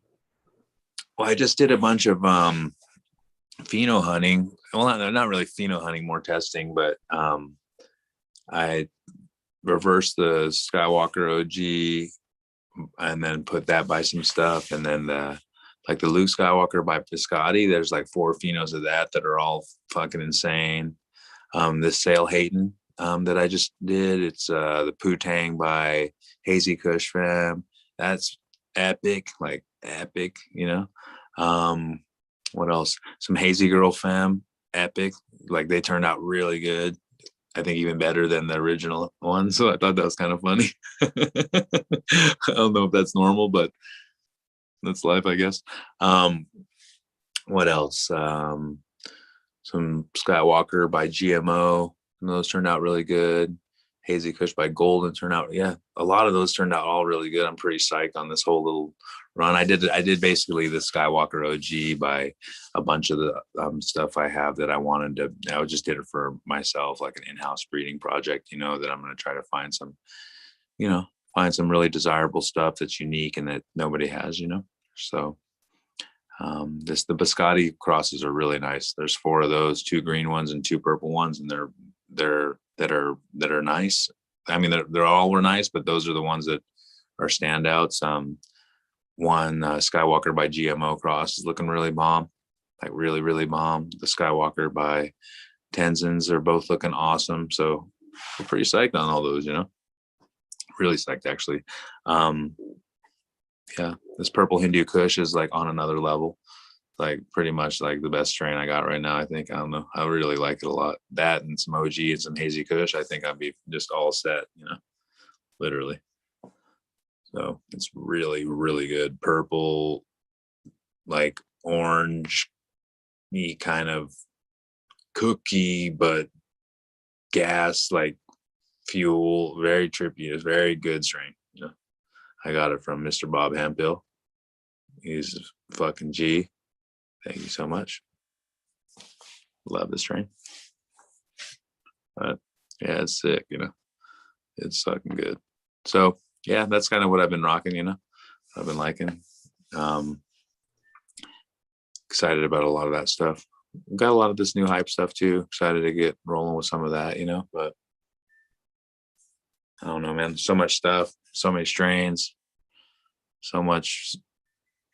Well, I just did a bunch of pheno hunting. Well, not really pheno hunting, more testing, but I reverse the Skywalker OG and then put that by some stuff. And then like the Luke Skywalker by Piscotti, there's like 4 phenos of that are all fucking insane. This Sail Hayton that I just did, it's the Poo-Tang by Hazy Kush Fam. That's epic, like epic, you know. What else? Some Hazy Girl Fam, epic. Like they turned out really good. I think even better than the original one. So I thought that was kind of funny. I don't know if that's normal, but that's life, I guess. What else? Some Skywalker by GMO. And those turned out really good. Hazy Kush by Golden turned out, yeah, a lot of those turned out all really good. I'm pretty psyched on this whole little run. I did basically the Skywalker OG by a bunch of the stuff I have that I wanted to. I just did it for myself, like an in-house breeding project, you know, that I'm going to try to find some, you know, find some really desirable stuff that's unique and that nobody has, you know. So the Biscotti crosses are really nice. There's 4 of those, 2 green ones and 2 purple ones, and they're that are nice. I mean, they're all were nice, but those are the ones that are standouts. One Skywalker by GMO cross is looking really bomb, like really, really bomb. The Skywalker by Tenzins are both looking awesome. So we're pretty psyched on all those, you know, really psyched actually. Yeah, this purple Hindu Kush is like on another level, like pretty much like the best strain I got right now. I think, I don't know, I really like it a lot. That and some OG and some Hazy Kush, I think I'd be just all set, you know, literally. So it's really, really good. Purple, like orange, kind of cookie, but gas, like fuel, very trippy. It's very good strain. You know, I got it from Mr. Bob Hempill. He's a fucking G. Thank you so much. Love this strain. But yeah, it's sick, you know. It's fucking good. So yeah, that's kind of what I've been rocking, you know. I've been liking. Excited about a lot of that stuff. Got a lot of this new hype stuff too. Excited to get rolling with some of that, you know. But I don't know, man. So much stuff, so many strains, so much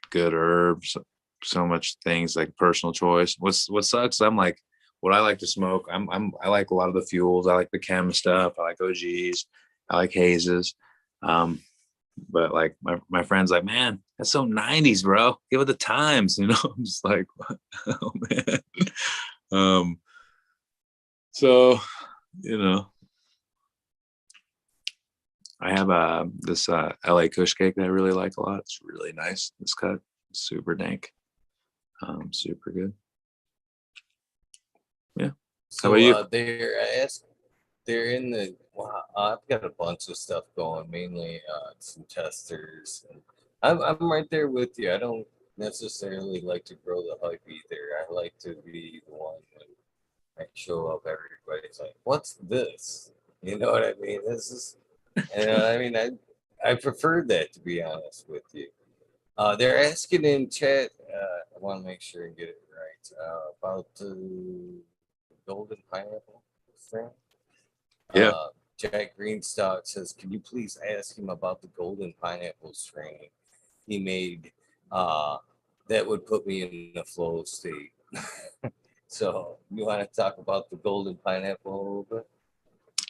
good herbs, so much things like personal choice. What sucks, I'm like, what I like to smoke, I like a lot of the fuels. I like the chem stuff. I like OGs. I like hazes. But like my friend's like, man, that's so 90s, bro. Give it the times, you know. I'm just like, oh man. So, you know, I have this LA Kush cake that I really like a lot. It's really nice. This cut, super dank, super good. Yeah. So how about you? they're in the. Well, I've got a bunch of stuff going, mainly some testers. And I'm right there with you. I don't necessarily like to grow the hype either. I like to be the one when I show up, everybody's like, "What's this?" You know what I mean? This is, you know what I mean? I prefer that, to be honest with you. They're asking in chat. I want to make sure and get it right about the golden pineapple thing. Yeah. Jack Greenstock says, "Can you please ask him about the golden pineapple strain he made that would put me in a flow state?" So you want to talk about the golden pineapple a little bit?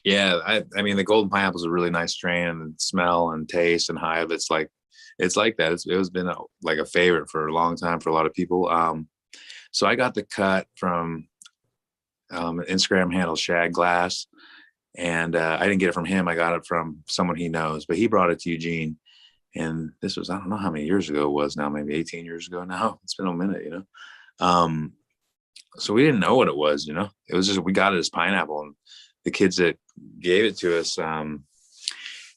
Yeah, I mean the golden pineapple is a really nice strain, and smell and taste and hive. It's like that. It has been like a favorite for a long time for a lot of people. So I got the cut from Instagram handle Shag Glass, and I didn't get it from him. I got it from someone he knows, but he brought it to Eugene, and this was, I don't know how many years ago it was now, maybe 18 years ago now. It's been a minute, you know. So we didn't know what it was, you know. It was just, we got it as pineapple, and the kids that gave it to us,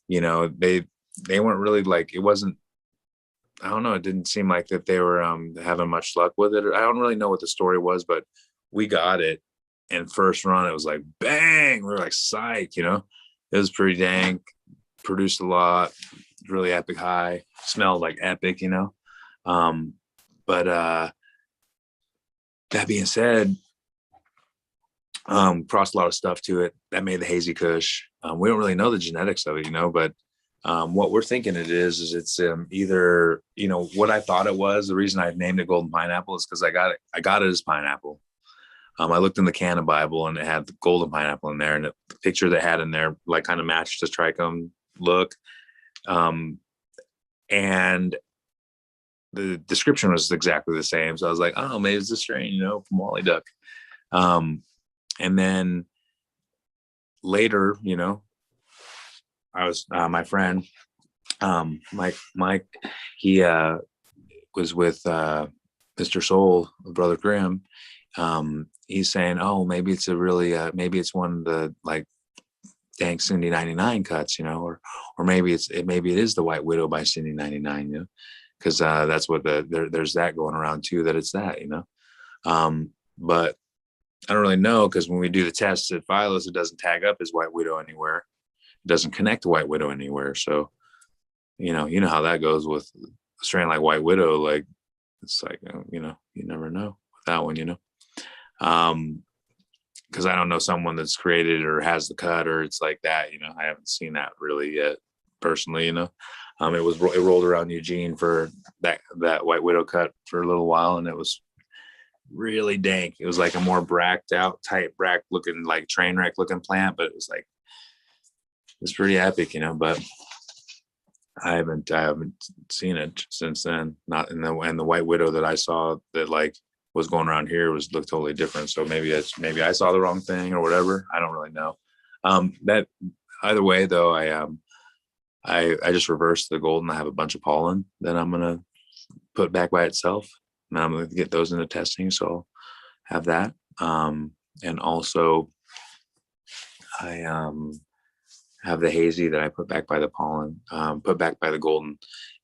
you know, they weren't really like, it wasn't, I don't know, it didn't seem like that they were having much luck with it. I don't really know what the story was, but we got it, and first run it was like bang, we were like psych, you know. It was pretty dank, produced a lot, really epic high, smelled like epic, you know. But that being said, crossed a lot of stuff to it that made the Hazy Kush. We don't really know the genetics of it, but what we're thinking it is it's either, what I thought it was. The reason I named it golden pineapple is because I got it as pineapple. I looked in the Canna Bible and it had the golden pineapple in there, and the picture they had in there like kind of matched the trichome look. And the description was exactly the same. So I was like, oh, maybe it's a strain, from Wally Duck. And then later, I was my friend Mike, he was with Mr. Soul, Brother Grimm. He's saying, oh, maybe it's maybe it's one of the like dank Cindy 99 cuts, or maybe it is the White Widow by Cindy 99, because that's what there's that going around too, that it's that, but I don't really know, because when we do the tests at Philos, it doesn't tag up as White Widow anywhere. It doesn't connect to White Widow anywhere. So, you know how that goes with a strain like White Widow. Like, it's like, you never know with that one, because I don't know someone that's created or has the cut or it's like that. I haven't seen that really yet personally. It rolled around Eugene for that White Widow cut for a little while, and it was really dank. It was like a more bracked out, tight brack looking, like train wreck looking plant, but it was pretty epic, but I haven't seen it since then. Not in the White Widow that I saw that like was going around here looked totally different. So maybe I saw the wrong thing or whatever. I don't really know. That either way though, I just reversed the golden. I have a bunch of pollen that I'm gonna put back by itself. And I'm going to get those into testing. So I'll have that. And also I have the hazy that I put back by the pollen, put back by the golden,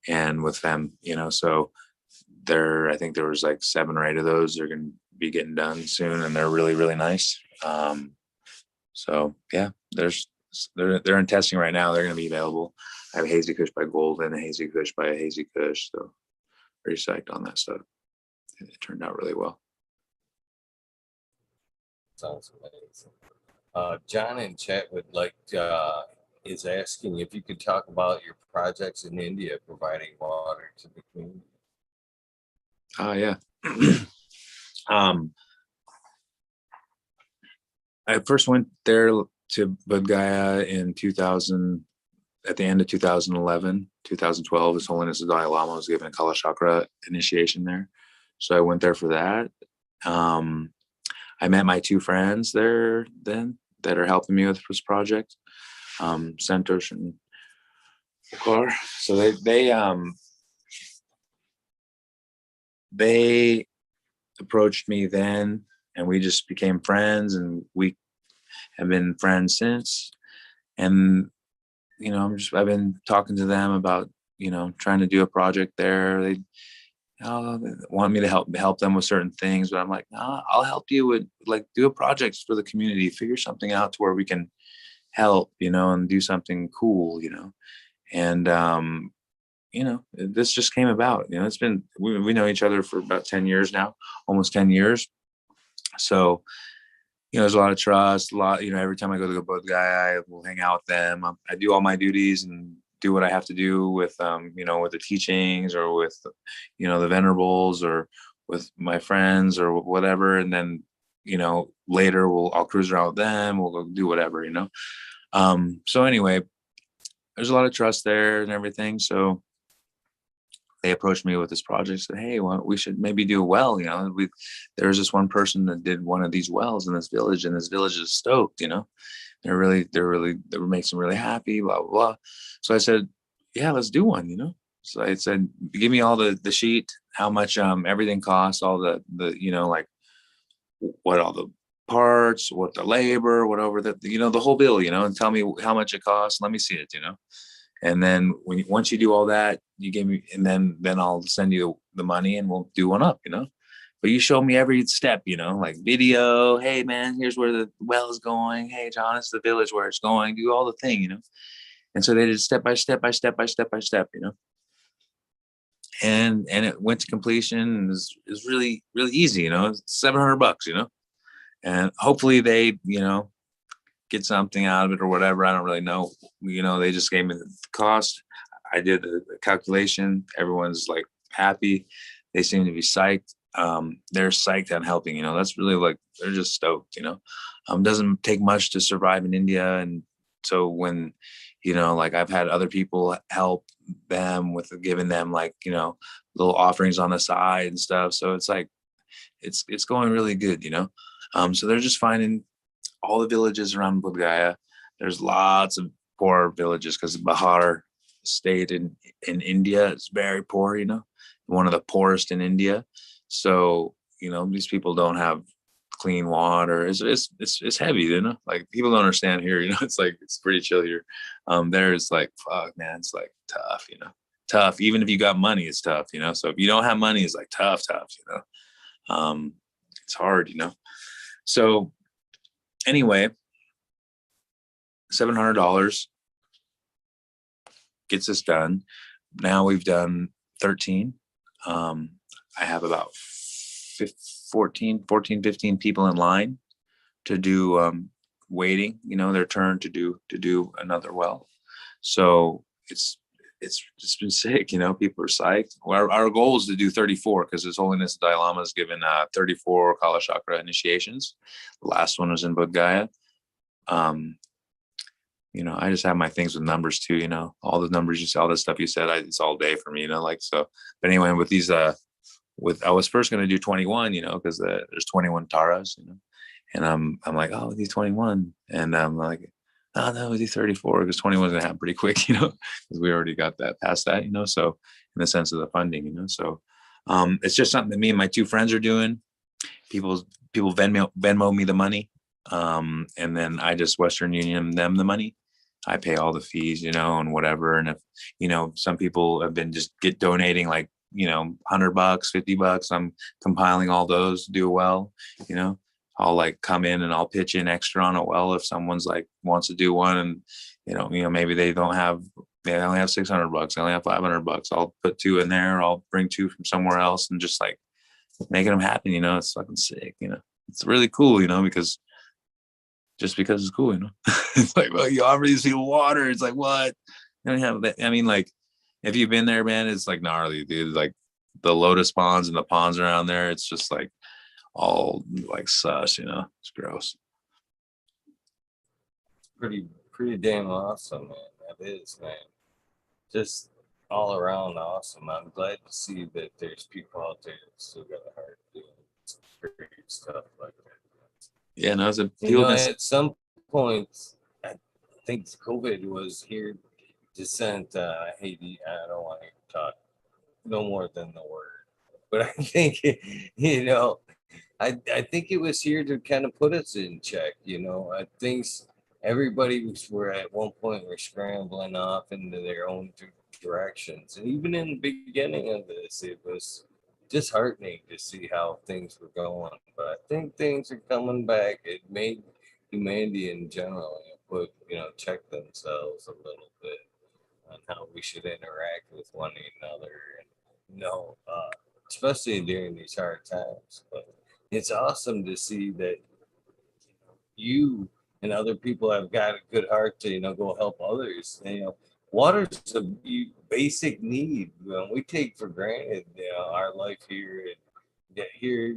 and with them, so I think there was like 7 or 8 of those. They're going to be getting done soon, and they're really, really nice. So yeah, they're in testing right now. They're going to be available. I have a hazy kush by gold and a hazy kush by a hazy kush. So pretty psyched on that stuff. It turned out really well. Sounds amazing. John in chat is asking if you could talk about your projects in India providing water to the community. Yeah. I first went there to Bodh Gaya in 2000, at the end of 2011, 2012. His Holiness the Dalai Lama was given a Kala Chakra initiation there. So I went there for that. I met my 2 friends there then that are helping me with this project, Santosh and Okar. So they approached me then, and we just became friends, and we have been friends since. And I've been talking to them about trying to do a project there. They want me to help them with certain things, but I'm like, nah, I'll help you with do a project for the community, figure something out to where we can help, and do something cool, and this just came about. It's been, we know each other for about 10 years now, almost 10 years. So there's a lot of trust, a lot, every time I go to the Bodh Gaya, I will hang out with them. I do all my duties and do what I have to do with, with the teachings or with, the venerables or with my friends or whatever. And then, later I'll cruise around with them. We'll go do whatever, So anyway, there's a lot of trust there and everything. So they approached me with this project, said, hey, well, we should maybe do a well. There's this one person that did one of these wells in this village, and this village is stoked, that makes them really happy, blah, blah, blah. So I said, yeah, let's do one, So I said, give me all the sheet, how much everything costs, all the what all the parts, what the labor, whatever the whole bill, and tell me how much it costs. Let me see it, And then once you do all that, you give me, and then I'll send you the money and we'll do one up, But you show me every step, like video. Hey man, here's where the well is going. Hey John, it's the village where it's going. Do all the thing, And so they did step by step, And it went to completion, and it was really, really easy, $700, And hopefully they, get something out of it or whatever. I don't really know. They just gave me the cost. I did the calculation. Everyone's like happy. They seem to be psyched. They're psyched on helping, that's really like, they're just stoked, doesn't take much to survive in India. And so when, like I've had other people help them with giving them like, little offerings on the side and stuff. So it's like, it's going really good, so they're just finding all the villages around Bodh Gaya. There's lots of poor villages because Bihar state in India is very poor, one of the poorest in India. So, these people don't have clean water. It's heavy, like people don't understand here, it's like, it's pretty chill here. There's like, fuck man, it's like tough, tough. Even if you got money, it's tough, so if you don't have money, it's like tough, it's hard, so anyway, $700 gets us done. Now we've done 13. I have about 15 people in line to do waiting, their turn to do another well. So it's just been sick, people are psyched. Our goal is to do 34 because His Holiness Dalai Lama has given 34 Kala Chakra initiations. The last one was in Bodh Gaya. I just have my things with numbers too, all the numbers you said, all the stuff you said, it's all day for me, so. But anyway, with these, I was first going to do 21, because there's 21 taras, and I'm like, oh, these 21, and I'm like, oh no, we do 34 because 21 is going to happen pretty quick, because we already got that past that, so in the sense of the funding, so it's just something that me and my two friends are doing. People Venmo me the money, and then I just Western Union them the money. I pay all the fees, and whatever. And if, some people have been just donating like, $100, $50. I'm compiling all those to do well, I'll like come in and I'll pitch in extra on a well if someone's like wants to do one, and maybe they only have $600, they only have $500. I'll put 2 in there. I'll bring 2 from somewhere else and just like making them happen. It's fucking sick. It's really cool. Because it's cool. It's like, well, you offer these people water. It's like, what? You don't have that. I mean, like, if you've been there, man, it's like gnarly, dude. Like the lotus ponds and the ponds around there, it's just like all like sus, it's gross. Pretty damn awesome, man. That is, man. Just all around awesome. I'm glad to see that there's people out there that still got a heart doing great stuff like that. Yeah, no, at some point, I think COVID was here to send. I don't want to talk no more than the word, but I think I think it was here to kind of put us in check. I think everybody were at one point were scrambling off into their own directions, and even in the beginning of this, it was disheartening to see how things were going. But I think things are coming back. It made humanity in general check themselves a little bit on how we should interact with one another, and especially during these hard times. But it's awesome to see that you and other people have got a good heart to go help others. Water's a basic need. We take for granted our life here, and yet here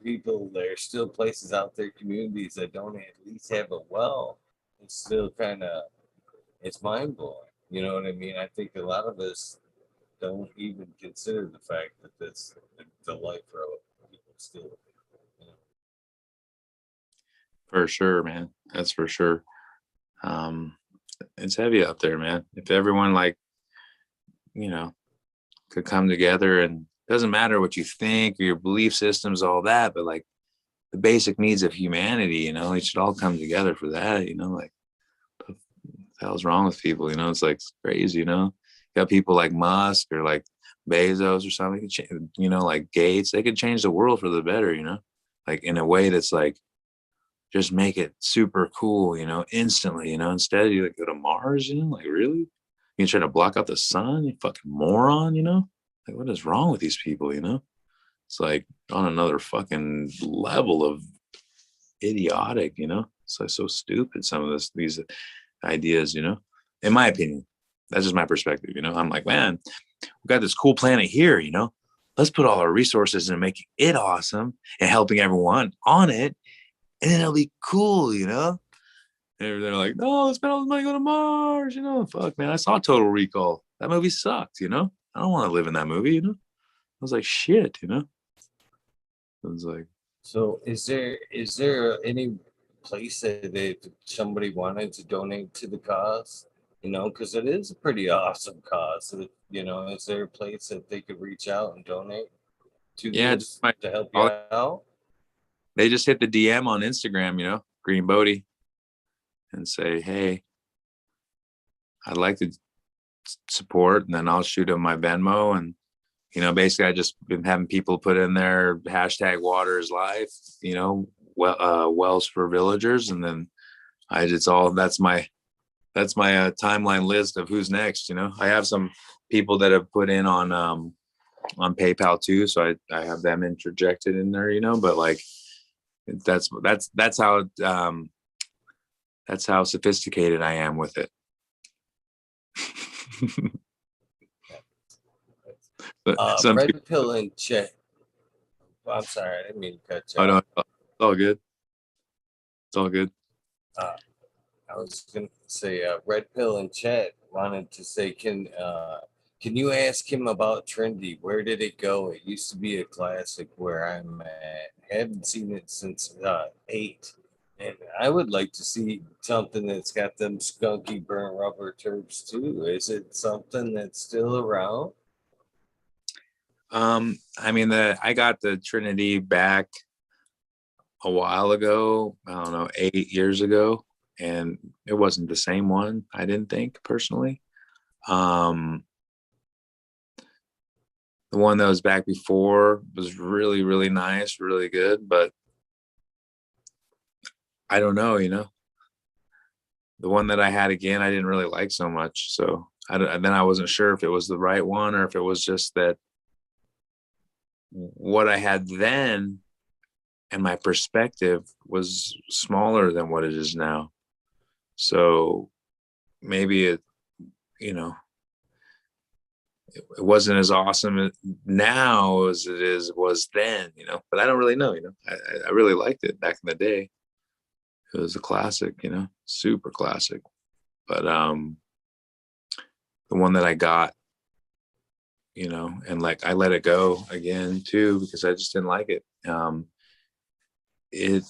people, there's still places out there, communities that don't at least have a well. It's still kind of, it's mind blowing. You know what I mean? I think a lot of us don't even consider the fact that that's the life for people still. For sure, man. That's for sure. It's heavy out there, man. If everyone could come together, and doesn't matter what you think or your belief systems, all that, but like the basic needs of humanity, they should all come together for that, like what the hell's wrong with people? It's like it's crazy, You got people like Musk or like Bezos or something, like Gates, they could change the world for the better, like in a way that's like, just make it super cool, instantly, instead you like go to Mars, like really? You try to block out the sun, you fucking moron, like what is wrong with these people, It's like on another fucking level of idiotic, It's like so stupid, some of these ideas, in my opinion. That's just my perspective, I'm like, man, we got this cool planet here, let's put all our resources into making it awesome and helping everyone on it, and then it'll be cool, And they're like, no, let's spend all this money, go to Mars, fuck, man, I saw Total Recall. That movie sucked, I don't want to live in that movie, I was like, shit, I was like, So is there any place that if somebody wanted to donate to the cause, because it is a pretty awesome cause, is there a place that they could reach out and donate to yeah, this to help you out? they just hit the DM on Instagram, Green Bodhi, and say, hey, I'd like to support, and then I'll shoot them my Venmo. And, basically I just been having people put in their hashtag water is life, wells for villagers. And then that's my timeline list of who's next. I have some people that have put in on PayPal too. So I have them interjected in there, but like, that's how sophisticated I am with it. Red pill and Chet. I'm sorry, I didn't mean to cut you off. No, it's all good. It's all good. I was gonna say Red Pill and Chet wanted to say, can you ask him about Trendy? Where did it go? It used to be a classic where I'm at. Haven't seen it since 8. And I would like to see something that's got them skunky burnt rubber terps too. Is it something that's still around? I mean, I got the Trinity back a while ago, I don't know, 8 years ago, and it wasn't the same one, I didn't think, personally. The one that was back before was really, really nice, really good, but I don't know, the one that I had again, I didn't really like so much. So then I wasn't sure if it was the right one or if it was just that what I had then and my perspective was smaller than what it is now. So maybe it wasn't as awesome now as it was then, but I don't really know, I really liked it back in the day. It was a classic, super classic. But the one that I got, and like I let it go again too because I just didn't like it. It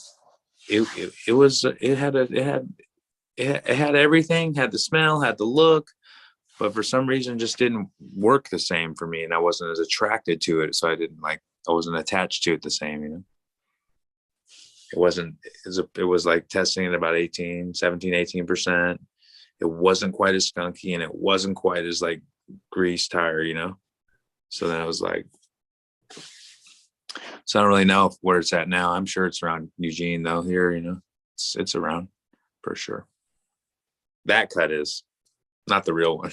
had everything, had the smell, had the look, but for some reason just didn't work the same for me, and I wasn't as attracted to it, so I wasn't attached to it the same. It was like testing at about 18%. It wasn't quite as skunky, and it wasn't quite as like grease tire, so then I was like, so I don't really know where it's at now. I'm sure it's around Eugene though here, it's around for sure. That cut is not the real one.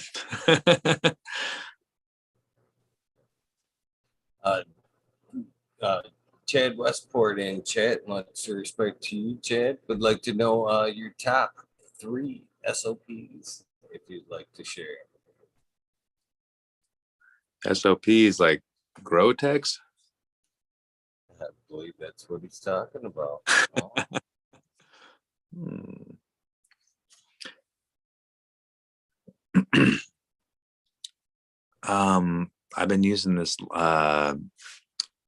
Chad Westport and Chad, much respect to you, Chad, would like to know your top 3 SOPs if you'd like to share. SOPs like grow techs? I believe that's what he's talking about. I've been using this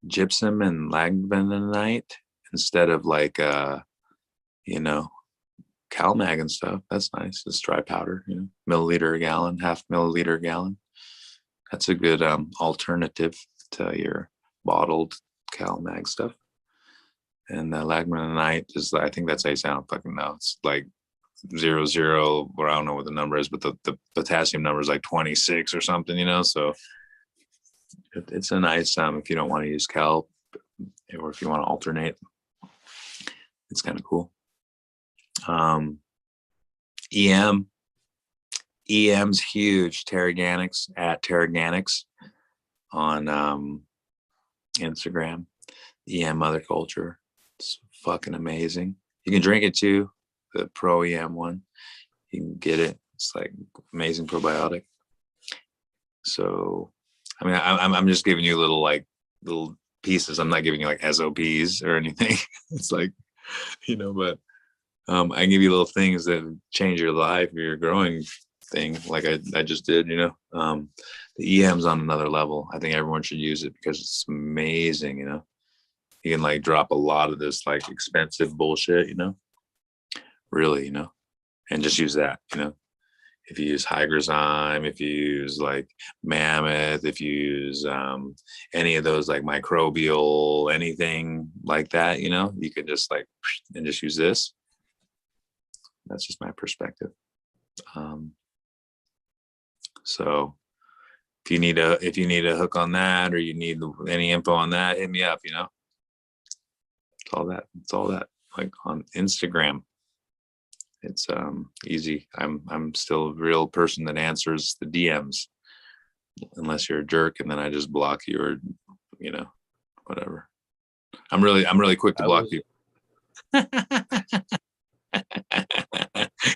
gypsum and lignite instead of like CalMag and stuff. That's nice. It's dry powder, milliliter a gallon, half milliliter a gallon. That's a good alternative to your bottled CalMag stuff. And the lignite is, I think that's how you say, I don't fucking know. It's like 00, or I don't know what the number is, but the potassium number is like 26 or something, so it's a nice if you don't want to use cal, or if you want to alternate, it's kind of cool. EM's huge. Terraganics at Terraganics on Instagram. EM Mother Culture. It's fucking amazing. You can drink it too, the Pro EM one. You can get it. It's like amazing probiotic. So, I mean, I'm just giving you little pieces. I'm not giving you like SOPs or anything. It's like, but I give you little things that change your life, your growing thing, like I just did. The EM's on another level. I think everyone should use it because it's amazing. You can like drop a lot of this like expensive bullshit. Really, and just use that. If you use Hygrozyme, if you use like Mammoth, if you use any of those like microbial, anything like that, you could just like and just use this. That's just my perspective. So if you need a hook on that, or you need any info on that, hit me up. It's all that. Like on Instagram. It's easy. I'm still a real person that answers the DMs, unless you're a jerk, and then I just block you, or whatever. I'm really quick to block people.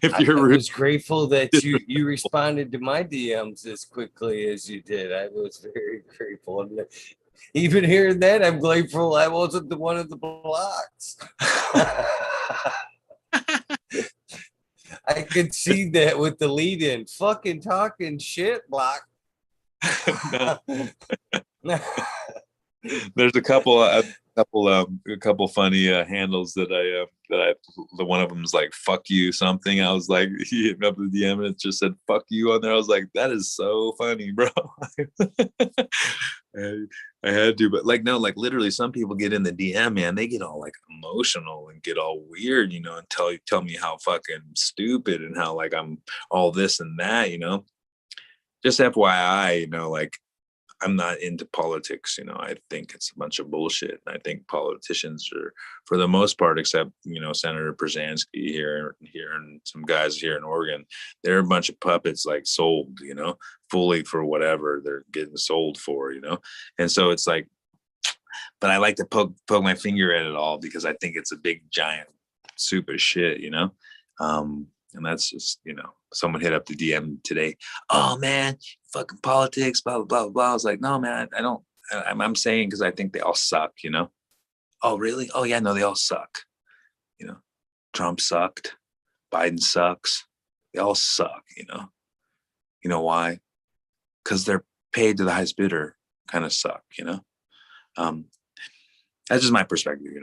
If you're rude. I was grateful that you responded to my DMs as quickly as you did. I was very grateful. And even hearing that, I'm grateful I wasn't the one of the blocks. I could see that with the lead in. Fucking talking shit, block. There's a couple funny handles that the one of them is like "fuck you" something. I was like, he hit me up with the DM and it just said "fuck you" on there. I was like, that is so funny, bro. I had to, but like, no, like literally some people get in the DM, man, they get all like emotional and get all weird, and tell me how fucking stupid and how like I'm all this and that, just FYI, like I'm not into politics. I think it's a bunch of bullshit. And I think politicians are, for the most part, except, Senator Brzezinski here and some guys here in Oregon, they're a bunch of puppets like sold, fully for whatever they're getting sold for, And so it's like, but I like to poke my finger at it all because I think it's a big, giant soup of shit, and that's just, someone hit up the DM today. Oh man, fucking politics, blah, blah, blah, blah. I was like, no, man, I'm saying, because I think they all suck, Oh, really? Oh yeah, no, they all suck. Trump sucked. Biden sucks. They all suck, You know why? Because they're paid to the highest bidder kind of suck, That's just my perspective,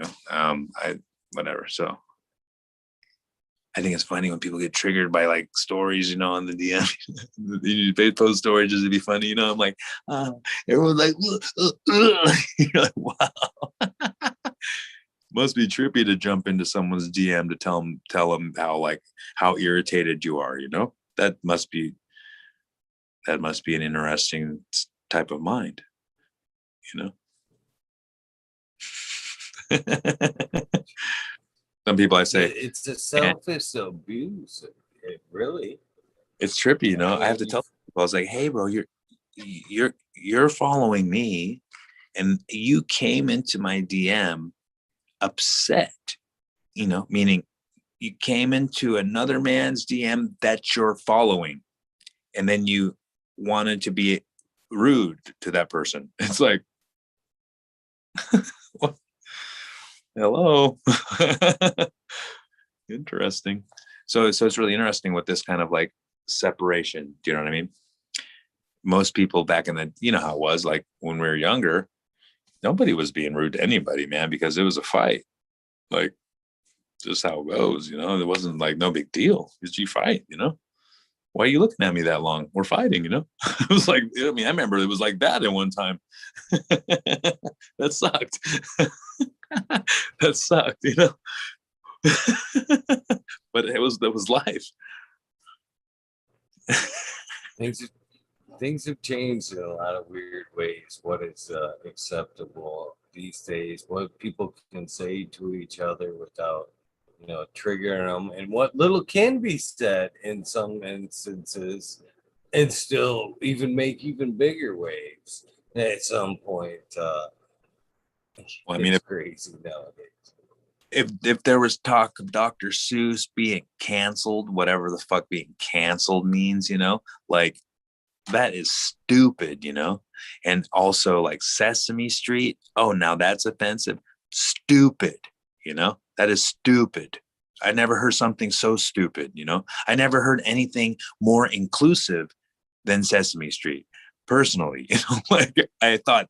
whatever. So I think it's funny when people get triggered by like stories, on the DM. They post stories just to be funny, I'm like, everyone's like, you're like, wow. Must be trippy to jump into someone's DM to tell them how irritated you are, That must be an interesting type of mind, Some people I say it's a selfish abuse. It really. It's trippy, I have to tell people, I was like, hey bro, you're following me and you came into my DM upset, meaning you came into another man's DM that you're following, and then you wanted to be rude to that person. It's like, what? Hello. Interesting. So it's really interesting with this kind of like separation. Do you know what I mean? Most people back in the, how it was like when we were younger, nobody was being rude to anybody, man, because it was a fight. Like, just how it goes, it wasn't like no big deal. Because you fight, Why are you looking at me that long? We're fighting, It was like, I remember it was like that at one time. That sucked. That sucked, But that was life. Things have changed in a lot of weird ways. What is acceptable these days? What people can say to each other without, triggering them, and what little can be said in some instances, and still make even bigger waves at some point. Well, it's crazy nowadays. if there was talk of Dr. Seuss being canceled, whatever the fuck being canceled means, you know, like that is stupid, you know? And also like Sesame Street. Oh, now that's offensive. Stupid, you know? That is stupid. I never heard something so stupid, you know? I never heard anything more inclusive than Sesame Street, personally. You know, like I thought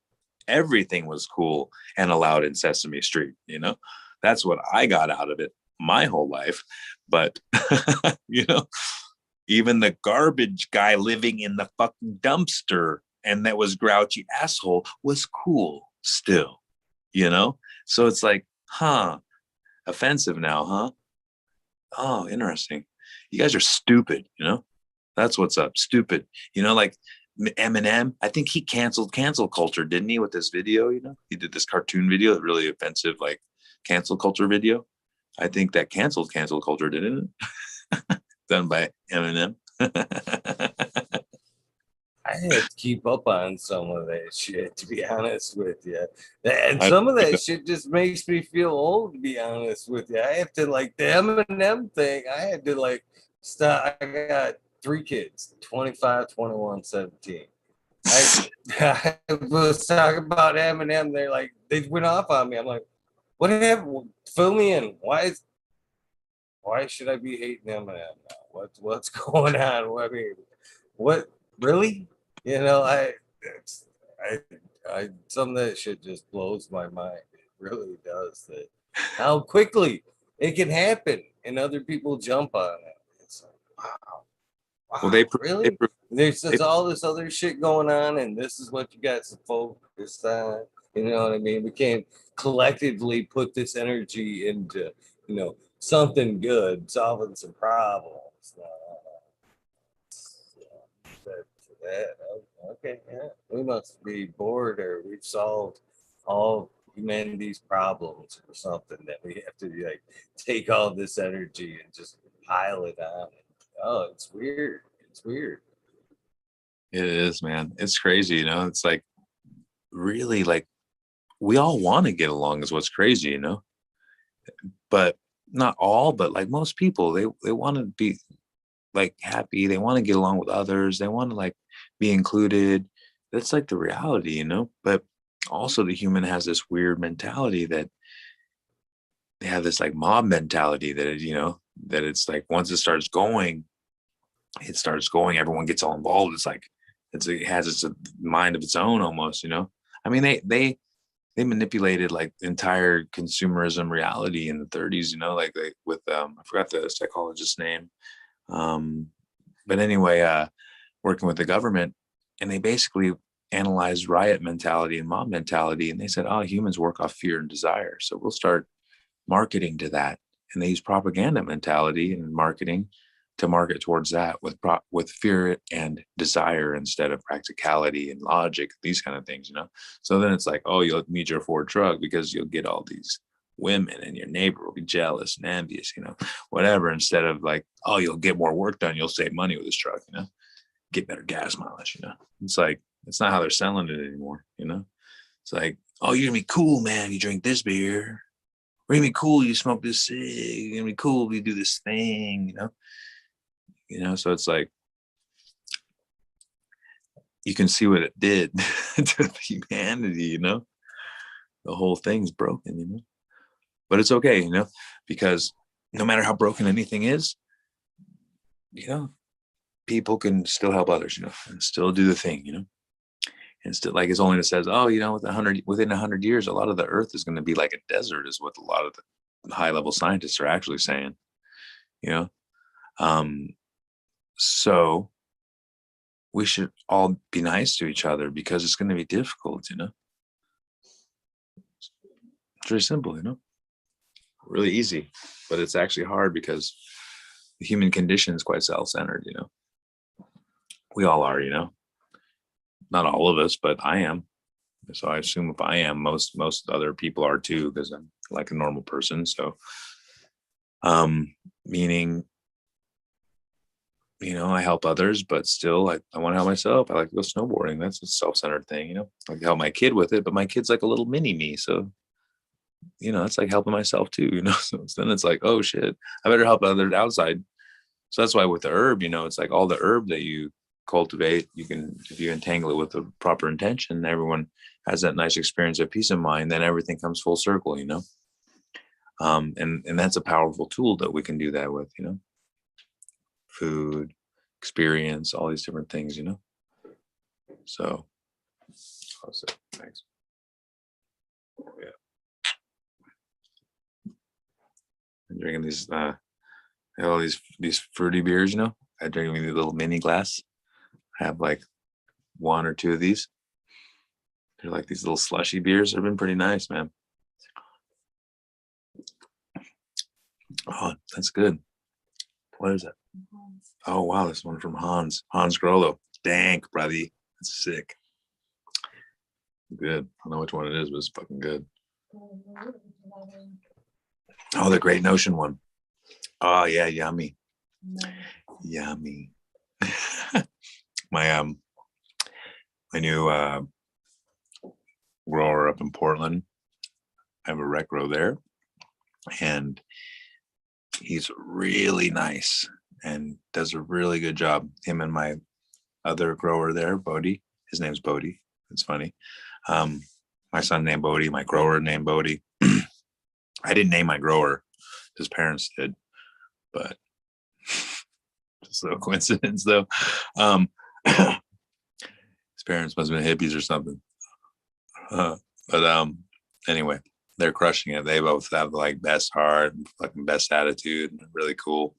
everything was cool and allowed in Sesame Street, you know? That's what I got out of it my whole life. But you know, even the garbage guy living in the fucking dumpster and that was grouchy asshole was cool still, you know? So it's like, offensive now, huh? Oh, interesting. You guys are stupid, you know? That's what's up. Stupid. You know, like Eminem, I think he canceled cancel culture, didn't he, with this video, you know? He did this cartoon video, really offensive, like cancel culture video. I think that canceled cancel culture, didn't it? Done by Eminem. I had to keep up on some of that shit, to be honest with you. And some of that shit just makes me feel old, to be honest with you. I have to, like, the Eminem thing, I had to, like, stop. I got 3 kids, 25, 21, 17. I was talking about Eminem. They're like, they went off on me. I'm like, what happened? Fill me in. Why should I be hating Eminem now? What's going on? I mean, what really? You know, I some of that shit just blows my mind. It really does. That how quickly it can happen, and other people jump on it. It's like, wow, Well, really? There's just all this other shit going on, and this is what you got to focus on. You know what I mean? We can't collectively put this energy into, you know, something good, solving some problems. That. Okay, yeah. We must be bored, or we've solved all humanity's problems or something, that we have to like take all this energy and just pile it on. Oh, it's weird. It's weird. It is, man. It's crazy, you know. It's like really like we all want to get along is what's crazy, you know. But not all, but like most people, they want to be like happy. They want to get along with others. They want to like be included. That's like the reality, you know. But also the human has this weird mentality that they have this like mob mentality that, you know, that it's like once it starts going, everyone gets all involved. It's like it has its mind of its own almost, you know. I mean, they manipulated like entire consumerism reality in the 30s, you know, like they, with I forgot the psychologist's name. But anyway, working with the government, and they basically analyzed riot mentality and mob mentality, and they said, oh, humans work off fear and desire, so we'll start marketing to that. And they use propaganda mentality and marketing to market towards that with fear and desire instead of practicality and logic, these kind of things, you know. So then it's like, oh, you'll need your Ford truck because you'll get all these women and your neighbor will be jealous and envious, you know, whatever, instead of like, oh, you'll get more work done, you'll save money with this truck, you know, get better gas mileage, you know. It's like, it's not how they're selling it anymore, you know. It's like, oh, you're gonna be cool, man, you drink this beer. We're gonna be cool, you smoke this cig. You're gonna be cool, you do this thing, you know. So it's like you can see what it did to humanity, you know. The whole thing's broken, you know. But it's okay, you know, because no matter how broken anything is, you know, people can still help others, you know, and still do the thing, you know. And still, like, it's only that says, oh, you know, within 100 years, a lot of the earth is going to be like a desert, is what a lot of the high level scientists are actually saying, you know. So we should all be nice to each other because it's going to be difficult, you know. It's very simple, you know, really easy, but it's actually hard because the human condition is quite self-centered, you know. We all are, you know, not all of us, but I am. So I assume if I am, most other people are too, because I'm like a normal person. So, meaning, you know, I help others, but still I want to help myself. I like to go snowboarding. That's a self-centered thing, you know. I can help my kid with it, but my kid's like a little mini me. So you know, it's like helping myself too, you know. So then it's like, oh shit, I better help others outside. So that's why with the herb, you know, it's like all the herb that you cultivate, you can, if you entangle it with the proper intention, everyone has that nice experience of peace of mind, then everything comes full circle, you know. And that's a powerful tool that we can do that with, you know, food, experience, all these different things, you know. So thanks. Yeah. I'm drinking these all these fruity beers, you know. I drink them in a little mini glass. I have like one or two of these. They're like these little slushy beers. They've been pretty nice, man. Oh, that's good. What is it? Oh wow, this one from Hans Grollo. Dank, brother. That's sick. Good. I don't know which one it is, but it's fucking good. Oh, the Great Notion one. Oh yeah, yummy. Yummy. My new grower up in Portland. I have a rec grow there, and he's really nice and does a really good job. Him and my other grower there, Bodhi. His name's Bodhi. It's funny. My son named Bodhi. My grower named Bodhi. I didn't name my grower. His parents did, but just a coincidence though. His parents must have been hippies or something. But anyway, they're crushing it. They both have like best heart, fucking best attitude, really cool,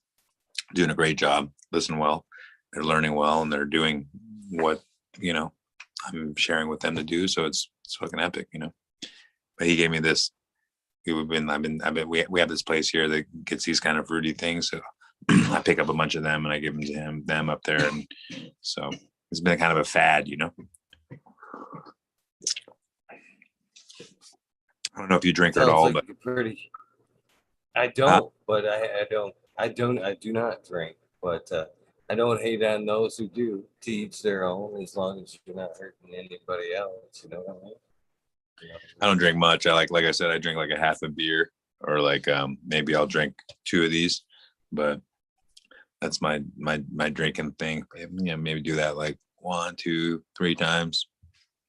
doing a great job, listen well, they're learning well, and they're doing what, you know, I'm sharing with them to do. So it's fucking epic, you know. But he gave me this. We have this place here that gets these kind of fruity things. So I pick up a bunch of them and I give them to them up there. And so it's been kind of a fad, you know. I don't know if you drink at all, like, but pretty. I don't, but I do not drink, but I don't hate on those who do. To each their own, as long as you're not hurting anybody else. You know what I mean? I don't drink much. I like I said, I drink like a half a beer, or like maybe I'll drink 2 of these, but that's my drinking thing. Yeah, maybe do that like 1, 2, 3 times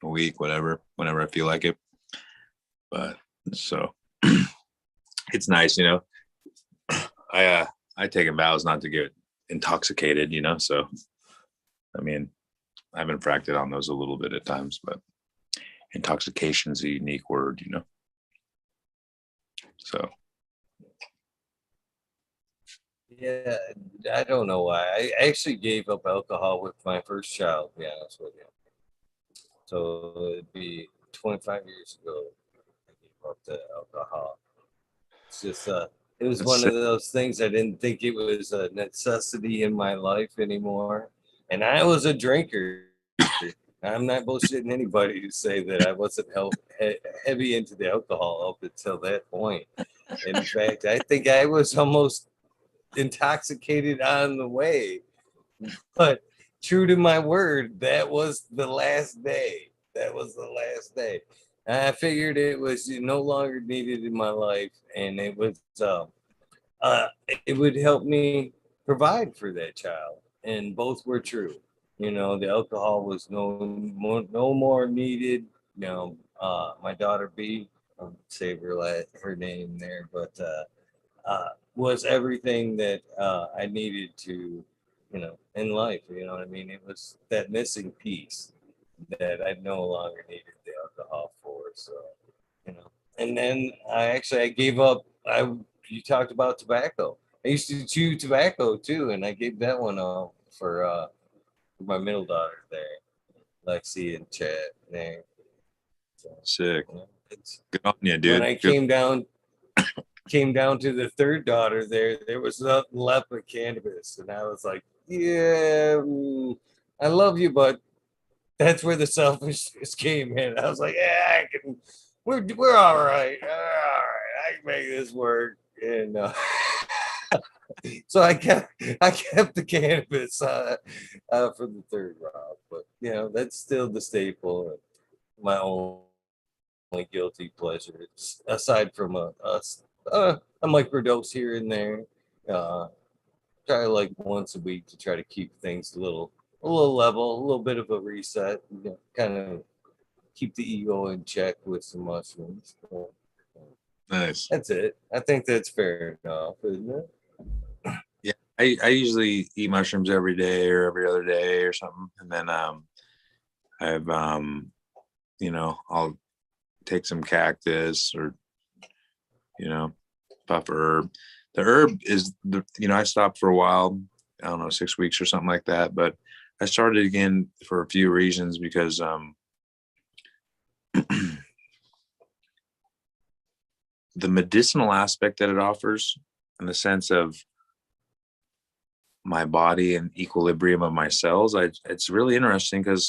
a week, whenever I feel like it. But so it's nice, you know. I take vows not to get intoxicated, you know. So I mean, I've infracted on those a little bit at times, but intoxication is a unique word, you know. So yeah, I don't know why. I actually gave up alcohol with my first child, to be honest with you. So it'd be 25 years ago I gave up the alcohol. It's just it was one of those things. I didn't think it was a necessity in my life anymore. And I was a drinker. I'm not bullshitting anybody to say that I wasn't heavy into the alcohol up until that point. In fact, I think I was almost intoxicated on the way. But true to my word, that was the last day. That was the last day. I figured it was no longer needed in my life, and it was it would help me provide for that child, and both were true. You know, the alcohol was no more needed. You know, my daughter B, I'll save her name there, but was everything that I needed to, you know, in life. You know what I mean? It was that missing piece that I no longer needed the alcohol for. So, you know, and then I gave up. You talked about tobacco. I used to chew tobacco too, and I gave that one up for my middle daughter there, Lexi and Chad. There. So, sick. You know, good on you, dude. When I came down to the third daughter, there was nothing left but cannabis, and I was like, yeah, I love you, but that's where the selfishness came in. I was like, yeah, we're all right. All right, I can make this work. And so I kept the cannabis for the third round. But you know, that's still the staple. My own only guilty pleasure. It's aside from a microdose here and there. Uh, Try like once a week to try to keep things a little level, a little bit of a reset, you know, kind of keep the ego in check with some mushrooms. So, Nice. that's it. I think that's fair enough, isn't it? Yeah, I usually eat mushrooms every day or every other day or something, and then I've you know, I'll take some cactus or, you know, puff herb. The herb is the, you know, I stopped for a while, I don't know, 6 weeks or something like that, but I started again for a few reasons because the medicinal aspect that it offers, in the sense of my body and equilibrium of my cells, it's really interesting because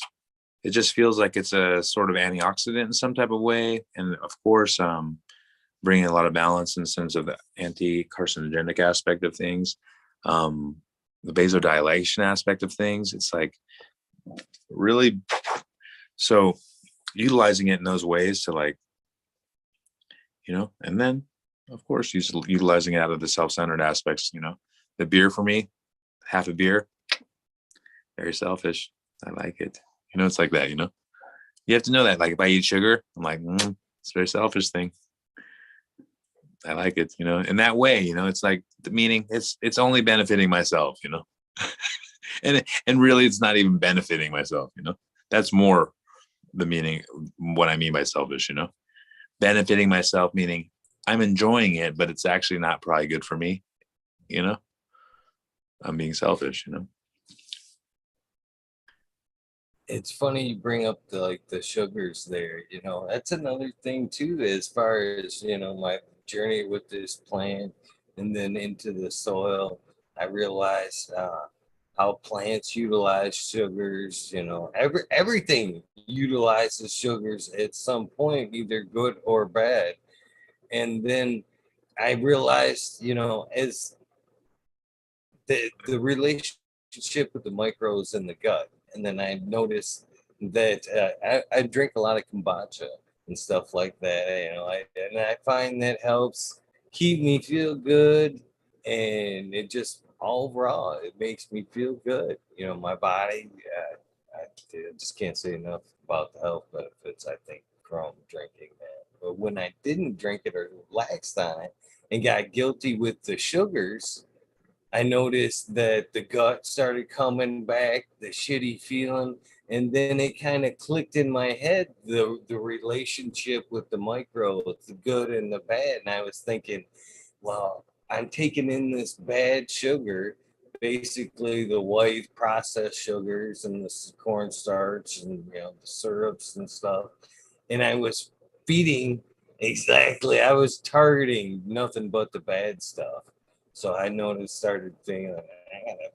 it just feels like it's a sort of antioxidant in some type of way, and of course bringing a lot of balance in the sense of the anti-carcinogenic aspect of things, the vasodilation aspect of things. It's like really, so utilizing it in those ways to, like, you know, and then of course utilizing it out of the self-centered aspects, you know, the beer for me, half a beer, very selfish. I like it. You know, it's like that, you know, you have to know that, like, if I eat sugar, I'm like, it's a very selfish thing. I like it, you know, in that way, you know, it's like the meaning, it's only benefiting myself, you know, and really it's not even benefiting myself, you know, that's more the meaning, what I mean by selfish, you know, benefiting myself, meaning I'm enjoying it, but it's actually not probably good for me, you know, I'm being selfish, you know. It's funny you bring up the sugars there. You know, that's another thing too, as far as, you know, my journey with this plant and then into the soil. I realized how plants utilize sugars. You know, everything utilizes sugars at some point, either good or bad. And then I realized, you know, as the relationship with the microbes in the gut. And then I noticed that I drink a lot of kombucha and stuff like that. You know, and I find that helps keep me feel good, and it just overall it makes me feel good. You know, my body. I just can't say enough about the health benefits, I think, from drinking that. But when I didn't drink it or relaxed on it and got guilty with the sugars, I noticed that the gut started coming back, the shitty feeling, and then it kind of clicked in my head, the relationship with the microbes, the good and the bad. And I was thinking, well, I'm taking in this bad sugar, basically the white processed sugars and the cornstarch and, you know, the syrups and stuff. And I was feeding exactly, I was targeting nothing but the bad stuff. So I noticed, started thinking, like, I gotta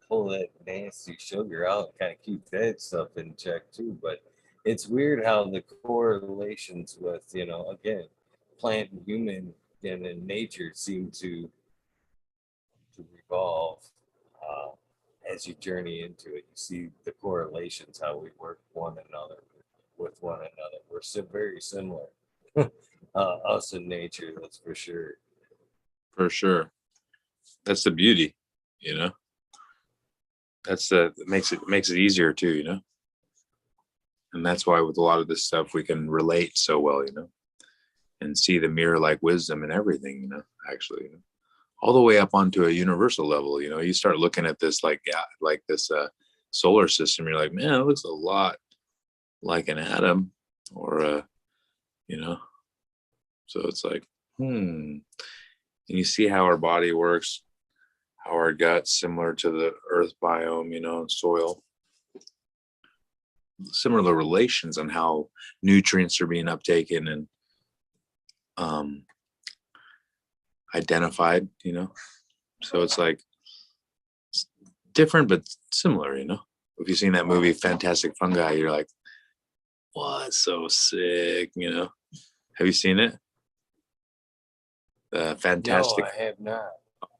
pull that nasty sugar out and kind of keep that stuff in check too. But it's weird how the correlations with, you know, again, plant and human and in nature seem to revolve uh, as you journey into it. You see the correlations, how we work one another with one another. We're very similar, us in nature, that's for sure. For sure, that's the beauty, you know, that's the, it makes it easier too, you know, and that's why with a lot of this stuff we can relate so well, you know, and see the mirror like wisdom in everything, you know, actually, you know, all the way up onto a universal level. You know, you start looking at this like, yeah, like this solar system, you're like, man, it looks a lot like an atom or a, you know, so it's like, and you see how our body works, how our gut's similar to the earth biome, you know, and soil, similar relations on how nutrients are being uptaken and identified, you know, so it's like, it's different but similar, you know. If you've seen that movie Fantastic Fungi, you're like, what, so sick, you know. Have you seen it? No, Fantastic, I have not.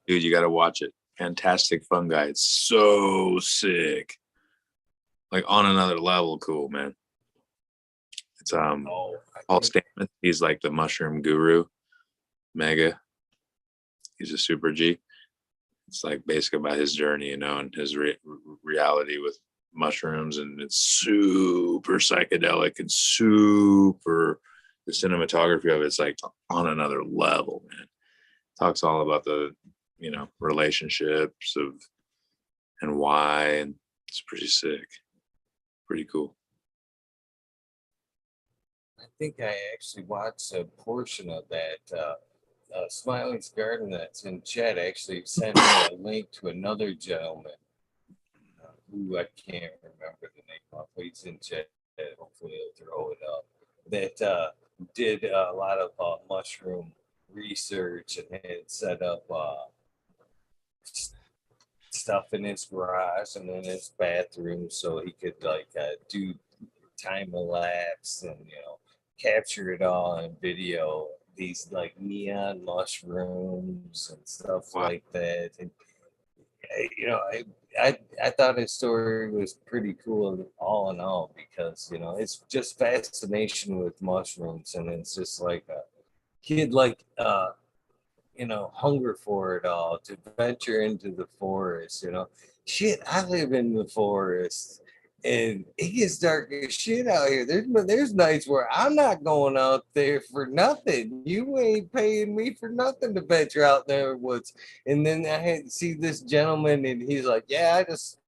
dude, you got to watch it. Fantastic Fungi, it's so sick, like on another level cool, man. It's Oh, I Paul Stamets, he's like the mushroom guru, mega. He's a super G. It's like basically about his journey, you know, and his reality with mushrooms, and it's super psychedelic and super, the cinematography of it's like on another level, man. Talks all about the, you know, relationships of and why, and it's pretty sick, pretty cool. I think I actually watched a portion of that. Smiley's Garden that's in chat actually sent me a link to another gentleman who I can't remember the name of. He's in chat. Hopefully he'll throw it up. That did a lot of mushroom research and had set up stuff in his garage and in his bathroom so he could like do time elapse and, you know, capture it all in video, these like neon mushrooms and stuff like that. And you know, I thought his story was pretty cool all in all, because, you know, it's just fascination with mushrooms, and it's just like a kid like you know, hunger for it all, to venture into the forest, you know. Shit, I live in the forest and it gets dark as shit out here. There's nights where I'm not going out there for nothing. You ain't paying me for nothing to venture out there in the woods. And then I had to see this gentleman and he's like, yeah, I just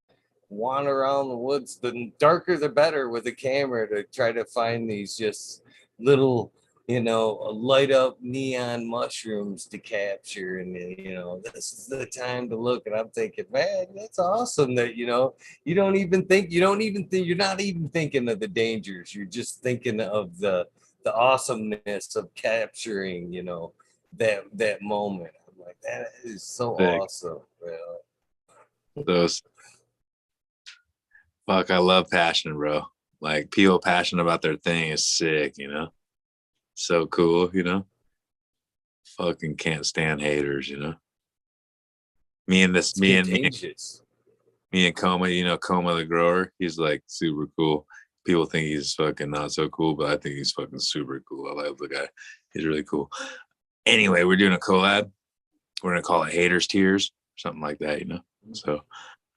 wander around the woods. The darker the better, with a camera to try to find these just little, you know, light up neon mushrooms to capture. And, you know, this is the time to look. And I'm thinking, man, that's awesome that, you know, you're not even thinking of the dangers. You're just thinking of the awesomeness of capturing, you know, that moment. I'm like, that is so awesome. Those, fuck, I love passion, bro. Like, people passionate about their thing is sick, you know? So cool, you know? Fucking can't stand haters, you know? Me and Coma, you know, Coma the grower, he's like super cool. People think he's fucking not so cool, but I think he's fucking super cool. I love the guy. He's really cool. Anyway, we're doing a collab. We're gonna call it Haters Tears, something like that, you know? So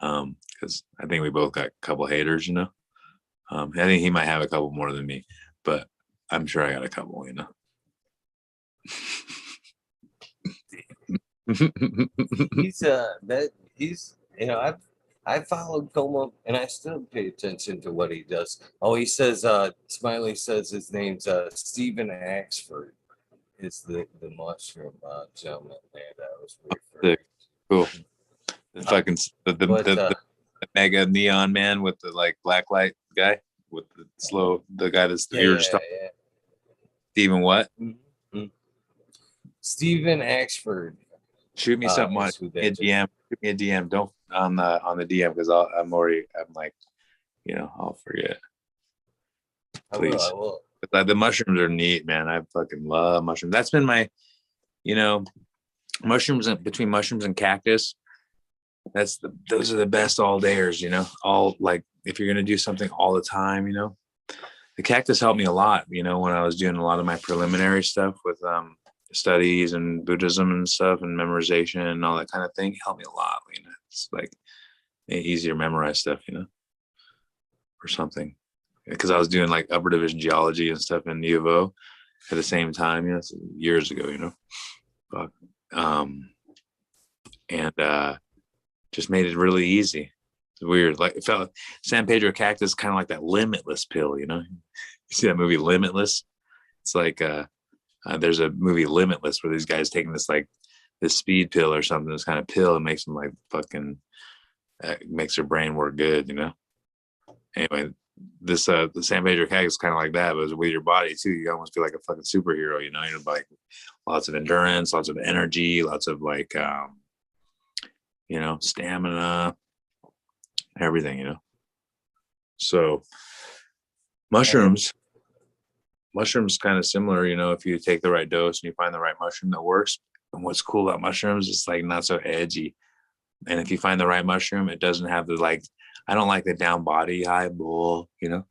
because I think we both got a couple haters, you know. I think he might have a couple more than me, but I'm sure I got a couple, you know. He's you know, I followed Coma and I still pay attention to what he does. Oh, he says Smiley says his name's Stephen Axford is the mushroom gentleman that I was referring. Cool. The fucking the mega neon man with the like black light guy with the guy that's the viewers talking. Yeah. Stephen what? Mm-hmm. Stephen Axford. Shoot me something on DM. Shoot me a DM. Don't on the DM, because I'm like, you know, I'll forget. Please. I will. But the mushrooms are neat, man. I fucking love mushrooms. That's been my, you know, mushrooms, between mushrooms and cactus. Those are the best all dayers, you know. All, like, if you're gonna do something all the time, you know. The cactus helped me a lot, you know, when I was doing a lot of my preliminary stuff with studies and Buddhism and stuff and memorization and all that kind of thing. It helped me a lot, you know. It's like easier to memorize stuff, you know, or something. Because I was doing like upper division geology and stuff in U of O at the same time, you know, years ago, you know. Fuck. And just made it really easy. It's weird. Like, it felt San Pedro cactus, kind of like that Limitless pill, you know. You see that movie Limitless? It's like there's a movie Limitless where these guys taking this speed pill or something, this kind of pill, and makes them like fucking makes their brain work good, you know. Anyway, this the San Pedro cactus is kind of like that, but with your body too. You almost feel like a fucking superhero, you know. You're like lots of endurance, lots of energy, lots of like you know, stamina, everything, you know. So mushrooms kind of similar, you know, if you take the right dose and you find the right mushroom that works. And what's cool about mushrooms, it's like not so edgy. And if you find the right mushroom, it doesn't have the, like, I don't like the down body high bull, you know.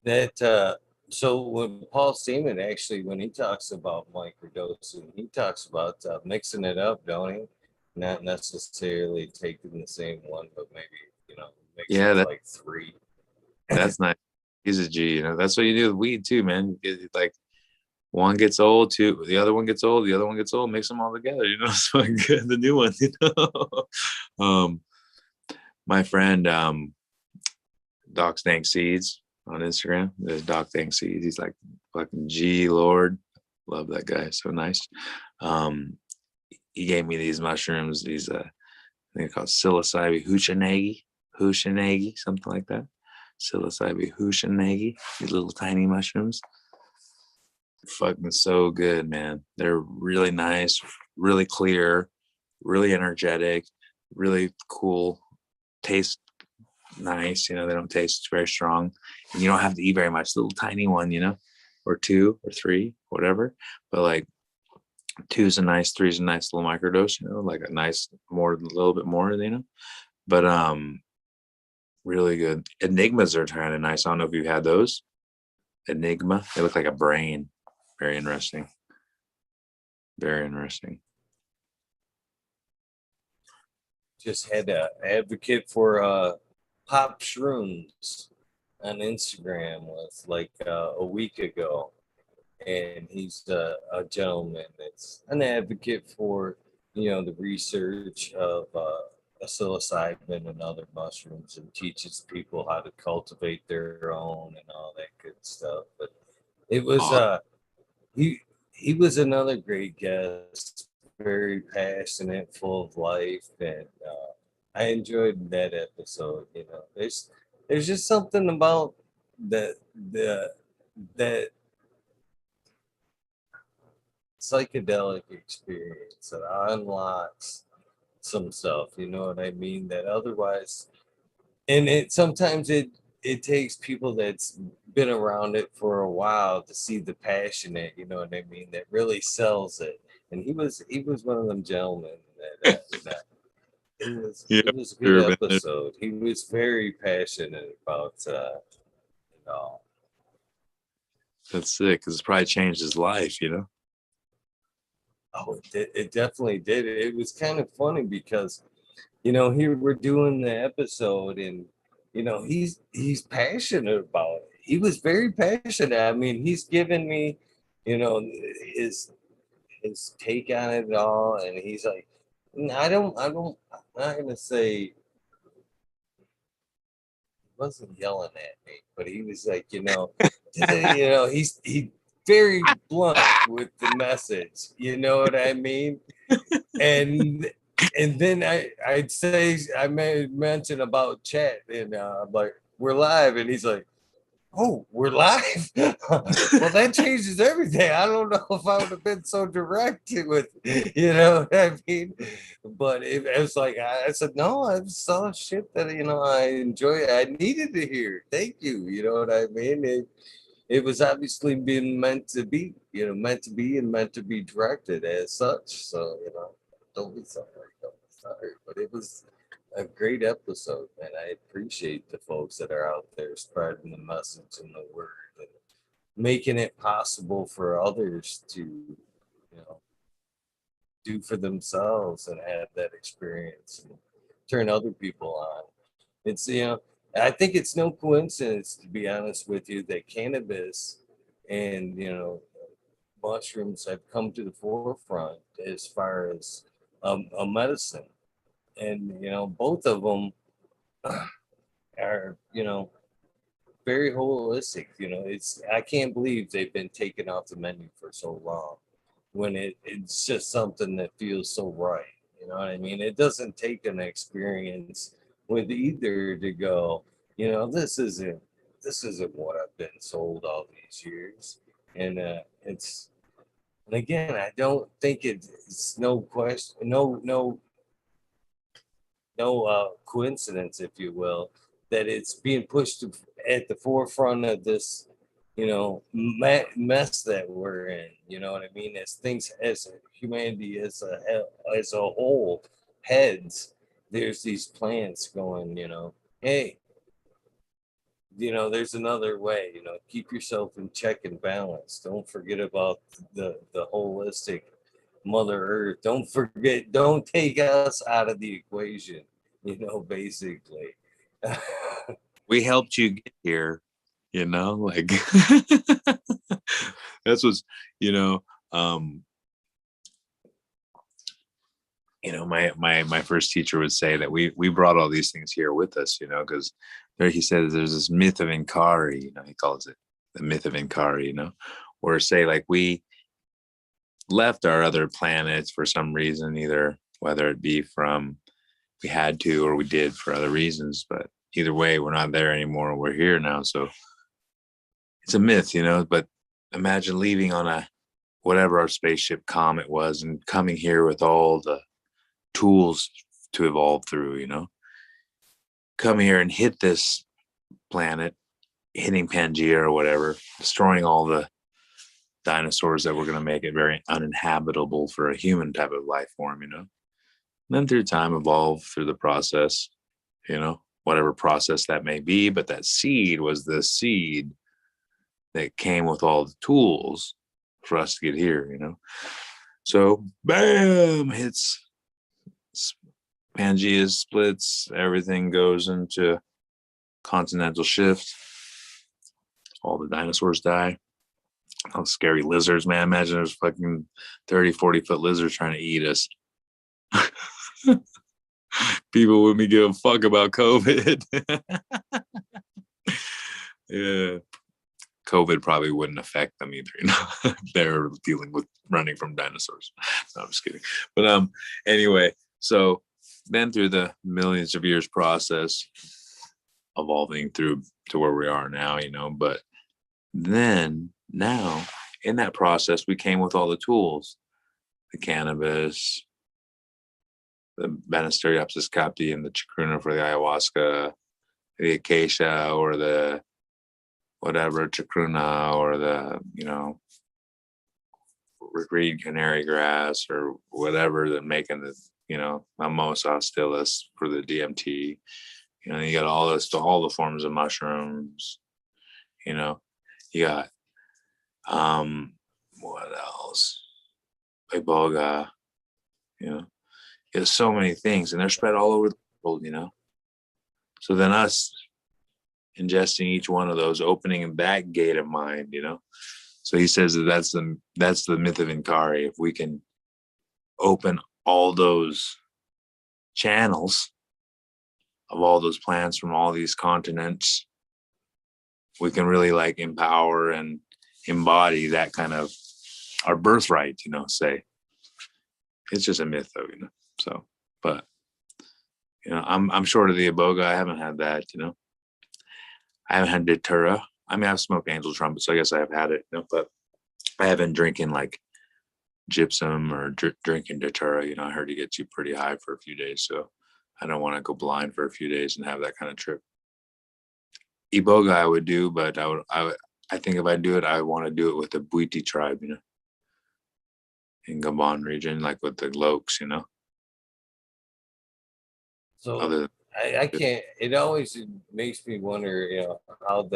that so when Paul Seaman actually, when he talks about microdosing, he talks about mixing it up, don't he? Not necessarily taking the same one, but maybe, mixing Yeah, like three. that's nice. He's a G. That's what you do with weed too, man. Like one gets old, two, the other one gets old, the other one gets old, mix them all together. So I get the new one. My friend, Doc Stank Seeds on Instagram. There's Doc Stank Seeds. He's like fucking G Lord. Love that guy. So nice. He gave me these mushrooms. These I think they're called psilocybe hushanagi, something like that. Psilocybe hushanagi. These little tiny mushrooms. Fucking so good, man. They're really nice, really clear, really energetic, really cool. Taste nice, they don't taste very strong, and you don't have to eat very much. Little tiny one, or two or three, whatever. But like two's a nice, three's a nice little microdose, like a nice more, a little bit more, But really good. Enigmas are kind of nice. I don't know if you've had those. Enigma, they look like a brain. Very interesting. Very interesting. Just had an advocate for pop shrooms on Instagram was like a week ago, and he's a gentleman that's an advocate for the research of psilocybin and other mushrooms, and teaches people how to cultivate their own and all that good stuff. But it was he was another great guest, very passionate, full of life, and I enjoyed that episode. There's just something about the that psychedelic experience that unlocks some stuff. You know what I mean? That otherwise, and it sometimes it takes people that's been around it for a while to see the passionate. You know what I mean? That really sells it. And he was one of them gentlemen that Yeah, it was a good sure, man. episode. He was very passionate about it all. That's sick, because it's probably changed his life. Oh, it definitely did. It was kind of funny because here we're doing the episode, and he's passionate about it. He was very passionate. I mean, he's given me, his take on it all, and he's like, I'm not gonna say he wasn't yelling at me, but he was like, he very blunt with the message. You know what I mean? And then I'd say I may mention about chat, and I'm like, we're live, and he's like, oh, we're live. Well, that changes everything. I don't know if I would have been so direct with, what I mean. But it was like I said, no, I saw shit that I enjoy. I needed to hear. Thank you. You know what I mean? It was obviously being meant to be, meant to be and meant to be directed as such. So don't be sorry, don't be sorry. But it was a great episode, and I appreciate the folks that are out there spreading the message and the word and making it possible for others to, do for themselves and have that experience and turn other people on. It's, I think it's no coincidence, to be honest with you, that cannabis and, mushrooms have come to the forefront as far as a medicine. And, both of them are, very holistic. I can't believe they've been taken off the menu for so long when it's just something that feels so right. You know what I mean? It doesn't take an experience with either to go, this isn't what I've been sold all these years. And and again, I don't think it's no question, no coincidence, if you will, that it's being pushed at the forefront of this, mess that we're in. You know what I mean? As things, as humanity as a whole heads, there's these plants going. Hey, there's another way. Keep yourself in check and balance. Don't forget about the holistic Mother Earth. Don't take us out of the equation, basically. We helped you get here, like that's what's, um, my first teacher would say that we brought all these things here with us, because there he says there's this myth of Inkari, he calls it the myth of Inkari, where say like we left our other planets for some reason, either whether it be from we had to or we did for other reasons, but either way, we're not there anymore. We're here now. So it's a myth, but imagine leaving on a whatever our spaceship comet was and coming here with all the tools to evolve through, come here and hit this planet, hitting Pangea or whatever, destroying all the dinosaurs that were going to make it very uninhabitable for a human type of life form, and then through time evolve through the process, whatever process that may be. But that seed was the seed that came with all the tools for us to get here, So bam, hits Pangea, splits, everything goes into continental shift. All the dinosaurs die. Oh, scary lizards, man. Imagine there's fucking 30, 40-foot lizards trying to eat us. People wouldn't give a fuck about COVID. Yeah. COVID probably wouldn't affect them either. They're dealing with running from dinosaurs. No, I'm just kidding. But anyway, so then through the millions of years process, evolving through to where we are now, but then now in that process, we came with all the tools, the cannabis, the Banisteriopsis capti and the chacruna for the ayahuasca, the acacia or the whatever chacruna or the, reed canary grass or whatever that making the, mimosa hostilis for the DMT. You got all the forms of mushrooms, you got, what else? Iboga, there's so many things and they're spread all over the world, So then us ingesting each one of those, opening that gate of mind, So he says that's the myth of Inkari. If we can open all those channels of all those plants from all these continents, we can really like empower and embody that kind of our birthright, say. It's just a myth though, So, but I'm short of the iboga. I haven't had that, I haven't had datura. I mean, I've smoked angel trumpet, so I guess I have had it, but I haven't drinking like gypsum or drinking datura. I heard it gets you pretty high for a few days, so I don't want to go blind for a few days and have that kind of trip. Iboga I would do, but I think if I do it, I want to do it with the Bwiti tribe, in Gabon region, like with the Lokes, So I can't. It always makes me wonder, how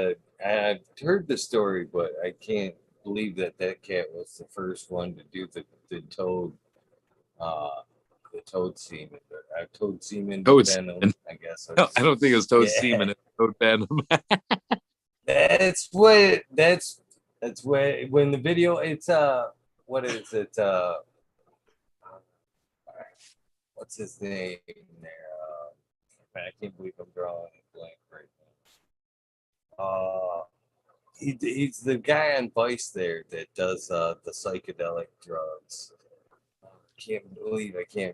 I've heard the story, but I can't believe that cat was the first one to do the toad, the toad semen, toad semen venom. I guess. No, I don't think it's toad semen. It's toad venom. That's what when the video. It's what is it? What's his name there? I can't believe I'm drawing a blank right now. He's the guy on Vice there that does the psychedelic drugs. I can't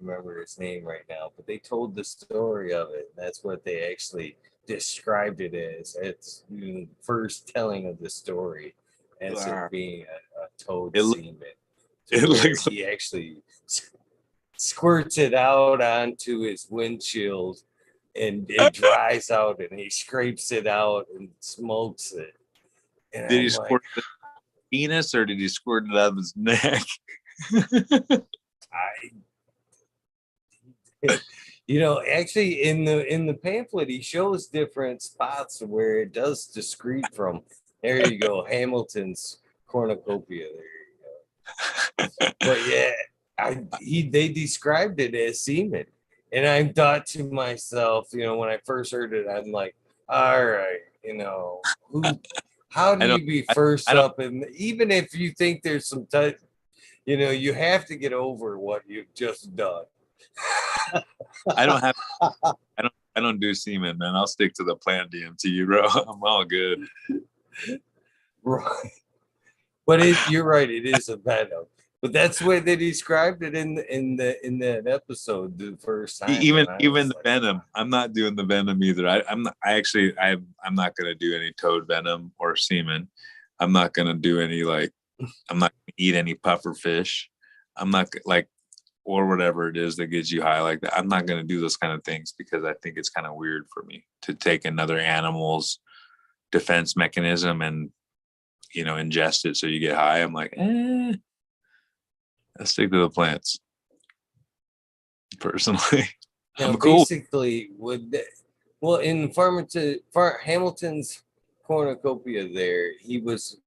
remember his name right now, but they told the story of it. And that's what they actually described it as. It's the first telling of the story as it being a toad semen. He actually squirts it out onto his windshield and it dries out and he scrapes it out and smokes it. And did he squirt the penis or did he squirt it out of his neck? You know, actually, in the pamphlet, he shows different spots where it does discrete from. There you go, Hamilton's cornucopia. There you go. But yeah, they described it as semen, and I thought to myself, you know, when I first heard it, I'm like, all right, you know, how do I don't you be I first don't up? And even if you think there's some type, you know, you have to get over what you've just done. I don't have I don't do semen, man. I'll stick to the plant DMT, bro. I'm all good. Right. But you're right, it is a venom. But that's the way they described it in that episode the first time. Even And I even was the like, venom, I'm not doing the venom either. I'm not, I actually I'm not gonna do any toad venom or semen. I'm not gonna do any like I'm not gonna eat any puffer fish. I'm not like or whatever it is that gets you high like that. I'm not gonna do those kind of things because I think it's kind of weird for me to take another animal's defense mechanism and ingest it so you get high. I'm like, let's stick to the plants. Personally, now I'm cool. basically well in Hamilton's cornucopia there, he was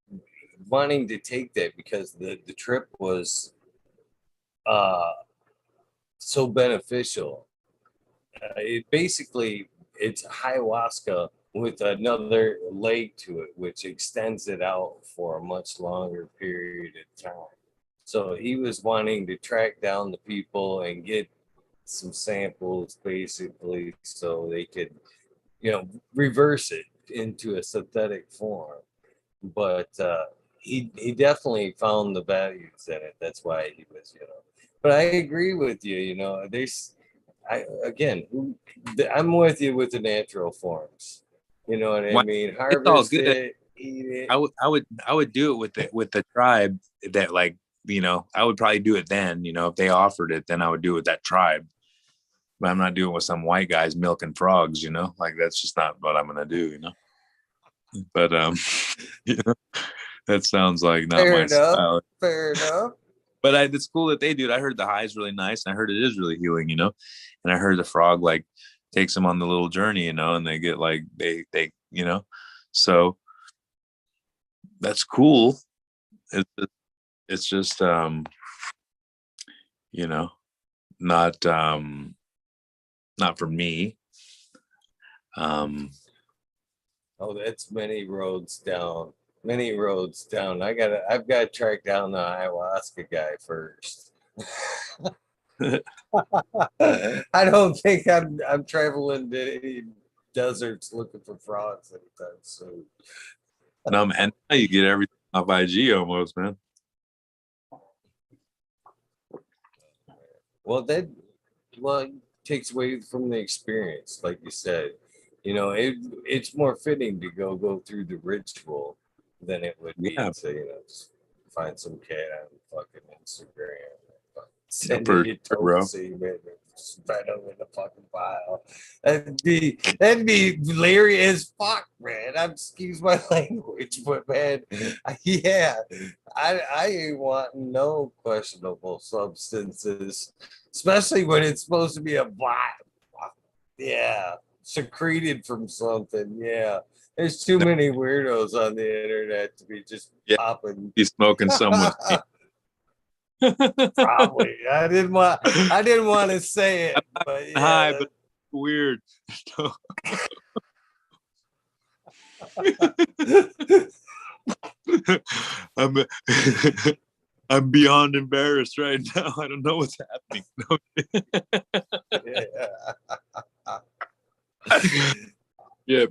wanting to take that because the trip was uh so beneficial. It's ayahuasca with another leg to it, which extends it out for a much longer period of time. So he was wanting to track down the people and get some samples basically so they could, you know, reverse it into a synthetic form. But he definitely found the values in it. That's why he was, you know. But I agree with you. You know, I'm with you with the natural forms. You know what I mean? It's all Harvest good. it, eat it. I would do it with the tribe that like I would probably do it then. If they offered it, then I would do it with that tribe. But I'm not doing it with some white guys milking frogs. Like that's just not what I'm gonna do. But you know, that sounds like not Fair my enough. style. Fair enough. But it's cool that they do it. I heard the high is really nice, and I heard it is really healing. And I heard the frog like takes them on the little journey. And they get like they so that's cool. It's just you know not not for me. Oh, that's many roads down. Many roads down. I've got to track down the ayahuasca guy first. I don't think I'm traveling to any deserts looking for frogs anytime soon. No, man, now you get everything off IG almost, man. Well, it takes away from the experience, like you said. You know, it's more fitting to go through the ritual than it would be Yeah, to, you know, just find some cat on fucking Instagram. yeah, Send for me a sure, tote bro. semen and spread them in the fucking pile. That'd be Larry as fuck, man. I'm excuse my language, but man, yeah, I ain't wanting no questionable substances, especially when it's supposed to be a black, yeah, secreted from something. Yeah, there's too No, many weirdos on the internet to be just yeah, popping. he's smoking someone's. Probably. I didn't want to say it, but Hi, yeah. but weird. I'm I'm beyond embarrassed right now. I don't know what's happening. Yeah.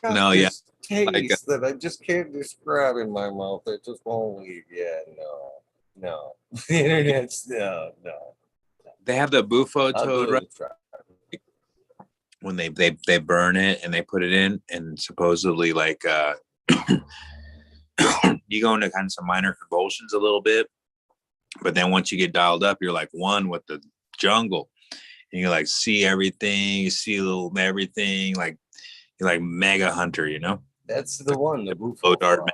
Got No, yeah. this Like taste that I just can't describe in my mouth. It just won't leave. Yeah, no. The internet's no. they have the bufo I'll go toad, to right? the tribe. When they burn it and they put it in, and supposedly like you go into kind of some minor convulsions a little bit, but then once you get dialed up, you're like one with the jungle, and you like see everything, you see little everything, like you're like mega hunter. That's the one, the Oh, buffalo dart. frog.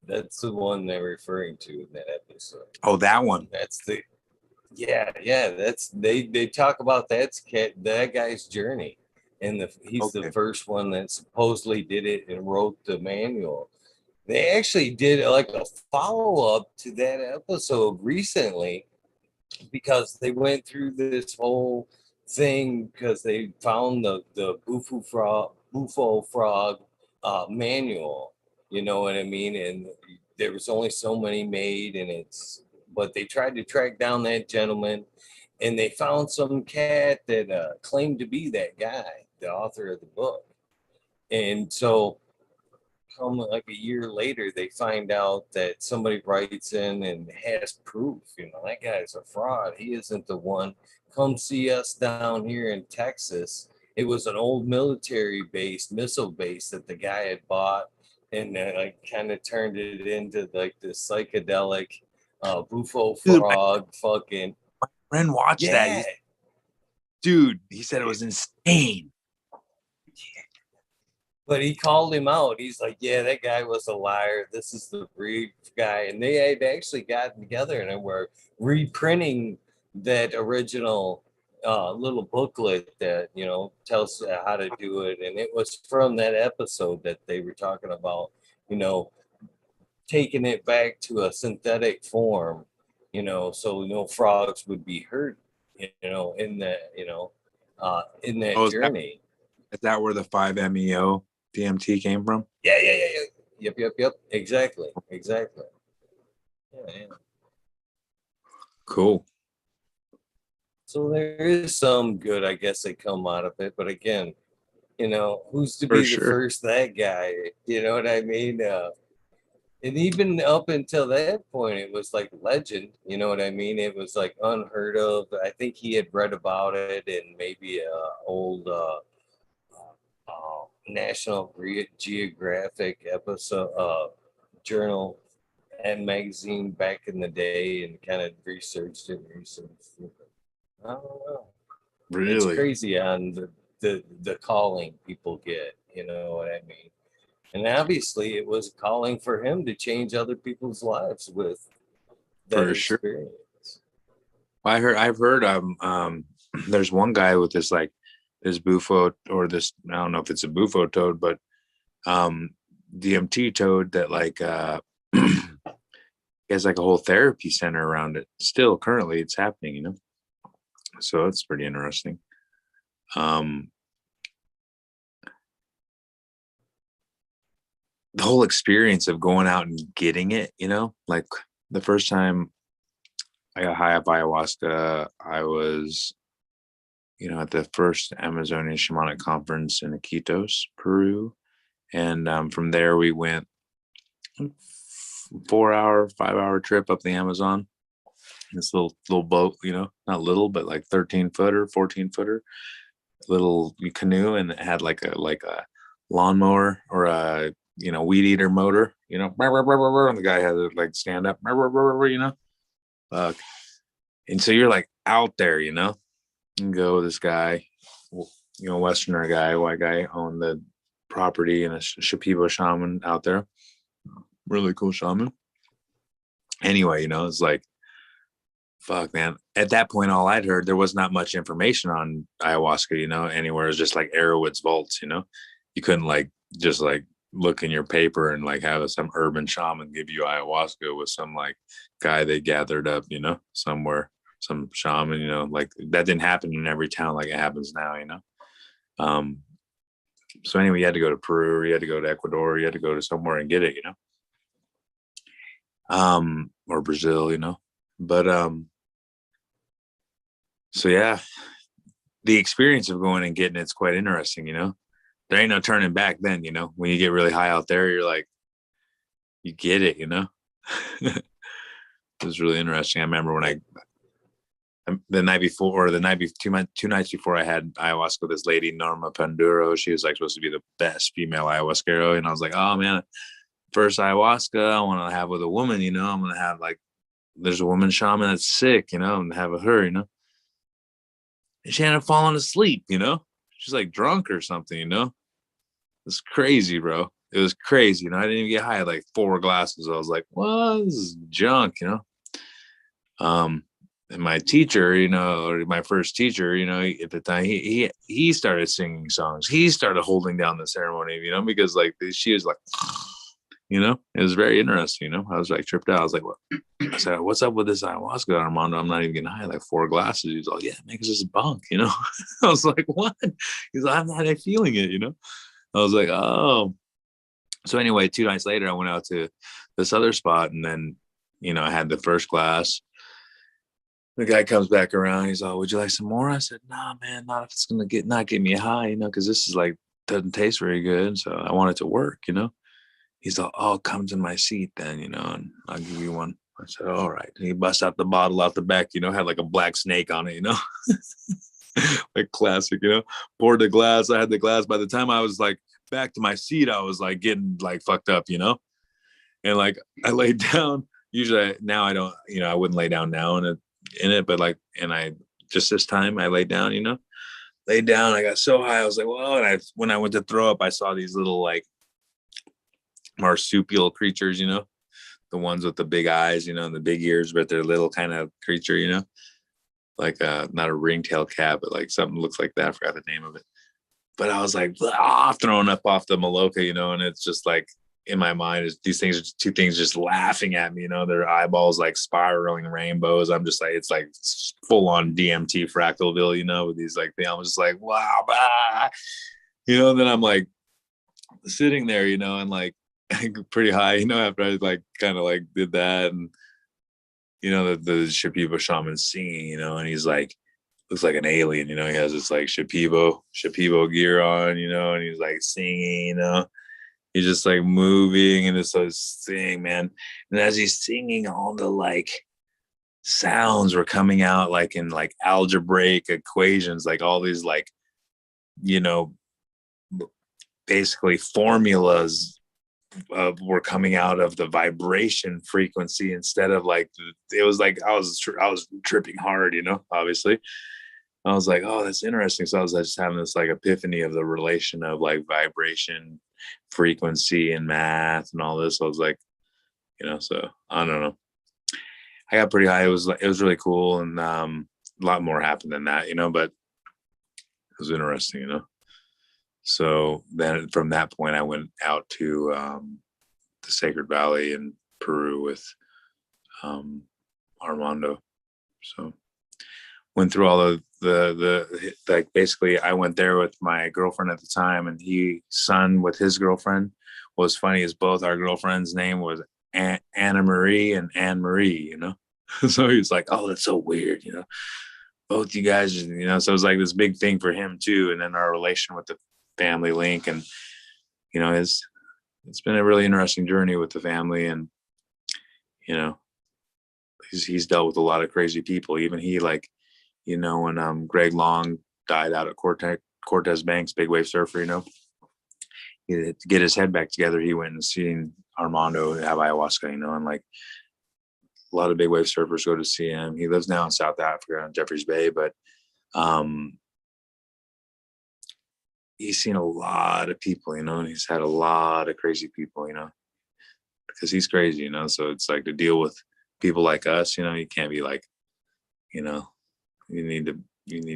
That's the one they're referring to in that episode. Oh, that one. That's the Yeah, that's they talk about that guy's journey, and he's the Okay. first one that supposedly did it and wrote the manual. They actually did like a follow up to that episode recently because they went through this whole thing because they found the bufo frog manual. You know what I mean? And there was only so many made, and but they tried to track down that gentleman, and they found some cat that claimed to be that guy, the author of the book. And so come like a year later, they find out that somebody writes in and has proof. You know, that guy's a fraud. He isn't the one. Come see us down here in Texas. It was an old military base, missile base that the guy had bought, and like kind of turned it into like this psychedelic bufo Dude, my frog fucking friend watched that. yeah. Dude, he said it was insane. But he called him out. He's like, yeah, that guy was a liar. This is the breed guy. And they had actually gotten together and were reprinting that original little booklet that, you know, tells how to do it. And it was from that episode that they were talking about, you know, taking it back to a synthetic form, you know, so no frogs would be hurt, you know, in that Oh, journey. is that where the 5-MeO DMT came from? Yeah. Yep. Exactly. Yeah. Cool. So there is some good, I guess, that come out of it. But again, you know, who's to For be the sure. first that guy? You know what I mean? And even up until that point, it was like legend. You know what I mean? It was like unheard of. I think he had read about it in maybe a old National Geographic episode journal and magazine back in the day, and kind of researched it. I don't know. It's Really? crazy on the calling people get. You know what I mean? And obviously, it was calling for him to change other people's lives with that For sure. experience. I've heard there's one guy with this bufo, or this, I don't know if it's a bufo toad, but DMT toad that he has like a whole therapy center around it. Still currently it's happening, you know. So it's pretty interesting. The whole experience of going out and getting it, you know, like the first time I got high up ayahuasca, I was, you know, at the first Amazonian Shamanic Conference in Iquitos, Peru. And from there, we went 4-hour, 5-hour trip up the Amazon. This little boat, you know, not little, but like 13-footer, 14-footer, little canoe, and it had like a lawnmower or a, you know, weed eater motor, you know, and the guy had to like stand up, you know, and so you're like out there, you know, and go this guy, you know, Westerner guy, white guy, owned the property, and a Shipibo shaman out there, really cool shaman. Anyway, you know, it's like, fuck, man. At that point, all I'd heard, there was not much information on ayahuasca, you know, anywhere. It was just like Arrowwood's vaults, you know. You couldn't like just like look in your paper and like have some urban shaman give you ayahuasca with some like guy they gathered up, you know, somewhere, some shaman, you know, like that didn't happen in every town like it happens now, you know. So anyway, you had to go to Peru, or you had to go to Ecuador, you had to go to somewhere and get it, you know. Or Brazil, you know. But so yeah, the experience of going and getting it's quite interesting, you know. There ain't no turning back then, you know. When you get really high out there, you're like, you get it, you know. It was really interesting. I remember when the night before, or the night before, 2 nights before, I had ayahuasca. This lady, Norma Panduro, she was like supposed to be the best female ayahuasquero, and I was like, oh man, first ayahuasca I want to have with a woman, you know. I'm gonna have like, there's a woman shaman that's sick, you know, and have with her, you know. And she ended up falling asleep, you know. She's like drunk or something, you know. It's crazy, bro. It was crazy. You know, I didn't even get high, like 4 glasses. I was like, well, this is junk, you know. and my teacher, you know, or my first teacher, you know, at the time, he started singing songs. He started holding down the ceremony, you know, because like she was like, you know, it was very interesting. You know, I was like tripped out. I was like, what? I said, what's up with this ayahuasca, Armando? I'm not even getting high, like 4 glasses. He's like, yeah, man, it's just bunk, you know. I was like, what? He's like, I'm not feeling it, you know. I was like, oh. So anyway, 2 nights later, I went out to this other spot, and then, you know, I had the first glass. The guy comes back around. He's like, would you like some more? I said, nah, man, not if it's gonna not get me high, you know, because this is like doesn't taste very good. So I want it to work, you know. He's like, oh, come to my seat then, you know, and I'll give you one. I said, all right. And he busts out the bottle out the back, you know, had like a black snake on it, you know, like classic, you know, poured the glass. I had the glass. By the time I was like back to my seat, I was like getting like fucked up, you know, and like I laid down. Usually now I don't, you know, I wouldn't lay down now in it, but like, and I just this time I laid down, you know, laid down. I got so high. I was like, whoa. And when I went to throw up, I saw these little like marsupial creatures, you know, the ones with the big eyes, you know, and the big ears, but they're little kind of creature, you know, like not a ringtail cat, but like something looks like that. I forgot the name of it. But I was like, throwing up off the Maloka, you know, and it's just like in my mind is these things, 2 things just laughing at me, you know, their eyeballs like spiraling rainbows. I'm just like, it's like full on DMT Fractalville, you know, with these like things. I'm just like, wow, bah. You know, and then I'm like sitting there, you know, and like pretty high, you know, after I like kind of like did that, and you know, the Shipibo shaman singing, you know, and he's like looks like an alien, you know, he has this like Shipibo gear on, you know, and he's like singing, you know, he's just like moving, and it's this thing, man. And as he's singing, all the like sounds were coming out like in like algebraic equations, like all these like, you know, basically formulas were coming out of the vibration frequency instead of like it was like I was tripping hard, you know. Obviously, I was like, oh, that's interesting. So I was just having this like epiphany of the relation of like vibration, frequency, and math and all this. I was like, you know, so I don't know. I got pretty high. It was really cool, and a lot more happened than that, you know. But it was interesting, you know. So then from that point, I went out to the Sacred Valley in Peru with Armando. So went through all of the like basically I went there with my girlfriend at the time, and son with his girlfriend. What's funny is both our girlfriend's name was Anna Marie and Anne Marie, you know. So he was like, oh, that's so weird, you know. Both you guys, you know. So it was like this big thing for him too. And then our relation with the family link, and you know, it's been a really interesting journey with the family, and you know, he's dealt with a lot of crazy people. Even he, like, you know, when Greg Long died out at Cortez Banks, big wave surfer, you know, to get his head back together, he went and seen Armando have ayahuasca, you know, and like a lot of big wave surfers go to see him. He lives now in South Africa on Jeffreys Bay, but he's seen a lot of people, you know, and he's had a lot of crazy people, you know, because he's crazy, you know. So it's like to deal with people like us, you know, you can't be like, you know, you need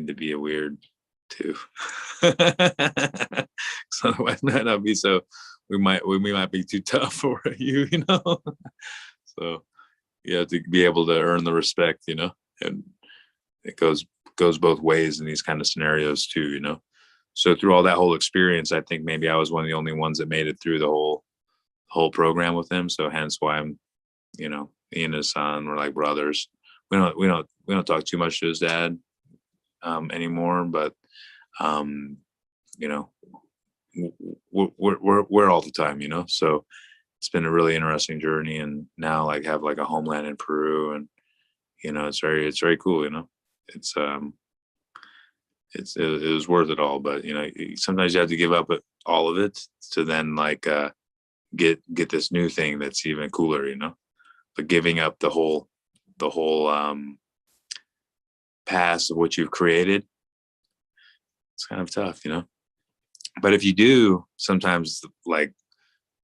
to be a weird too. So otherwise might not be so we might be too tough for you, you know. So you have to be able to earn the respect, you know, and it goes both ways in these kind of scenarios too, you know. So through all that whole experience, I think maybe I was one of the only ones that made it through the whole program with him. So hence why I'm, you know, he and his son were like brothers. We don't talk too much to his dad anymore, but you know, we're all the time, you know. So it's been a really interesting journey, and now like have like a homeland in Peru, and you know, it's very cool, you know. It was worth it all, but you know, sometimes you have to give up all of it to then like get this new thing that's even cooler, you know. But giving up the whole past of what you've created, it's kind of tough, you know. But if you do, sometimes like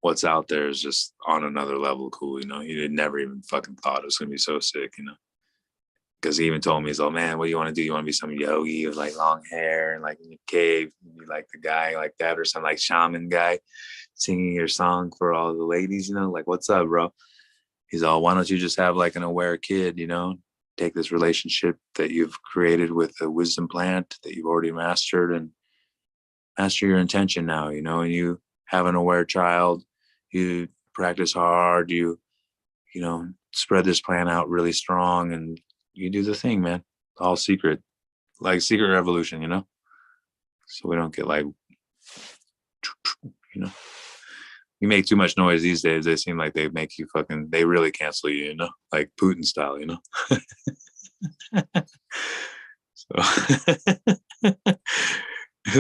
what's out there is just on another level cool, you know. You never even fucking thought it was gonna be so sick, you know. Because he even told me, he's like, man, what do you want to do? You want to be some yogi with like long hair and like in a cave, and be like the guy like that, or some like shaman guy singing your song for all the ladies, you know, like, what's up, bro? He's all, why don't you just have like an aware kid, you know, take this relationship that you've created with a wisdom plant that you've already mastered and master your intention now, you know, and you have an aware child, you practice hard, you know, spread this plan out really strong, and you do the thing, man. All secret, like secret revolution, you know? So we don't get like, you know, you make too much noise these days. They seem like they make you fucking, they really cancel you, you know, like Putin style, you know? So,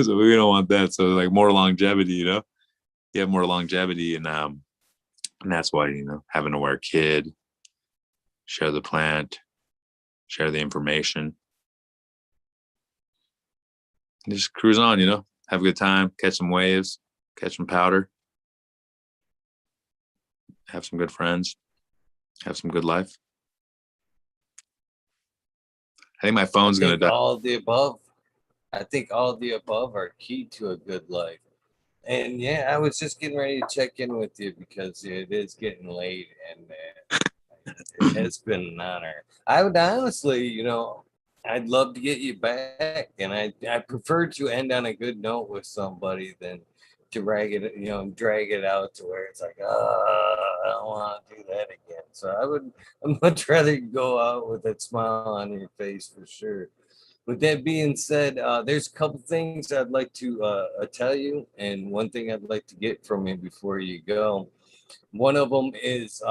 so we don't want that. So like more longevity, you know, you have more longevity, and that's why, you know, have an aware kid, share the plant, share the information, and just cruise on, you know, have a good time, catch some waves, catch some powder, have some good friends, have some good life. I think my phone's going to die. All of the above. I think all of the above are key to a good life. And yeah, I was just getting ready to check in with you because it is getting late, and it has been an honor. I would honestly, you know, I'd love to get you back, and I prefer to end on a good note with somebody than to drag it out to where it's like, I don't want to do that again. So I'd much rather go out with that smile on your face for sure. With that being said, there's a couple things I'd like to tell you, and one thing I'd like to get from you before you go. One of them is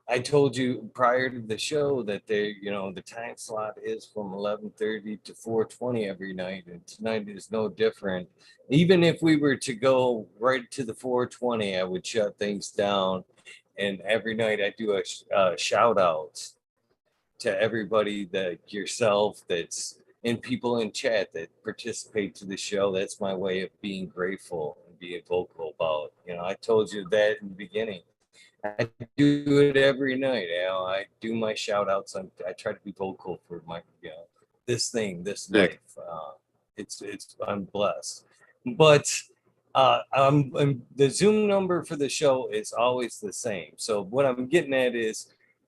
I told you prior to the show that the time slot is from 11:30 to 4:20 every night, and tonight is no different. Even if we were to go right to the 4:20, I would shut things down, and every night I do a shout out to everybody, that yourself, that's and people in chat that participate to the show. That's my way of being grateful and being vocal about. I told you that in the beginning. I do it every night. I do my shout outs. I try to be vocal for my, this life. I'm blessed. But the Zoom number for the show is always the same. So what I'm getting at is,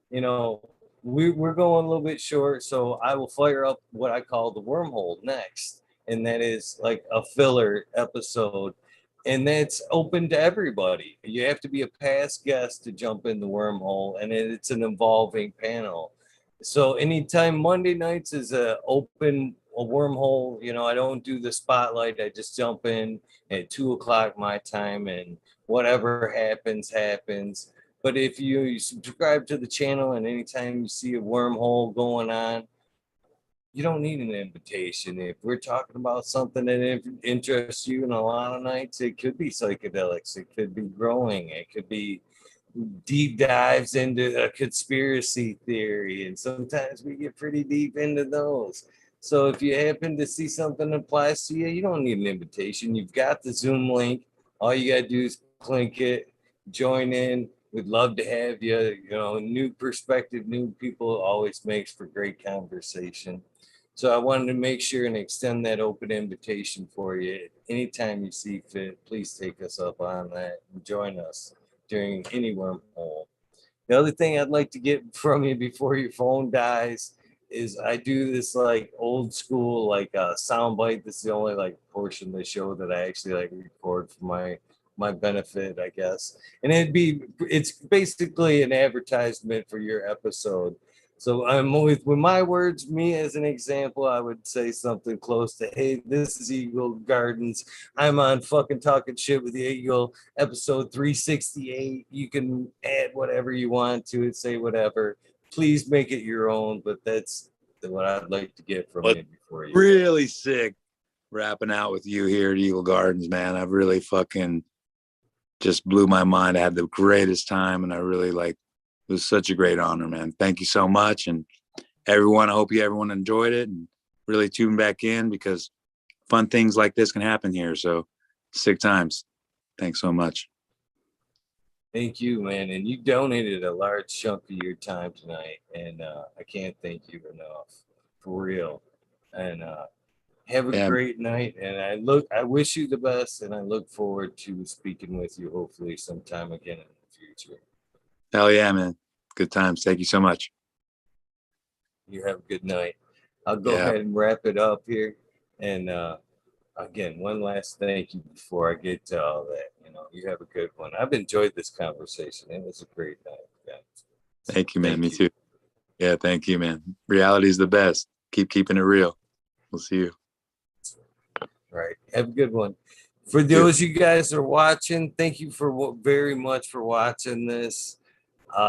you know, we're going a little bit short, so I will fire up what I call the wormhole next, and that is like a filler episode, and that's open to everybody. You have to be a past guest to jump in the wormhole, and it's an evolving panel. So anytime Monday nights is a wormhole, I don't do the spotlight. I just jump in at 2 o'clock my time, and whatever happens. But if you subscribe to the channel, and anytime you see a wormhole going on, you don't need an invitation. If we're talking about something that interests you, in a lot of nights, it could be psychedelics, it could be growing, it could be deep dives into a conspiracy theory, and sometimes we get pretty deep into those. So if you happen to see something that applies to you, you don't need an invitation. You've got the Zoom link. All you got to do is click it, join in. We'd love to have you. New perspective, new people always makes for great conversation. So I wanted to make sure and extend that open invitation for you. Anytime you see fit, please take us up on that and join us during any wormhole. The other thing I'd like to get from you before your phone dies is I do this like old school like sound bite. This is the only like portion of the show that I actually like record for my benefit, I guess. And it's basically an advertisement for your episode. So I'm with my words, me as an example, I would say something close to, hey, this is Eagle Gardens. I'm on fucking Talking Shit with the Eagle, episode 368. You can add whatever you want to it, say whatever. Please make it your own, but that's what I'd like to get from you before you. Really sick wrapping out with you here at Eagle Gardens, man. I've really fucking just blew my mind. I had the greatest time, and I really it was such a great honor, man. Thank you so much. And everyone, I hope everyone enjoyed it and really tune back in, because fun things like this can happen here. So sick times. Thanks so much. Thank you, man. And you donated a large chunk of your time tonight. And I can't thank you enough. For real. And have a Yeah, great night. And I wish you the best. And I look forward to speaking with you hopefully sometime again in the future. hell yeah, man. Good times. Thank you so much. You have a good night. I'll go Yeah. ahead and wrap it up here. And again, one last thank you before I get to all that. You have a good one. I've enjoyed this conversation. It was a great night, guys. Thank you, man. Thank Me you. too. Yeah, thank you, man. Reality is the best. Keep keeping it real. We'll see you. Right. Have a good one. For those you guys are watching, thank you very much for watching this.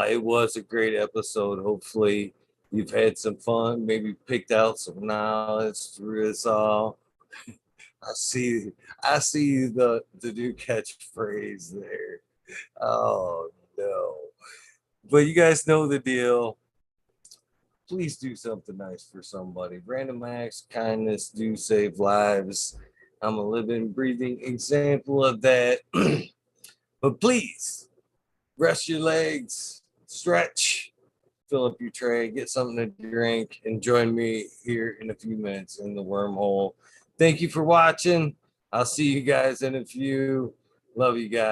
It was a great episode. Hopefully, you've had some fun. Maybe picked out some knowledge through this all. I see. I see the new catchphrase there. Oh no! But you guys know the deal. Please do something nice for somebody. Random acts, kindness do save lives. I'm a living, breathing example of that. But please rest your legs, stretch, fill up your tray, get something to drink, and join me here in a few minutes in the wormhole. Thank you for watching. I'll see you guys in a few. Love you guys.